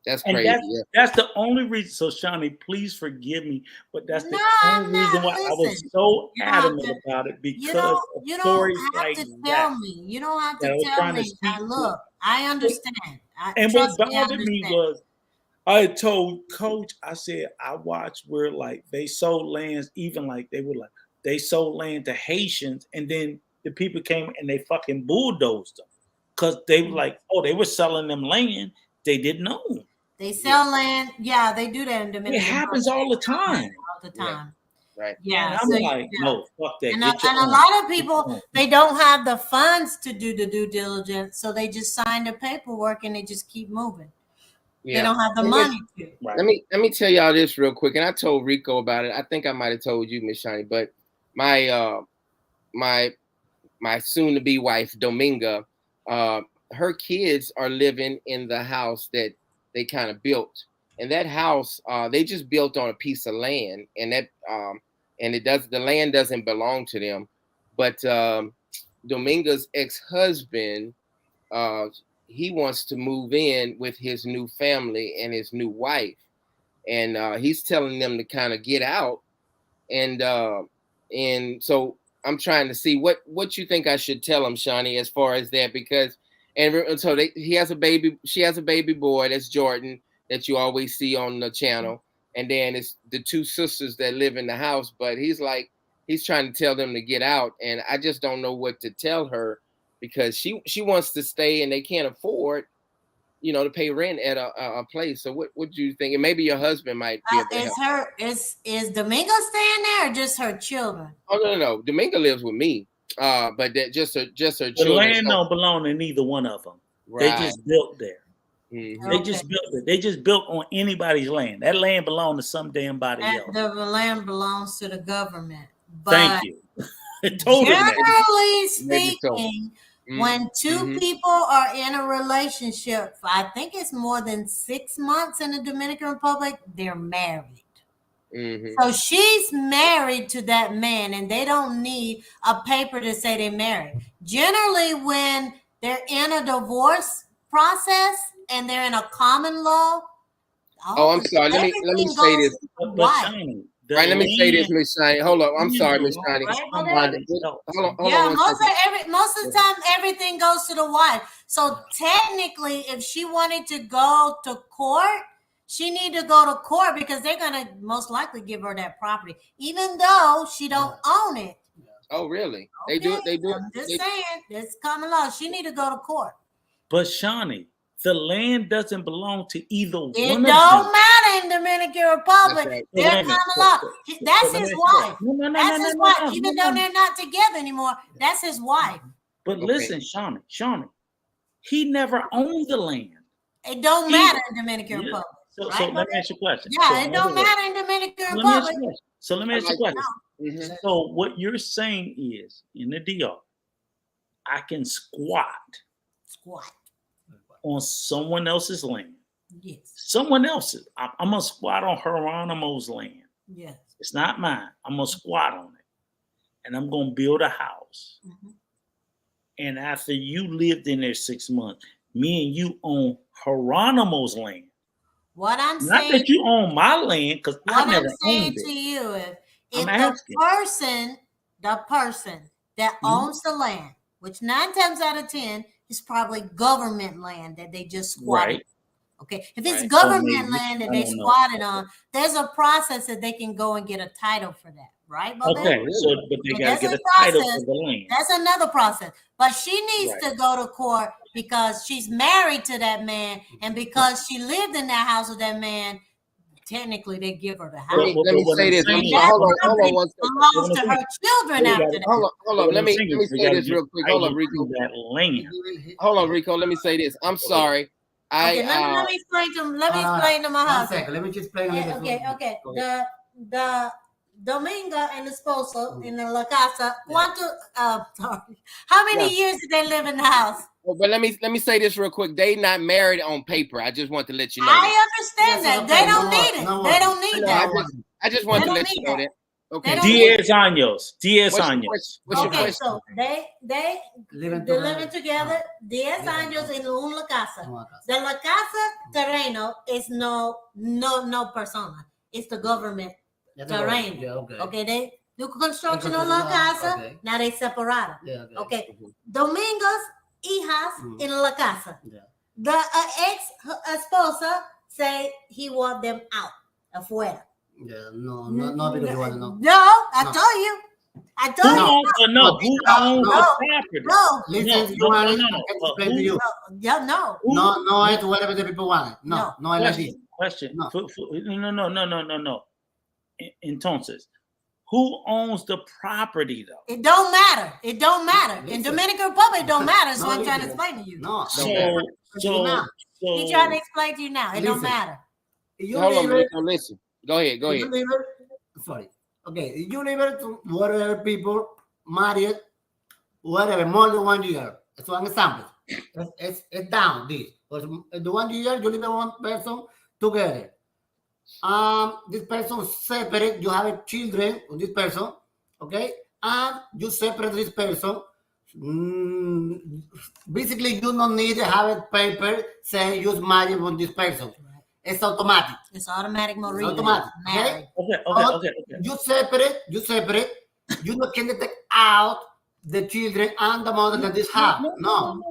that's crazy. That's the only reason. So, Shani, please forgive me, but that's the only reason why I was so adamant about it, because of stories like that. You don't have to tell me. Look, I understand. And what bothered me was I told Coach, I said, I watched where like they sold lands, even like they sold land to Haitians, and then the people came and they fucking bulldozed them because they were like, oh, they were selling them land they didn't own. They sell land. Yeah, they do that in Dominican. It happens all the time. All the time. Right. Yeah. And I'm like, no, fuck that. And a lot of people, they don't have the funds to do the due diligence, so they just sign the paperwork and they just keep moving. Yeah. They don't have the money to. Right. Let me tell y'all this real quick, and I told Rico about it. I think I might have told you, Miss Shani, but my my soon to be wife Dominga, her kids are living in the house that they kind of built, and that house they just built on a piece of land, and that and the land doesn't belong to them, but Dominga's ex-husband, he wants to move in with his new family and his new wife, and he's telling them to kind of get out, and so I'm trying to see what you think I should tell him, Shani, as far as that, because so he has a baby, she has a baby boy, that's Jordan, that you always see on the channel, and then it's the two sisters that live in the house, but he's trying to tell them to get out, and I just don't know what to tell her, because she wants to stay and they can't afford, to pay rent at a place. So what do you think? And maybe your husband might be able to help. Is Dominga staying there or just her children? Oh no. Dominga lives with me. But that just her children. The land don't belong to neither one of them. Right. They just built there. Mm-hmm. They just built it. They just built on anybody's land. That land belonged to some damn body else. The land belongs to the government. But thank you. Generally speaking, when two people are in a relationship, I think it's more than 6 months in the Dominican Republic, they're married. Mm-hmm. So she's married to that man, and they don't need a paper to say they're married. Generally, when they're in a divorce process and they're in a common law. I'm sorry. Let me say this. Right, let me say this, Miss Shani. Hold up. I'm sorry, Miss Shani. Hold on. Most of the time, everything goes to the wife. So technically, if she wanted to go to court, she need to go to court because they're gonna most likely give her that property, even though she don't own it. Oh, really? Okay. They do. I'm just saying, it's common law. She need to go to court. But Shani, the land doesn't belong to either one of them. It don't matter in Dominican Republic. Right. They're common law. That's his wife. That's his wife. Even though they're not together anymore, that's his wife. But listen, Shani, he never owned the land. It don't matter in Dominican Republic. So let me ask you a question. Yeah, it don't matter in Dominican Republic. So let me ask you a question. Mm-hmm. So what you're saying is, in the DR, I can squat on someone else's land. Yes. Someone else's. I'm gonna squat on Geronimo's land. Yes. It's not mine. I'm gonna squat on it, and I'm gonna build a house. Mm-hmm. And after you lived in there 6 months, me and you own Geronimo's land. What I'm saying, not that you own my land, because I never owned it. What I'm saying to you is, if the person that owns the land, which 9 times out of 10 is probably government land that they just squatted. Right. Okay, if it's government land that they squatted on, there's a process that they can go and get a title for that, right? Okay, so but they got to get a title for the land. That's another process. But she needs to go to court because she's married to that man, and because she lived in that house with that man. Technically, they give her the house. Let me say this. Hold on one second. Belongs to her children after that. Hold on. Let me say this real quick. Hold on, Rico. That land. Hold on, Rico. Let me say this. I'm sorry. Let me explain to my husband. Let me just explain a little. Okay. The Dominga and Esposo in the La Casa. How many years did they live in the house? Oh, but let me say this real quick. They not married on paper. I just want to let you know. I understand that. They don't need it. They don't need that. I just want to let you know that. Okay. 10 años. 10 años. What's your question? So they living together 10 años in una casa. The La Casa terreno is no persona. It's the government terreno. Yeah, okay, they do construction on La Casa. Okay. Now they separated. Yeah, okay. Domingo's hijas in La Casa. Yeah. The ex-esposa say he want them out, afuera. Yeah, no, because you want to know. No, I told you. I told you. Who owns the property? No. Listen, you want it, I can explain to you. No. No, it's whatever the people want. No, I like this. Question. No. No. Entonces, who owns the property though? It don't matter. It don't matter. In Listen. Dominican Republic, it don't matter. So No, I'm trying to listen. explain to you. No, So He's trying to explain to you now. It don't Listen. matter. you Hold on, leave it, Rico, listen. Go ahead. you leave it, sorry. Okay, you leave it to whatever people married, whatever, more than 1 year. It's one example. It's down this. But the 1 year, you leave one person together. This person separate, you have children with this person, okay? And you separate this person. Basically, you don't need to have a paper saying you're married with this person. It's automatic. It's automatic, Maria. It's automatic. Married. Okay. You separate. You not can take out the children and the mother of this house. No.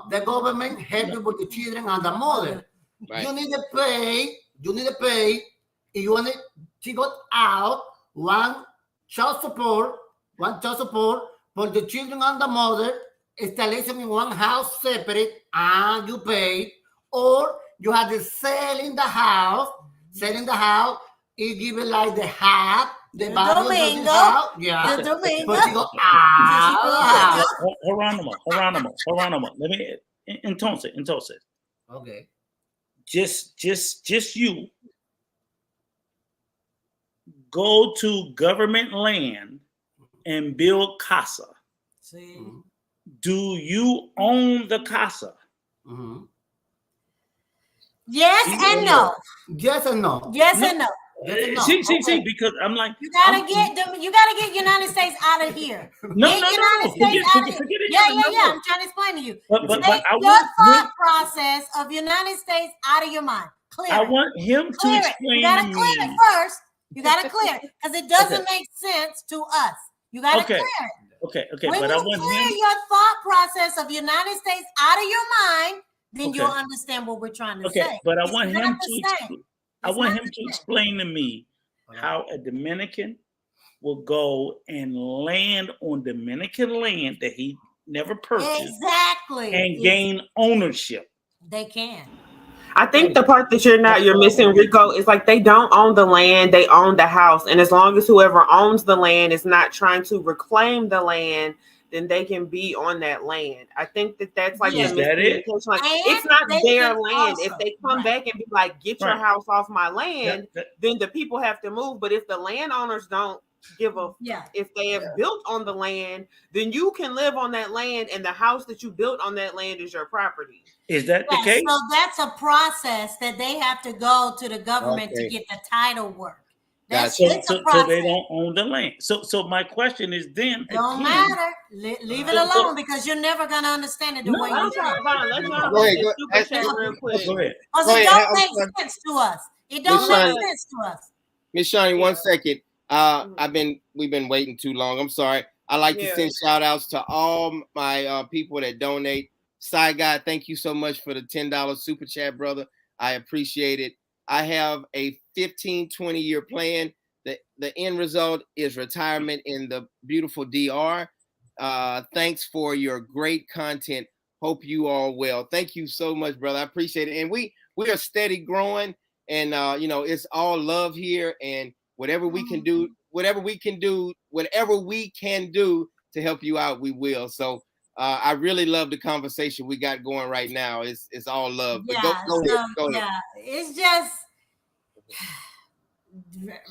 The government help you with the children and the mother. Right. You need to pay. If you want to go out one child support for the children and the mother, installation in one house separate, and you pay, or you have to sell in the house, you give it like the half, the value of the house, yeah. The Domingo. But you go out. Geronimo. Let me, entonces. Okay. Just you go to government land and build casa. See? Do you own the casa? Mm-hmm. Yes and no. Yes and no. Yes and no. See, because I'm like, You gotta get United States out of here. No. Forget it. Yeah. I'm trying to explain to you. But Take I your want thought process of United States out of your mind. Clear I it. want him to Clear it. explain You gotta to clear me. it first. You gotta clear it because it doesn't make sense to us. You gotta clear it. Okay, When but you I want clear him. your thought process of United States out of your mind, then Okay. you'll understand what we're trying to say. But I It's want not him the to. same. I It's want not him the to same. explain to me how a Dominican will go and land on Dominican land that he never purchased Exactly. and gain ownership. They can. I think the part that you're missing, Rico, is like they don't own the land, they own the house. And as long as whoever owns the land is not trying to reclaim the land, then they can be on that land. I think that's like Yeah. the Is that it? miscommunication. Like, And it's not they their can land. If also- they come right. back and be like, get your Right. house off my land, That- then the people have to move. But if the landowners don't give a Yeah. if they have built on the land, then you can live on that land, and the house that you built on that land is your property. Is that the Yes, case? so that's a process that they have to go to the government to Okay. get the title work. That's So, it's a so they process. don't own the land. So my question is then Don't again, matter. Leave it alone because you're never gonna understand it the way I'm you sorry, think. hold on, let's Go read ahead, the super chat real quick. Go ahead. Because Go it ahead, don't make I'm sorry. sense to us. It don't Miss make Shani. sense to us. Miss Shani, 1 second. We've been waiting too long. I'm sorry. I like to Yeah. send shout outs to all my people that donate. Side Guy, thank you so much for the $10 super chat, brother. I appreciate it. I have a 15-20 year plan. The end result is retirement in the beautiful DR. Thanks for your great content. Hope you all well. Thank you so much, brother. I appreciate it. And we are steady growing, and it's all love here. And whatever we can do to help you out, we will. So I really love the conversation we got going right now. It's all love. But Yeah, go ahead. yeah. It's just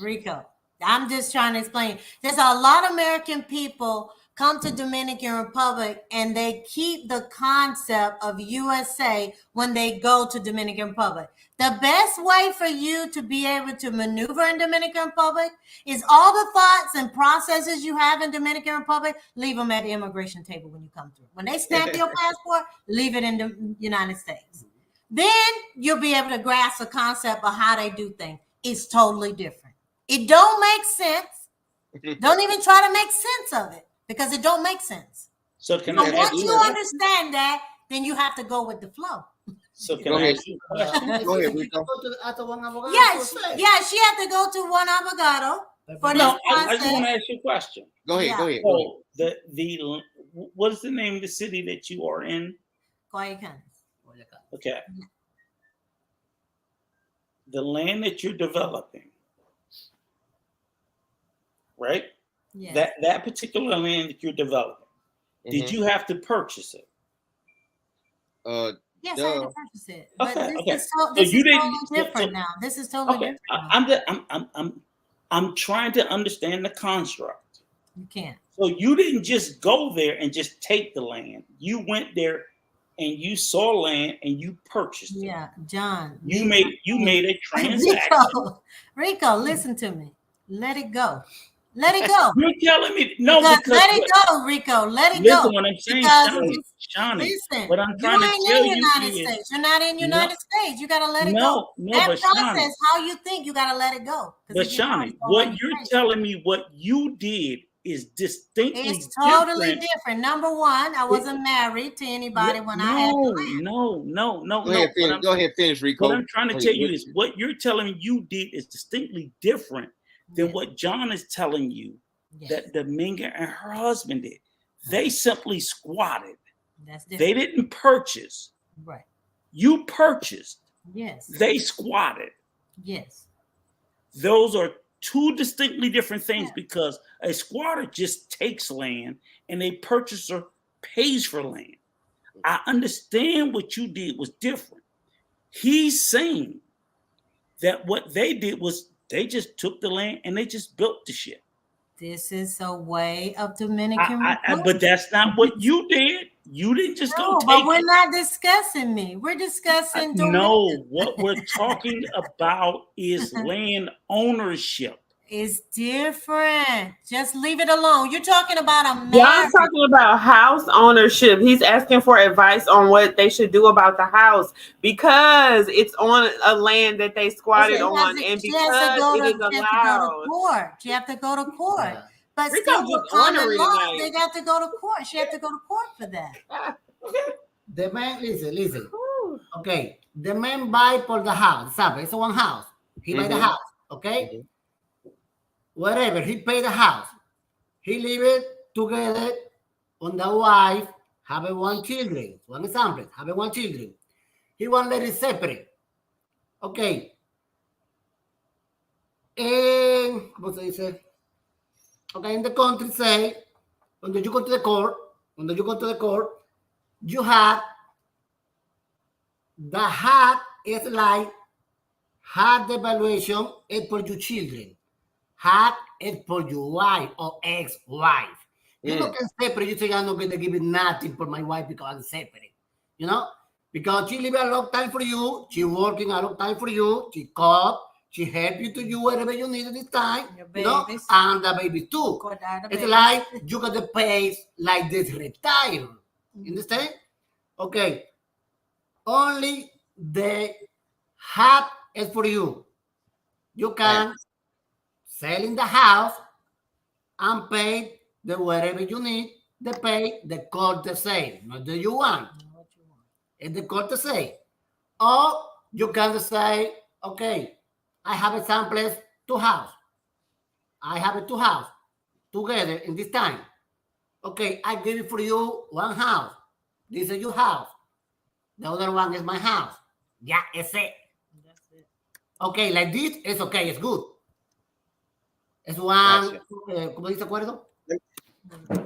Rico. I'm just trying to explain. There's a lot of American people come to Dominican Republic and they keep the concept of USA when they go to Dominican Republic. The best way for you to be able to maneuver in Dominican Republic is all the thoughts and processes you have in Dominican Republic, leave them at the immigration table when you come through. When they stamp your passport, leave it in the United States. Then you'll be able to grasp the concept of how they do things. It's totally different. It don't make sense. Don't even try to make sense of it because it don't make sense. So can So I once ask you you? understand that, then you have to go with the flow. So can Go I ahead. ask you a question? Go ahead, Rico. Yes, she had to go to one abogado for No, this I just want to process. ask you a question. Go ahead. Yeah. Go ahead. Go ahead. So the what is the name of the city that you are in? Coyoacán. Okay. The land that you're developing, right? Yes. That particular land that you're developing, did you have to purchase it? Yes, I had to purchase it. But Okay, this okay. is So you didn't. totally different now. This is totally Okay, different now. I'm trying to understand the construct. You can't. So you didn't just go there and just take the land. You went there and you saw land and you purchased it. Yeah, John. You made a transaction. Rico, listen to me. Let it go. Let it go. You're telling me no, because let it go, Rico. Let it listen, go. what I'm saying, Shawnee, listen, what I'm trying to you tell ain't in you United is States. You're not in United States. You gotta let it go. No, That but process, Shawnee, how you think, you gotta let it go. but Shawnee, what you're telling me, what you did is distinctly it's totally different. different. Number one, I wasn't married to anybody when I had the land. No. Go ahead, finish, Rico. What I'm trying to tell you is what you're telling me you did is distinctly different than what John is telling you that Dominga and her husband did. They simply squatted. That's different. They didn't purchase. Right. You purchased. Yes. They squatted. Yes. Those are two distinctly different things because a squatter just takes land and a purchaser pays for land. I understand what you did was different. He's saying that what they did was they just took the land and they just built the shit. This is a way of Dominican Republic. But that's not what you did. You didn't just go take but we're not discussing me. We're discussing no, what we're talking about is land ownership. It's different. Just leave it alone. You're talking about a marriage. Y'all talking about house ownership. He's asking for advice on what they should do about the house because it's on a land that they squatted on, and because it is allowed. She have to go to court. Yeah. But Rico still, just with common ornery law, tonight. they got to go to court. She have to go to court for that. The man, listen. Okay, the man buy for the house. Example, it's one house. He buy the house. Okay, whatever he pay the house, he live it together on the wife. Have one children. One example. Have one children. He want let it separate. Okay. And ¿cómo se dice? Okay, in the country say when you go to the court, you have the hat is like hat the valuation is for your children. Hat is for your wife or ex-wife. You don't can separate. You say I'm not going to give it nothing for my wife because I'm separate. You know, because she live a long time for you. She working a long time for you. She cook. She help you to do whatever you need at this time. You know, and the baby too. It's like you got to pay like this retire. You understand? Okay. Only the hat is for you. You can sell in the house and pay the whatever you need. They pay the court the same. Not that you want. It's the court the same. Or you can say, okay, I have a someplace two house. I have a two house together in this time. Okay, I give it for you one house. This is your house. The other one is my house. Yeah, it's it. That's it. Okay, like this, it's okay, it's good. It's one, ¿cómo dice acuerdo?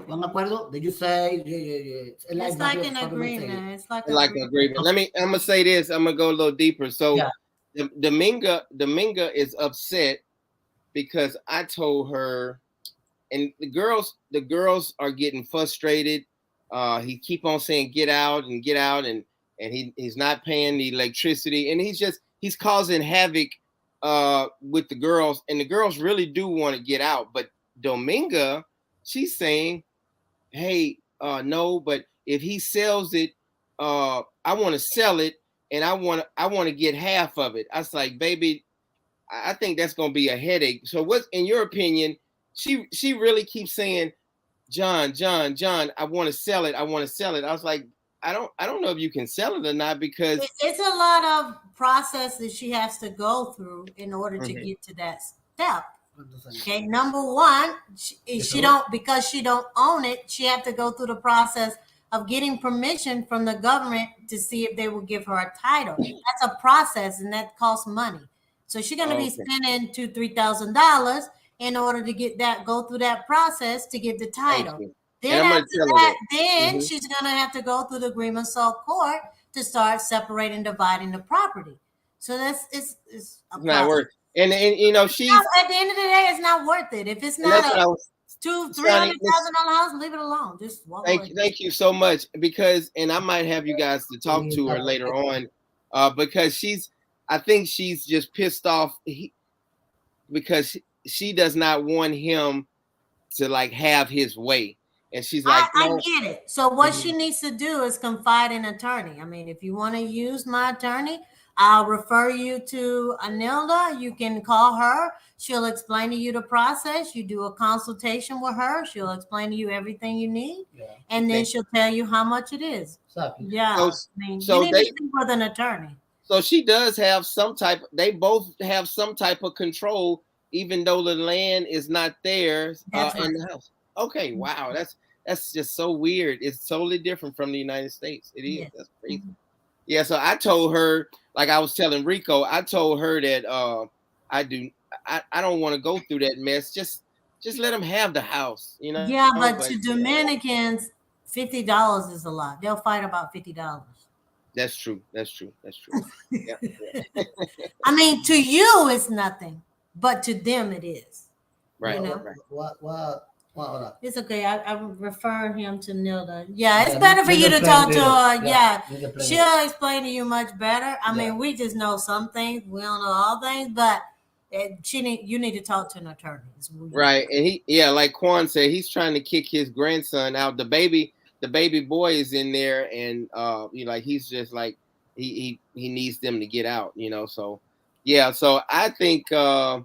One acuerdo? Did you say? It's like an agreement. It's like an agreement. I'm gonna say this. I'm gonna go a little deeper. So, Dominga is upset because I told her, and the girls are getting frustrated. He keep on saying get out, and he's not paying the electricity, and he's causing havoc with the girls, and the girls really do want to get out, but Dominga, she's saying, hey, no, but if he sells it, I want to sell it, and I want to get half of it. I was like, baby, I think that's gonna be a headache. So what's in your opinion? She really keeps saying, John, I want to sell it. I want to sell it. I was like, I don't know if you can sell it or not because it's a lot of process that she has to go through in order to Mhm. get to that step. Okay, number one, she don't, because she don't own it, she have to go through the process of getting permission from the government to see if they will give her a title. That's a process, and that costs money. So she's gonna be spending $2,000-3,000 in order to get that, go through that process to get the title. Then after that, then she's gonna have to go through the agreement salt court to start separating, dividing the property. So that's it's not worth. And you know, she's at the end of the day, it's not worth it. If it's not a $200,000-300,000 house, leave it alone. Just walk away. Thank you so much, because, and I might have you guys to talk to her later on, because I think she's just pissed off because she does not want him to like have his way, and she's like, I get it. So what she needs to do is confide in an attorney. I mean, if you want to use my attorney, I'll refer you to Anilda. You can call her. She'll explain to you the process. You do a consultation with her. She'll explain to you everything you need. And then she'll tell you how much it is. Yeah. I mean, you need to speak with an attorney. So she does have they both have some type of control, even though the land is not theirs in the house. Okay, wow. That's just so weird. It's totally different from the United States. It is. Yeah. That's crazy. Yeah, so I told her, like I was telling Rico, I told her that I don't want to go through that mess. Just let them have the house, you know. Yeah, but to Dominicans, $50 is a lot. They'll fight about $50. That's true. Yeah. I mean, to you it's nothing, but to them it is. Right. You know? What? It's okay. I refer him to Nilda. Yeah, it's better for you to talk to her. Yeah, she'll explain to you much better. I mean, we just know some things. We don't know all things, but you need to talk to an attorney. Right, and like Quan said, he's trying to kick his grandson out. The baby boy is in there, and he's just like he needs them to get out. You know, so yeah. So I think I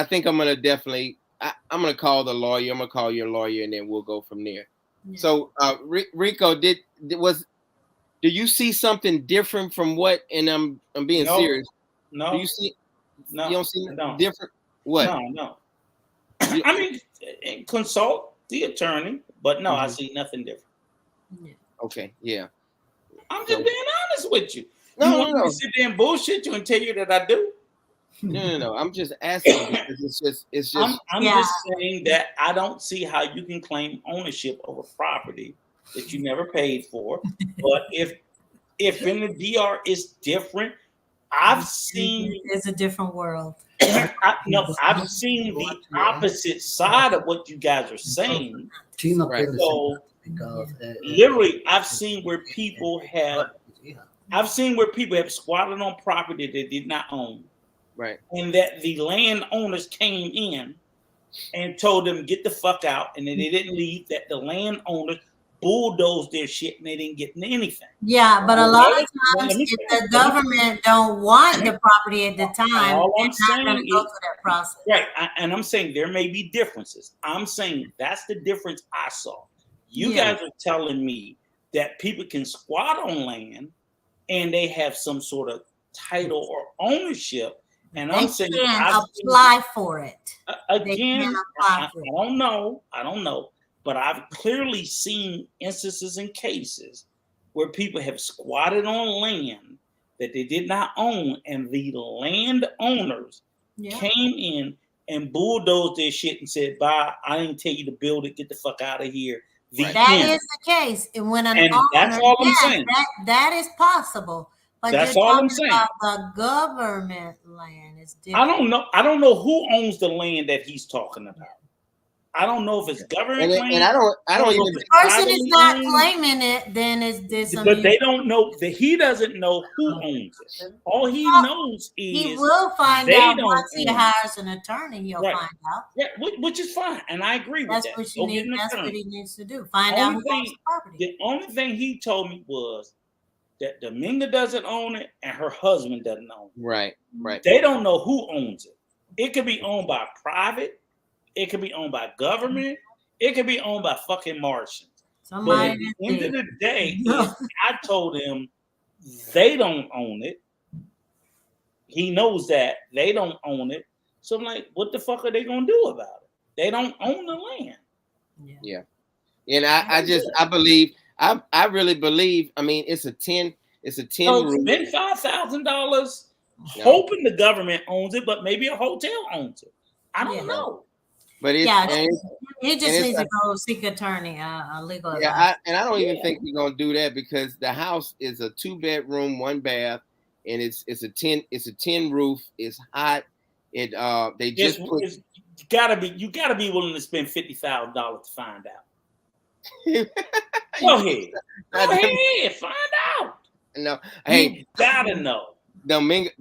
think I'm gonna definitely. I'm gonna call the lawyer. I'm gonna call your lawyer, and then we'll go from there. Yeah. So, Rico, do you see something different from what? And I'm being serious. No. Do you see? No. You don't see different. What? No. I mean, consult the attorney, but no, I see nothing different. Yeah. Okay. Yeah. I'm just being honest with you. No, you want me to sit there and bullshit you and tell you that I do? No. I'm just asking because it's just. I'm just saying that I don't see how you can claim ownership of a property that you never paid for. But if in the DR it's different, I've seen it's a different world. I've seen the opposite side of what you guys are saying. Right. So literally, I've seen where people have squatted on property they did not own. Right. And that the landowners came in and told them get the fuck out, and then they didn't leave. That the landowners bulldozed their shit and they didn't get anything. Yeah, but a lot of times if the government don't want the property at the time, all I'm saying go through that process. Right, and I'm saying there may be differences. I'm saying that's the difference I saw. You guys are telling me that people can squat on land and they have some sort of title or ownership. And I'm saying apply for it. Again, I don't know, but I've clearly seen instances and cases where people have squatted on land that they did not own, and the landowners came in and bulldozed their shit and said, "Bye, I didn't tell you to build it. Get the fuck out of here." That is the case, and when an owner, that's all I'm saying. That is possible. But that's all I'm saying. About the government land is different. I don't know who owns the land that he's talking about. I don't know if it's government land. And I don't even. The person is not claiming it, then it's but they don't know that he doesn't know who owns it. All he knows is he will find out once he hires an attorney. He'll find out. Yeah, which is fine, and I agree with that. That's what he needs to do. Find out who owns the property. The only thing he told me was that Dominga doesn't own it and her husband doesn't own it. Right. They don't know who owns it. It could be owned by private. It could be owned by government. It could be owned by fucking Martians. Somebody But at the end of the day, I told him they don't own it. He knows that they don't own it. So I'm like, what the fuck are they gonna do about it? They don't own the land. Yeah. And I really believe, I mean, it's a 10 So room. spend $5,000 hoping the government owns it, but maybe a hotel owns it. I don't know. But he just needs to go seek attorney, a legal advice. I don't even think we're gonna do that, because the house is a 2-bedroom, 1 bath, and it's a tin roof. It's hot. It they just put. You gotta be willing to spend $50,000 to find out. Go ahead, find out. No, hey, you gotta know. Dominga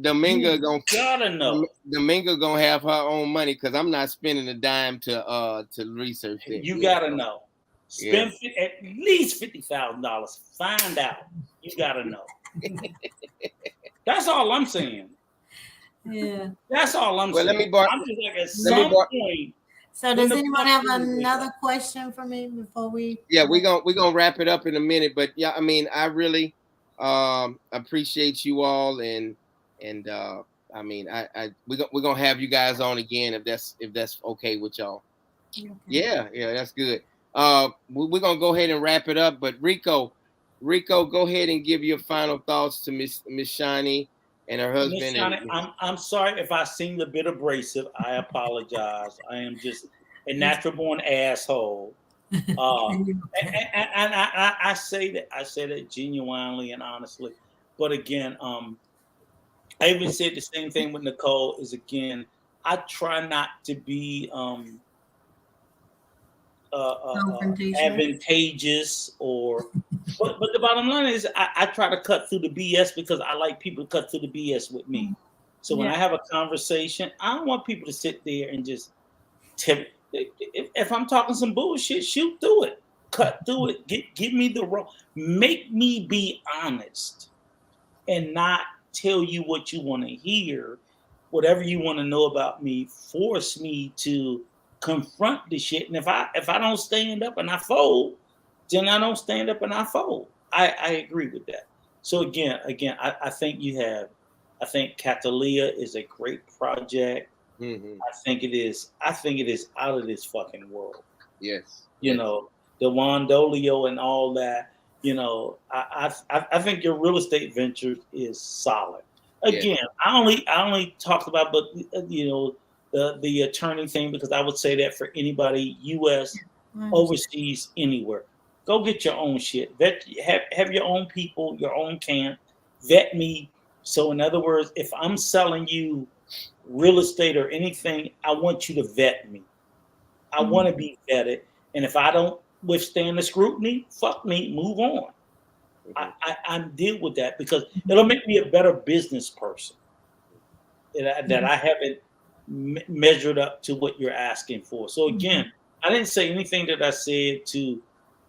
gotta know. Dominga gonna have her own money, because I'm not spending a dime to research it. You gotta know. Spend at least $50,000. Find out. You gotta know. That's all I'm saying. Yeah. That's all I'm saying. Let me borrow. I'm just like, at some point. So does anyone have another question for me before we? Yeah, we're gonna wrap it up in a minute, but yeah, I mean, I really appreciate you all, and I mean, we're gonna have you guys on again if that's okay with y'all. Okay. Yeah, that's good. We're gonna go ahead and wrap it up, but Rico, go ahead and give your final thoughts to Miss Shani and her husband. Miss Shani, I'm sorry if I seemed a bit abrasive. I apologize. I am just a natural born asshole. And I say that genuinely and honestly. But again, I even said the same thing with Nicole. Is again, I try not to be advantageous but the bottom line is I try to cut through the BS, because I like people to cut through the BS with me. So when I have a conversation, I don't want people to sit there and just if I'm talking some bullshit, shoot through it, cut through it, give me the wrong, make me be honest and not tell you what you want to hear, whatever you want to know about me, force me to confront the shit. And if I don't stand up and I fold, then I don't stand up and I fold. I agree with that. So again, I think I think Catalia is a great project. Mm-hmm. I think it is out of this fucking world. Yes. You know, the Wandolio and all that. You know, I think your real estate venture is solid. Again, I only talked about, but you know, the attorney thing, because I would say that for anybody, U.S., overseas, anywhere, go get your own shit. Have your own people, your own camp. Vet me. So in other words, if I'm selling you real estate or anything, I want you to vet me. I want to be vetted. And if I don't withstand the scrutiny, fuck me, move on. I deal with that, because it'll make me a better business person. That I haven't measured up to what you're asking for. So again, I didn't say anything that I said to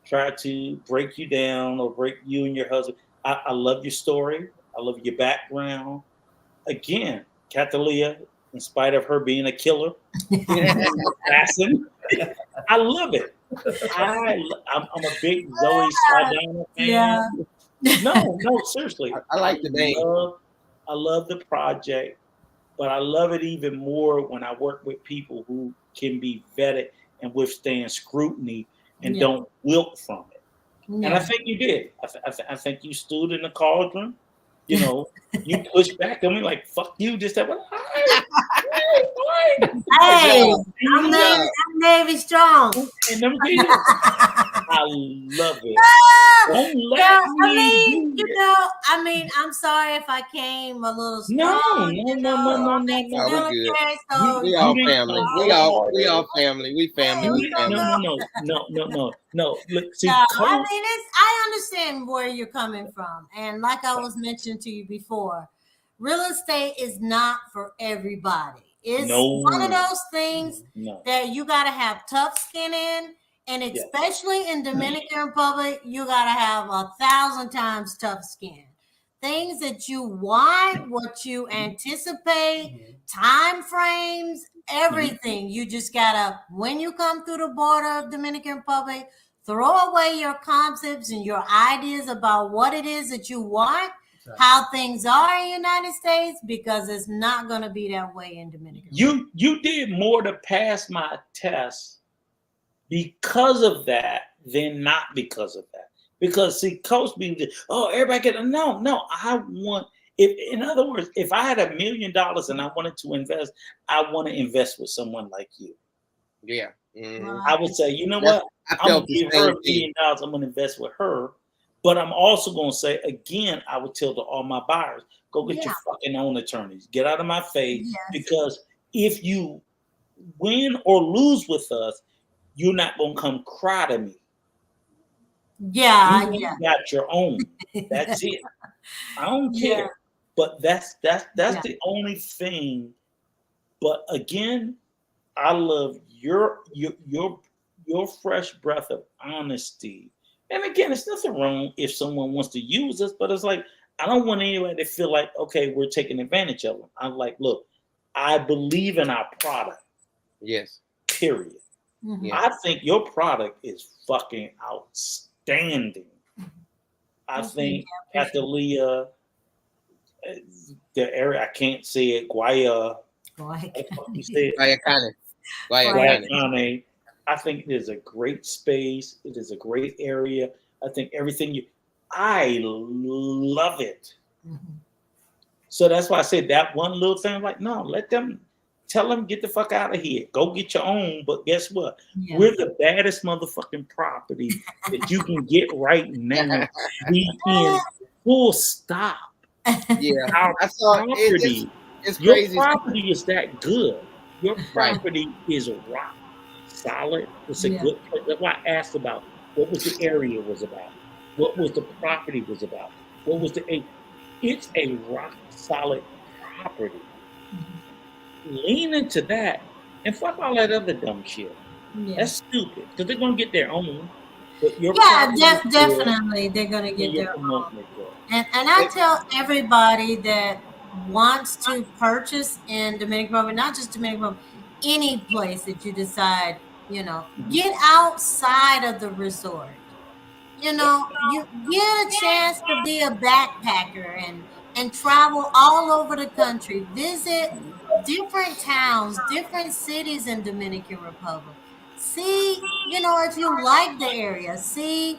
try to break you down or break you and your husband. I love your story. I love your background. Again, Catalia, in spite of her being a killer, assassin, I love it. I'm a big Zoe Saldana fan. Yeah. No, seriously. I like the name. I love the project, but I love it even more when I work with people who can be vetted and withstand scrutiny and don't wilt from it. And I think you did. I think you stood in the cauldron. You know, you pushed back on me like, fuck you, just that. Hey, I'm Navy strong. I love it. I mean, I'm sorry if I came a little strong. No. We all family. We all family. We family. No. Look, see, I mean, I understand where you're coming from, and like I was mentioning to you before, real estate is not for everybody. It's one of those things that you got to have tough skin in. And especially in Dominican Republic, you got to have 1,000 times tough skin. Things that you want, what you anticipate, time frames, everything. You just got to, when you come through the border of Dominican Republic, throw away your concepts and your ideas about what it is that you want, how things are in the United States, because it's not going to be that way in Dominican. You did more to pass my test because of that than not because of that. Because see, Coach be, oh, everybody get no. I want, if in other words, if I had $1 million and I wanted to invest, I want to invest with someone like you. Yeah. Mm-hmm. I would say, you know what? I'm gonna give her $1 million. I'm gonna invest with her. But I'm also gonna say again, I would tell all my buyers, go get your fucking own attorneys. Get out of my face. Because if you win or lose with us, you're not gonna come cry to me. You got your own. That's it. I don't care. But that's the only thing. But again, I love your fresh breath of honesty. And again, it's nothing wrong if someone wants to use us, but it's like, I don't want anybody to feel like, okay, we're taking advantage of them. I'm like, look, I believe in our product. Yes. Period. Mm-hmm. I think your product is fucking outstanding. I think Catalia, the area, I can't say it, Guayacane. I think it is a great space. It is a great area. I think I love it. Mm-hmm. So that's why I said that one little thing, like, no, tell them, get the fuck out of here. Go get your own. But guess what? Yeah. We're the baddest motherfucking property that you can get right now. We in full stop. Yeah. Our property. It's crazy. Your property is that good. Your property is rock solid. It's a good place. That's why I asked about what was the area was about. What was the property was about. What was it's a rock solid property. Mm-hmm. Lean into that and fuck all that other dumb shit. Yeah. That's stupid because they're gonna get their own. But your definitely they're gonna get their own. And I tell everybody that wants to purchase in Dominican Republic, not just Dominican Republic, any place that you decide, get outside of the resort. You get a chance to be a backpacker and travel all over the country, visit different towns, different cities in Dominican Republic. See, if you like the area, see,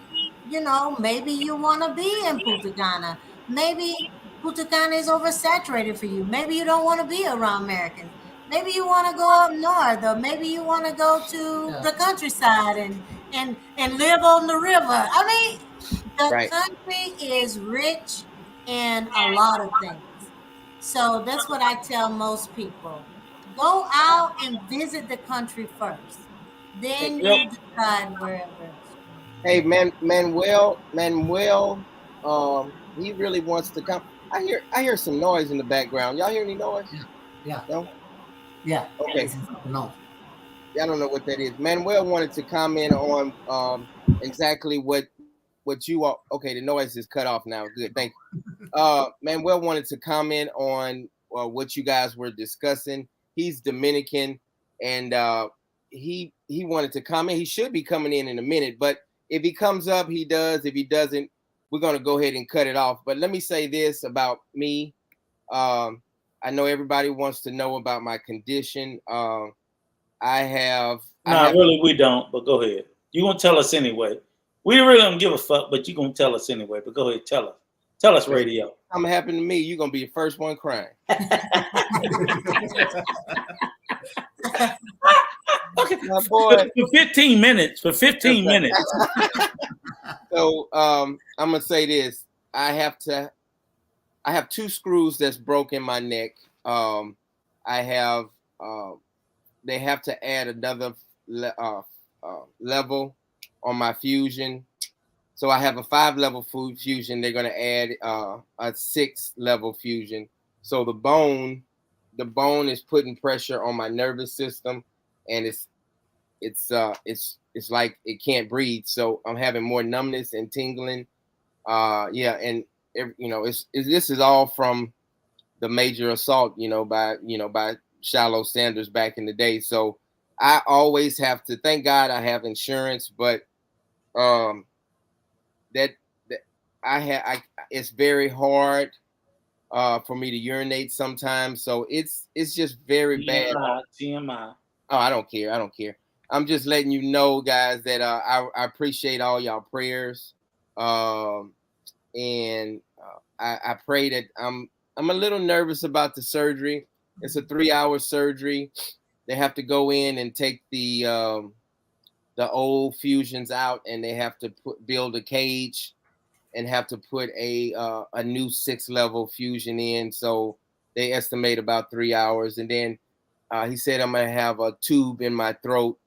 maybe you want to be in Punta Cana. Maybe Punta Cana is oversaturated for you. Maybe you don't want to be around Americans. Maybe you want to go up north, or maybe you want to go to the countryside and live on the river. I mean, the country is rich in a lot of things. So that's what I tell most people. Go out and visit the country first. Then you decide wherever. Hey, Manuel, he really wants to come. I hear some noise in the background. Y'all hear any noise? Yeah. No? Yeah. Okay. No. I don't know what that is. Manuel wanted to comment on exactly what you are. Okay, the noise is cut off now. Good, thank you. Manuel wanted to comment on what you guys were discussing. He's Dominican, and he wanted to comment. He should be coming in a minute, but if he comes up, he does. If he doesn't, we're going to go ahead and cut it off. But let me say this about me. I know everybody wants to know about my condition. Really, we don't, but go ahead. You're going to tell us anyway. We really don't give a fuck, but you're going to tell us anyway. But go ahead, tell us. Tell us, radio. Something happened to me, you're going to be the first one crying. Okay. My boy. For 15 minutes. For 15 minutes. So I'm going to say this. I have 2 screws that's broke in my neck. They have to add another level on my fusion. So I have a 5-level fusion. They're going to add a 6-level fusion. So the bone is putting pressure on my nervous system, and it's like it can't breathe. So I'm having more numbness and tingling. And this is all from the major assault, by shallow standards back in the day. So I always have to thank God I have insurance, but that it's very hard for me to urinate sometimes. So it's just very bad. TMI. Oh, I don't care. I don't care. I'm just letting you know, guys, that I appreciate all y'all prayers. And I pray that I'm a little nervous about the surgery. It's a 3-hour surgery. They have to go in and take the old fusions out, and they have to build a cage and have to put a new 6-level fusion in. So they estimate about 3 hours. And then he said I'm gonna have a tube in my throat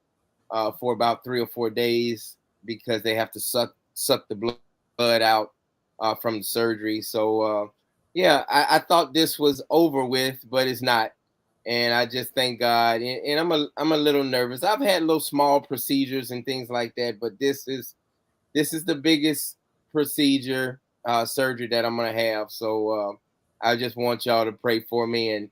for about 3 or 4 days because they have to suck the blood out from the surgery. So yeah, I thought this was over with, but it's not. And I just thank God. And I'm a little nervous. I've had little small procedures and things like that, but this is the biggest procedure surgery that I'm gonna have. So I just want y'all to pray for me. And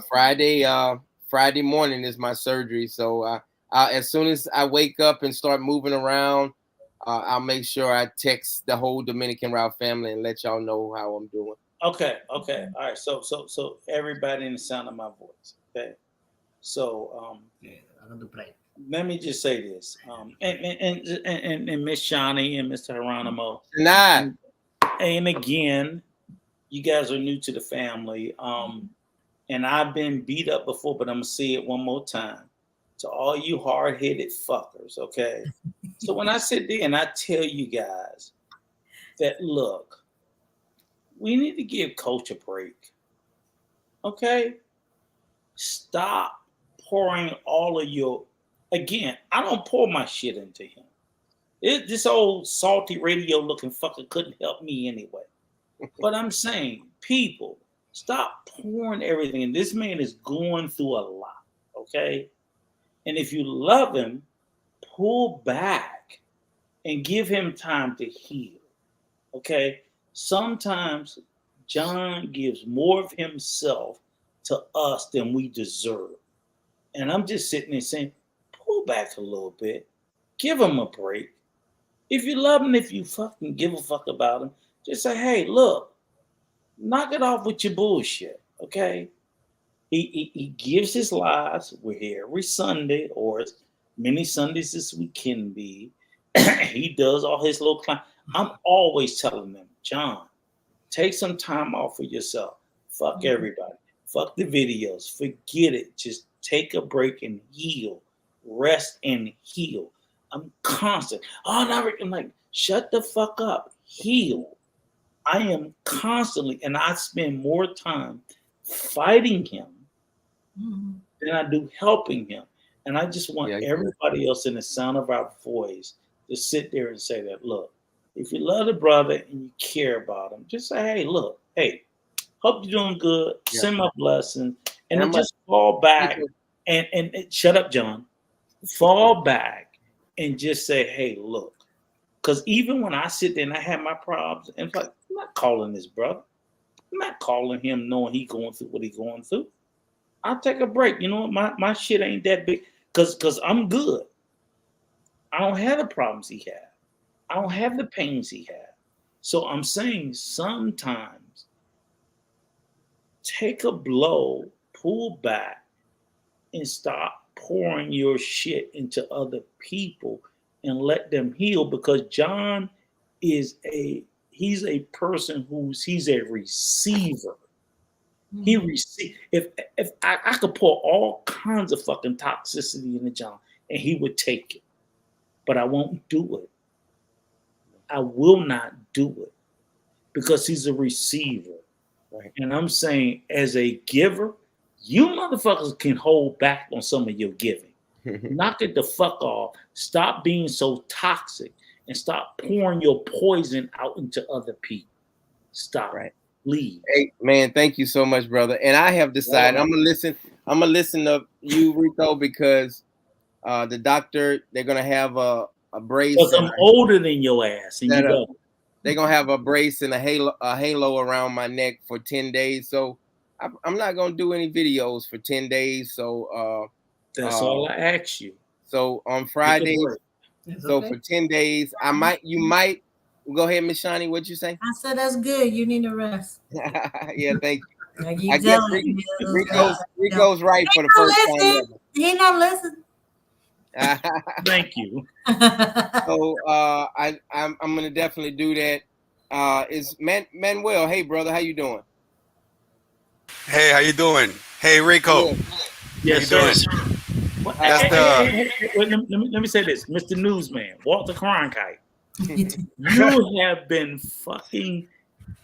Friday morning is my surgery. So as soon as I wake up and start moving around, I'll make sure I text the whole Dominican Real family and let y'all know how I'm doing. Okay. All right. So everybody in the sound of my voice. Okay. So I'm going to pray. Let me just say this. And Miss Shani and Mr. Geronimo. And again, you guys are new to the family. And I've been beat up before, but I'm gonna say it one more time. To all you hard-headed fuckers, okay? So when I sit there and I tell you guys that, look, we need to give Coach a break, okay? Stop pouring all of your, again, I don't pour my shit into him. This old salty radio looking fucker couldn't help me anyway. But I'm saying, people, stop pouring everything. And this man is going through a lot, okay? And if you love him, pull back and give him time to heal, okay? Sometimes John gives more of himself to us than we deserve. And I'm just sitting there saying, pull back a little bit. Give him a break. If you love him, if you fucking give a fuck about him, just say, hey, look, knock it off with your bullshit, okay? He gives his lives. We're here every Sunday, or as many Sundays as we can be. He does all his little climb. I'm always telling them, John, take some time off for yourself. Fuck everybody. Fuck the videos. Forget it. Just take a break and heal. Rest and heal. I'm constant. Oh, now I'm like, shut the fuck up. Heal. I am constantly, and I spend more time fighting him than I do helping him. And I just want everybody else in the sound of our voice to sit there and say that, look, if you love the brother and you care about him, just say, hey, look, hey, hope you're doing good. Yeah. Send my blessings. And then just fall back and shut up, John. Fall back and just say, hey, look. Because even when I sit there and I have my problems, and it's like, I'm not calling this brother. I'm not calling him knowing he's going through what he's going through. I'll take a break. You know what? My shit ain't that big because I'm good. I don't have the problems he had. I don't have the pains he had. So I'm saying sometimes take a blow, pull back, and stop pouring your shit into other people and let them heal, because John is he's a person he's a receiver. He receive. If I could pour all kinds of fucking toxicity into John and he would take it, but I won't do it. I will not do it because he's a receiver. Right. And I'm saying, as a giver, you motherfuckers can hold back on some of your giving. Knock it the fuck off. Stop being so toxic and stop pouring your poison out into other people. Stop. Right. Leave. Hey man, thank you so much, brother. And I have decided I'm gonna listen to you, Rico, because the doctor, they're gonna have a brace. Because I'm older than your ass, and they're gonna have a brace and a halo around my neck for 10 days. So I'm not gonna do any videos for 10 days. So that's all I ask you. So on Friday, So for 10 days, you might go ahead, Miss Shani. What'd you say? I said that's good. You need to rest. Yeah, thank you. I I keep guess telling you. Rico's right for the first time ever. He not listening. Thank you. So I'm gonna definitely do that. Is Manuel? Hey brother, how you doing? Hey, how you doing? Hey, Rico. Good. Yes, How you sir. doing? What- That's wait, let me say this, Mr. Newsman, Walter Cronkite. You have been fucking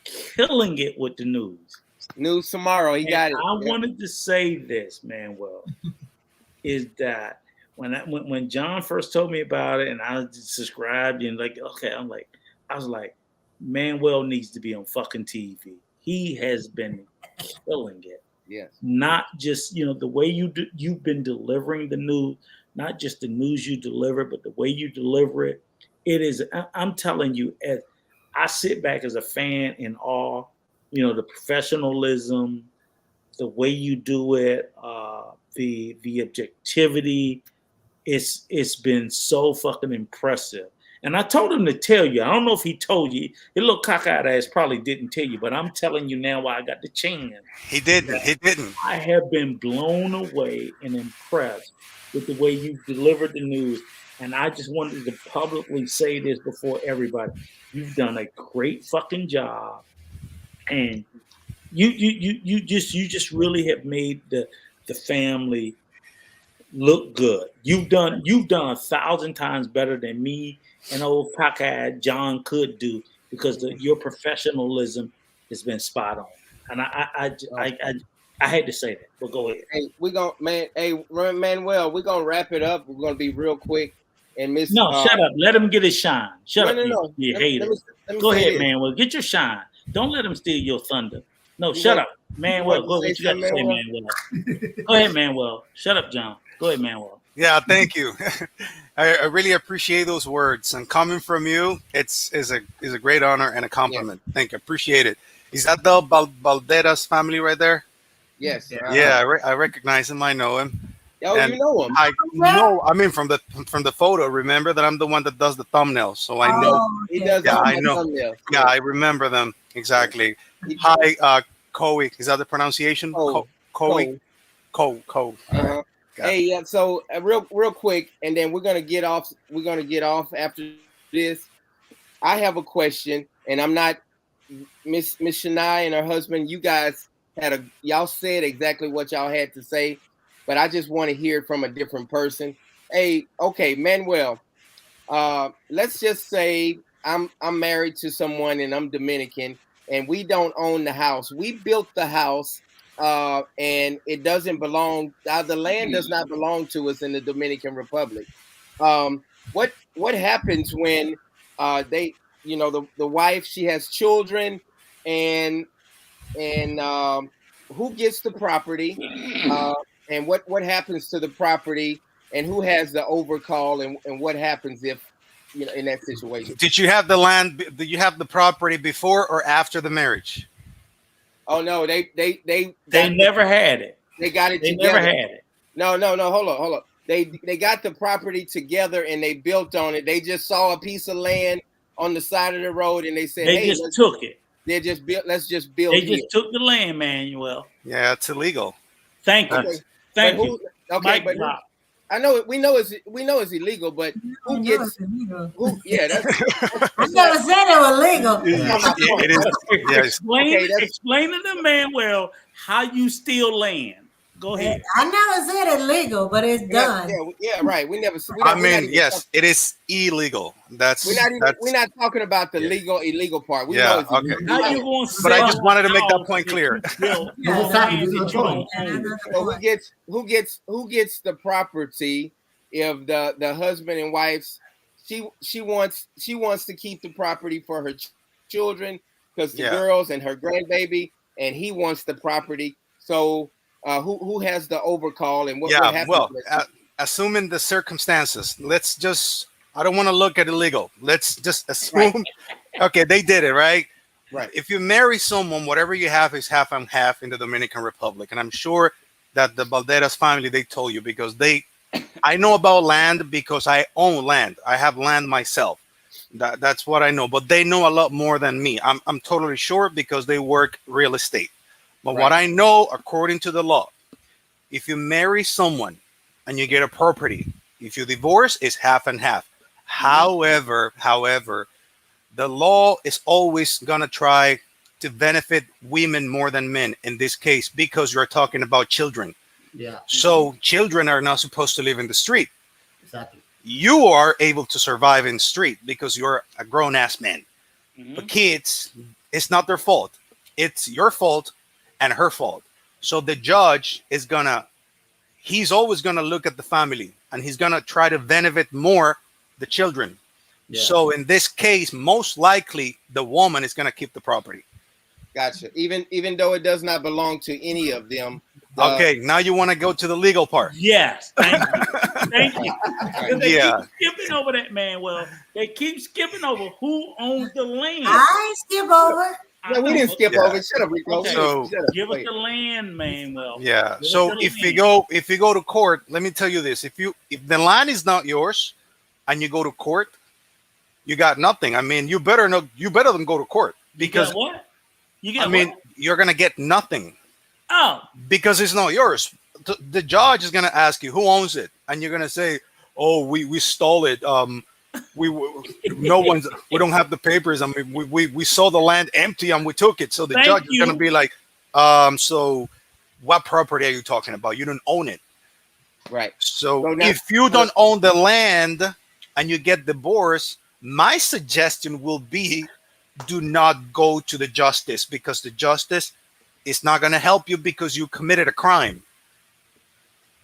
killing it with the news. News tomorrow. He got it. I wanted to say this, Manuel, is that when John first told me about it and I subscribed and like, okay, I was like, Manuel needs to be on fucking TV. He has been killing it. Yes. Not just, the way you've been delivering the news, not just the news you deliver, but the way you deliver it. It is, I'm telling you, as I sit back as a fan in awe, the professionalism, the way you do it, the objectivity, it's been so fucking impressive. And I told him to tell you. I don't know if he told you. His little cockeyed ass probably didn't tell you, but I'm telling you now while I got the chance. He didn't. He didn't. I have been blown away and impressed with the way you delivered the news. And I just wanted to publicly say this before everybody. You've done a great fucking job. And you just really have made the family look good. You've done 1,000 times better than me and old cockeyed John could do because your professionalism has been spot on. And I had to say that. But go ahead. Hey, Manuel, we're gonna wrap it up. We're gonna be real quick. And Miss shut up. Let him get his shine. Shut up, no. you hater. Go ahead, Manuel. Get your shine. Don't let him steal your thunder. No, shut up. Manuel, go ahead. What you got to say, Manuel? Go ahead, Manuel. Shut up, John. Go ahead, Manuel. Yeah, thank you. I really appreciate those words. And coming from you, is a great honor and a compliment. Yeah. Thank you. Appreciate it. Is that the Balderas family right there? Yes. Yeah, I recognize him. I know him. Oh, and you know him. I know. I mean, from the photo. Remember that I'm the one that does the thumbnails, so I know. He does. Yeah, I know. Thumbnails. Yeah, I remember them exactly. Hi, Coe. Is that the pronunciation? Coe. Coe. Hey, yeah. So real quick, and then we're gonna get off. We're gonna get off after this. I have a question, and I'm not Miss Shania and her husband. You guys y'all said exactly what y'all had to say, but I just want to hear it from a different person. Hey, okay, Manuel. Let's just say I'm married to someone and I'm Dominican, and we don't own the house. We built the house. And it doesn't belong. The land does not belong to us in the Dominican Republic. What happens when the wife, she has children, and who gets the property, and what happens to the property, and who has the overcall, and what happens if in that situation? Did you have the land? Did you have the property before or after the marriage? Oh no, they never had it. They got it. They together. never had it. No. Hold on. They got the property together and they built on it. They just saw a piece of land on the side of the road and they said, "Hey, just took it." They just built. Let's just build. They just took the land, Manuel. Yeah, it's illegal. Thank you. Okay. Thank you. Okay, but I know it. We know it's illegal, but who gets? Yeah, that's. I never said it was legal. It is. Yeah. Explain to the Manuel how you steal land. Go ahead. I never said illegal, but it's done. Yeah, right. We never. Yes, it is illegal. We're not talking about the illegal part. We know it's okay. How you going to but I just wanted to make that point clear. So who gets the property if the husband and wife's she wants to keep the property for her children because the girls and her grandbaby, and he wants the property. So who has the overcall and what happens? Well, assuming the circumstances, I don't want to look at illegal. Let's just assume, okay, they did it, right? Right. If you marry someone, whatever you have is half and half in the Dominican Republic. And I'm sure that the Balderas family, they told you because they I know about land because I own land. I have land myself. That's what I know. But they know a lot more than me. I'm totally sure because they work real estate. But what I know, according to the law, if you marry someone and you get a property, if you divorce, it's half and half. However, the law is always gonna try to benefit women more than men in this case because you're talking about children. Yeah. So children are not supposed to live in the street. Exactly. You are able to survive in the street because you're a grown ass man. But kids, it's not their fault. It's your fault and her fault. So the judge is he's always gonna look at the family and he's gonna try to benefit more the children. Yeah. So in this case, most likely the woman is gonna keep the property. Gotcha. Even though it does not belong to any of them. Okay, now you want to go to the legal part. Yes, thank you. Thank you. They keep skipping over that, man. Well, they keep skipping over who owns the land. I skip over. No, we didn't skip over. Shut up, Rico. Okay. So give us the land, man. Well, yeah. So if you go to court, let me tell you this: if the land is not yours, and you go to court, you got nothing. I mean, you better than go to court because you got what? You're gonna get nothing. Oh, because it's not yours. The judge is gonna ask you who owns it, and you're gonna say, "Oh, we stole it. We don't have the papers. I mean, we saw the land empty and we took it." So the judge is gonna be like, "So what property are you talking about? You don't own it." Right. So if you don't own the land and you get divorced, my suggestion will be, do not go to the justice because the justice is not going to help you because you committed a crime.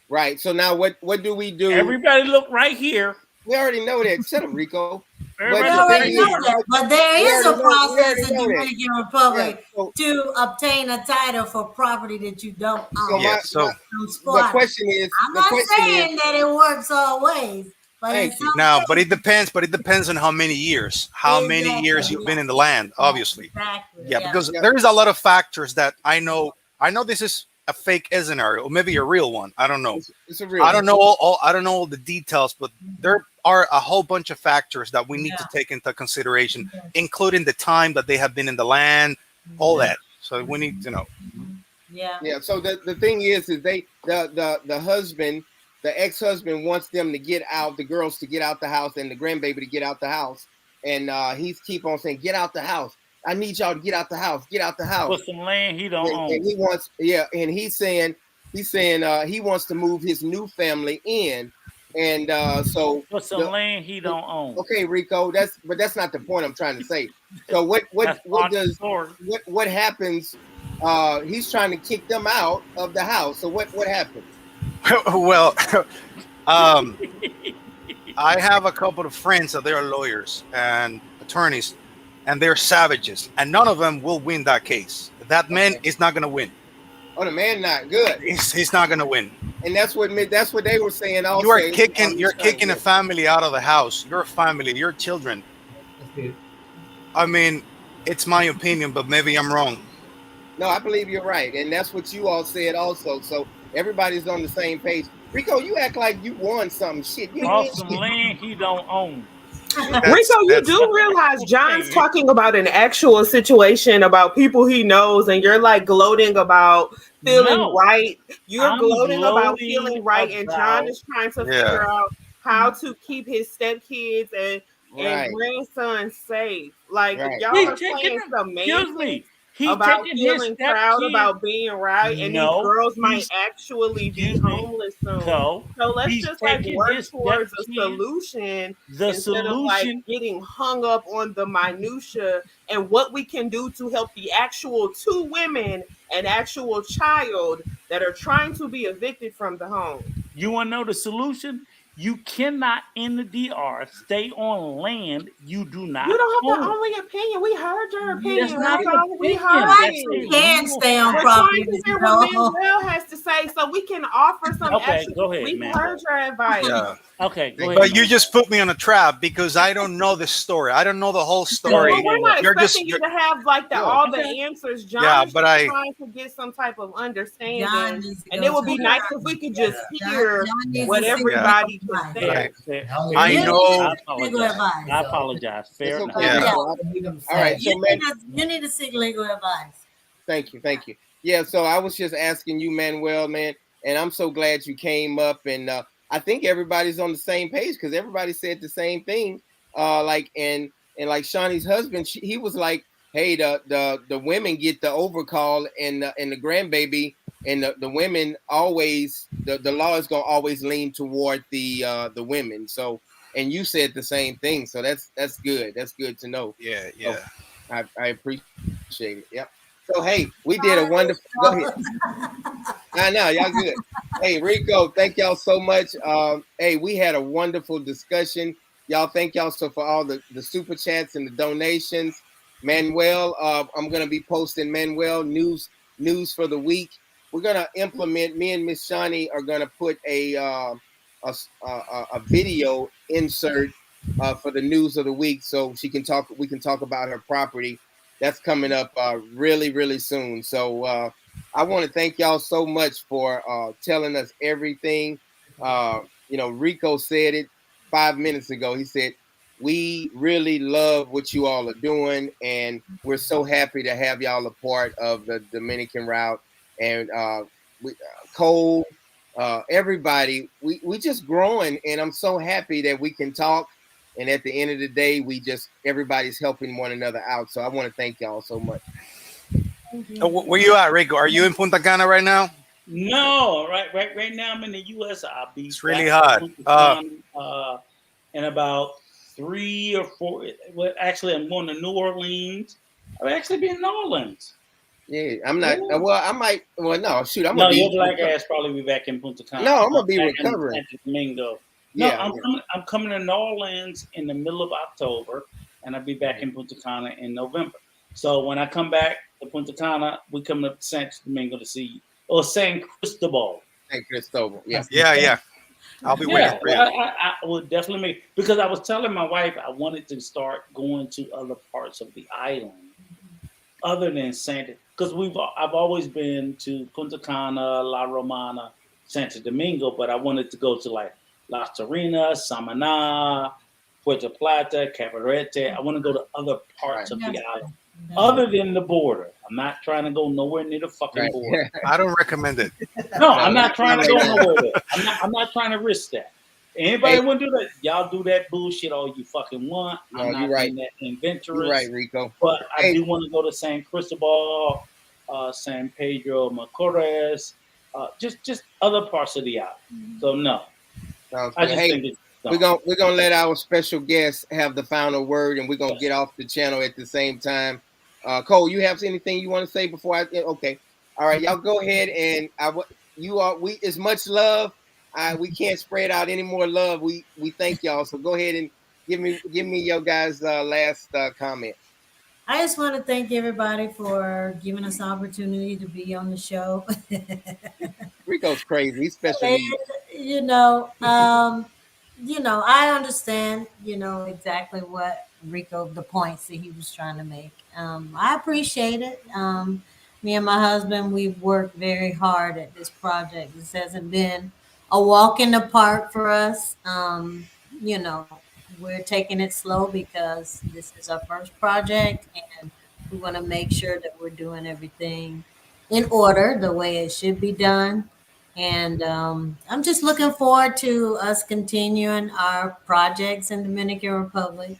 Right. So now what do we do? Everybody look right here. We already know that. Shut up, Rico. We already know that. But there is a process in the Dominican Republic to obtain a title for property that you don't own. The question is, I'm not saying that it works always. But it depends. But it depends on how many years. Many years you've been in the land, obviously. Exactly. Yeah, because there is a lot of factors that I know. I know this is a fake scenario, or maybe a real one. I don't know. It's a real. I don't know all the details, but there are a whole bunch of factors that we need to take into consideration, including the time that they have been in the land, all that. So we need to know. Yeah. Yeah. So the thing is the husband. The ex-husband wants them to get out, the girls to get out the house and the grandbaby to get out the house. And he's keep on saying, get out the house. I need y'all to get out the house. Get out the house. With some land he don't own. And he wants, and he's saying he wants to move his new family in. And so with some land he don't own. Okay, Rico, that's not the point I'm trying to say. So what happens? He's trying to kick them out of the house. So what happens? Well, I have a couple of friends that they are lawyers and attorneys, and they're savages, and none of them will win that case. That man is not going to win. Oh, the man not good. He's not going to win. And that's what they were saying. Also, you're kicking a family out of the house. Your family, your children. I mean, it's my opinion, but maybe I'm wrong. No, I believe you're right, and that's what you all said also. So everybody's on the same page. Rico, you act like you won some shit. Off some land he don't own. Rico, you do realize John's talking about an actual situation about people he knows, and you're like gloating about feeling right. You're gloating about feeling right, and John is trying to figure out how to keep his stepkids and grandson safe. Like y'all are playing some man about feeling proud about being right, and these girls might actually be homeless soon. So let's just work towards a solution instead of getting hung up on the minutia and what we can do to help the actual two women and actual child that are trying to be evicted from the home. You want to know the solution? You cannot in the DR stay on land you do not You don't have own. the only opinion. We heard your That's opinion. not That's an all we opinion. heard. That's You a can legal stay on We're property, trying to but hear you what don't. Manuel has to say so we can offer some Okay, extra. go ahead, We Manuel. heard your advice. Yeah. Okay, go ahead. But you man. just put me on a trap because I don't know the story. I don't know the whole story. Well, we're not You're expecting just you to have like Yeah. all the answers. John Yeah, is but just I- trying to get some type of John understanding, needs to and go it would to be the- nice if we could just Yeah. hear John needs what to seek everybody legal can advice. say. Right. Fair- I You know. need to I seek legal apologize. advice. I apologize. Fair It's enough. okay. Yeah. All right, so man, You need to seek legal advice. thank you. Yeah, so I was just asking you, Manuel, man, and I'm so glad you came up, and I think everybody's on the same page because everybody said the same thing. Like and like Shawnee's husband, he was like, "Hey, the women get the overcall, and the grandbaby, and the women always the law is gonna always lean toward the women." So, and you said the same thing, so that's good. That's good to know. Yeah, So, yeah. I appreciate it. Yep. So hey, we did a wonderful. Go ahead. I know y'all good. Hey Rico, thank y'all so much. Hey, we had a wonderful discussion. Y'all, thank y'all so for all the super chats and the donations. Manuel, I'm gonna be posting Manuel news for the week. We're gonna implement. Me and Miss Shawnee are gonna put a video insert for the news of the week, so she can talk. We can talk about her property. That's coming up really soon. So I want to thank y'all so much for telling us everything. Rico said it 5 minutes ago. He said, we really love what you all are doing, and we're so happy to have y'all a part of the Dominican route. And Cole, everybody, we just growing, and I'm so happy that we can talk. And at the end of the day, everybody's helping one another out. So I want to thank y'all so much. Where you at, Rico? Are you in Punta Cana right now? No, right now I'm in the U.S. I'll be. It's really hot. In about 3 or 4. Well, actually, I'm going to New Orleans. I've actually been in New Orleans. Yeah, I'm not. Well, I might. Well, no, shoot, I'm No, gonna your be. black ass probably be back in Punta Cana. No, I'm gonna be back recovering. in Santo Domingo. No, Yeah, I'm coming to New Orleans in the middle of October, and I'll be back in Punta Cana in November. So when I come back to Punta Cana, we come up to Santo Domingo to see, or San Cristobal. San Cristobal. Yeah. Yeah. I'll be waiting for you. I would definitely make, because I was telling my wife I wanted to start going to other parts of the island other than Santa, because I've always been to Punta Cana, La Romana, Santo Domingo, but I wanted to go to like Las Terrenas, Samaná, Puerto Plata, Cabarete. I want to go to other parts of the island other than the border. I'm not trying to go nowhere near the fucking border. I don't recommend it. No, I'm not trying to go nowhere there. I'm not trying to risk that. Anybody want to do that? Y'all do that bullshit all you fucking want. I'm not doing that adventurous. You're right, Rico. But I do want to go to San Cristobal, San Pedro Macorís, just other parts of the island. So no, I just think it's we're gonna let our special guest have the final word, and we're gonna get off the channel at the same time. Cole, you have anything you want to say before I? Okay, all right, y'all go ahead, and we as much love. We can't spread out any more love. We thank y'all. So go ahead and give me your guys' last comment. I just want to thank everybody for giving us the opportunity to be on the show. Rico's crazy. He's special needs. I understand, exactly what Rico, the points that he was trying to make. I appreciate it. Me and my husband, we've worked very hard at this project. This hasn't been a walk in the park for us. We're taking it slow because this is our first project, and we want to make sure that we're doing everything in order, the way it should be done. And I'm just looking forward to us continuing our projects in Dominican Republic.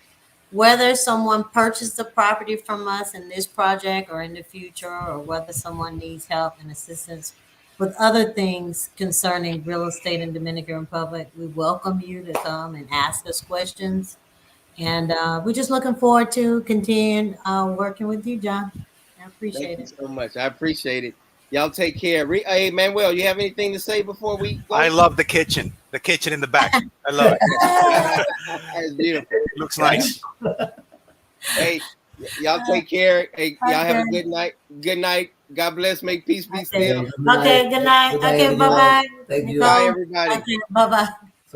Whether someone purchased the property from us in this project or in the future, or whether someone needs help and assistance with other things concerning real estate in Dominican Republic, we welcome you to come and ask us questions. And we're just looking forward to continuing working with you, John. I appreciate it. Thank you so much. I appreciate it. Y'all take care. Hey, Manuel, you have anything to say before we go? I love the kitchen in the back. I love it. That's beautiful. Looks nice. Hey, y'all take care. Hey, y'all have a good night. Good night. God bless. Make peace be still. Okay, good night. Okay, bye-bye. Thank you. Bye, everybody. Okay, bye-bye.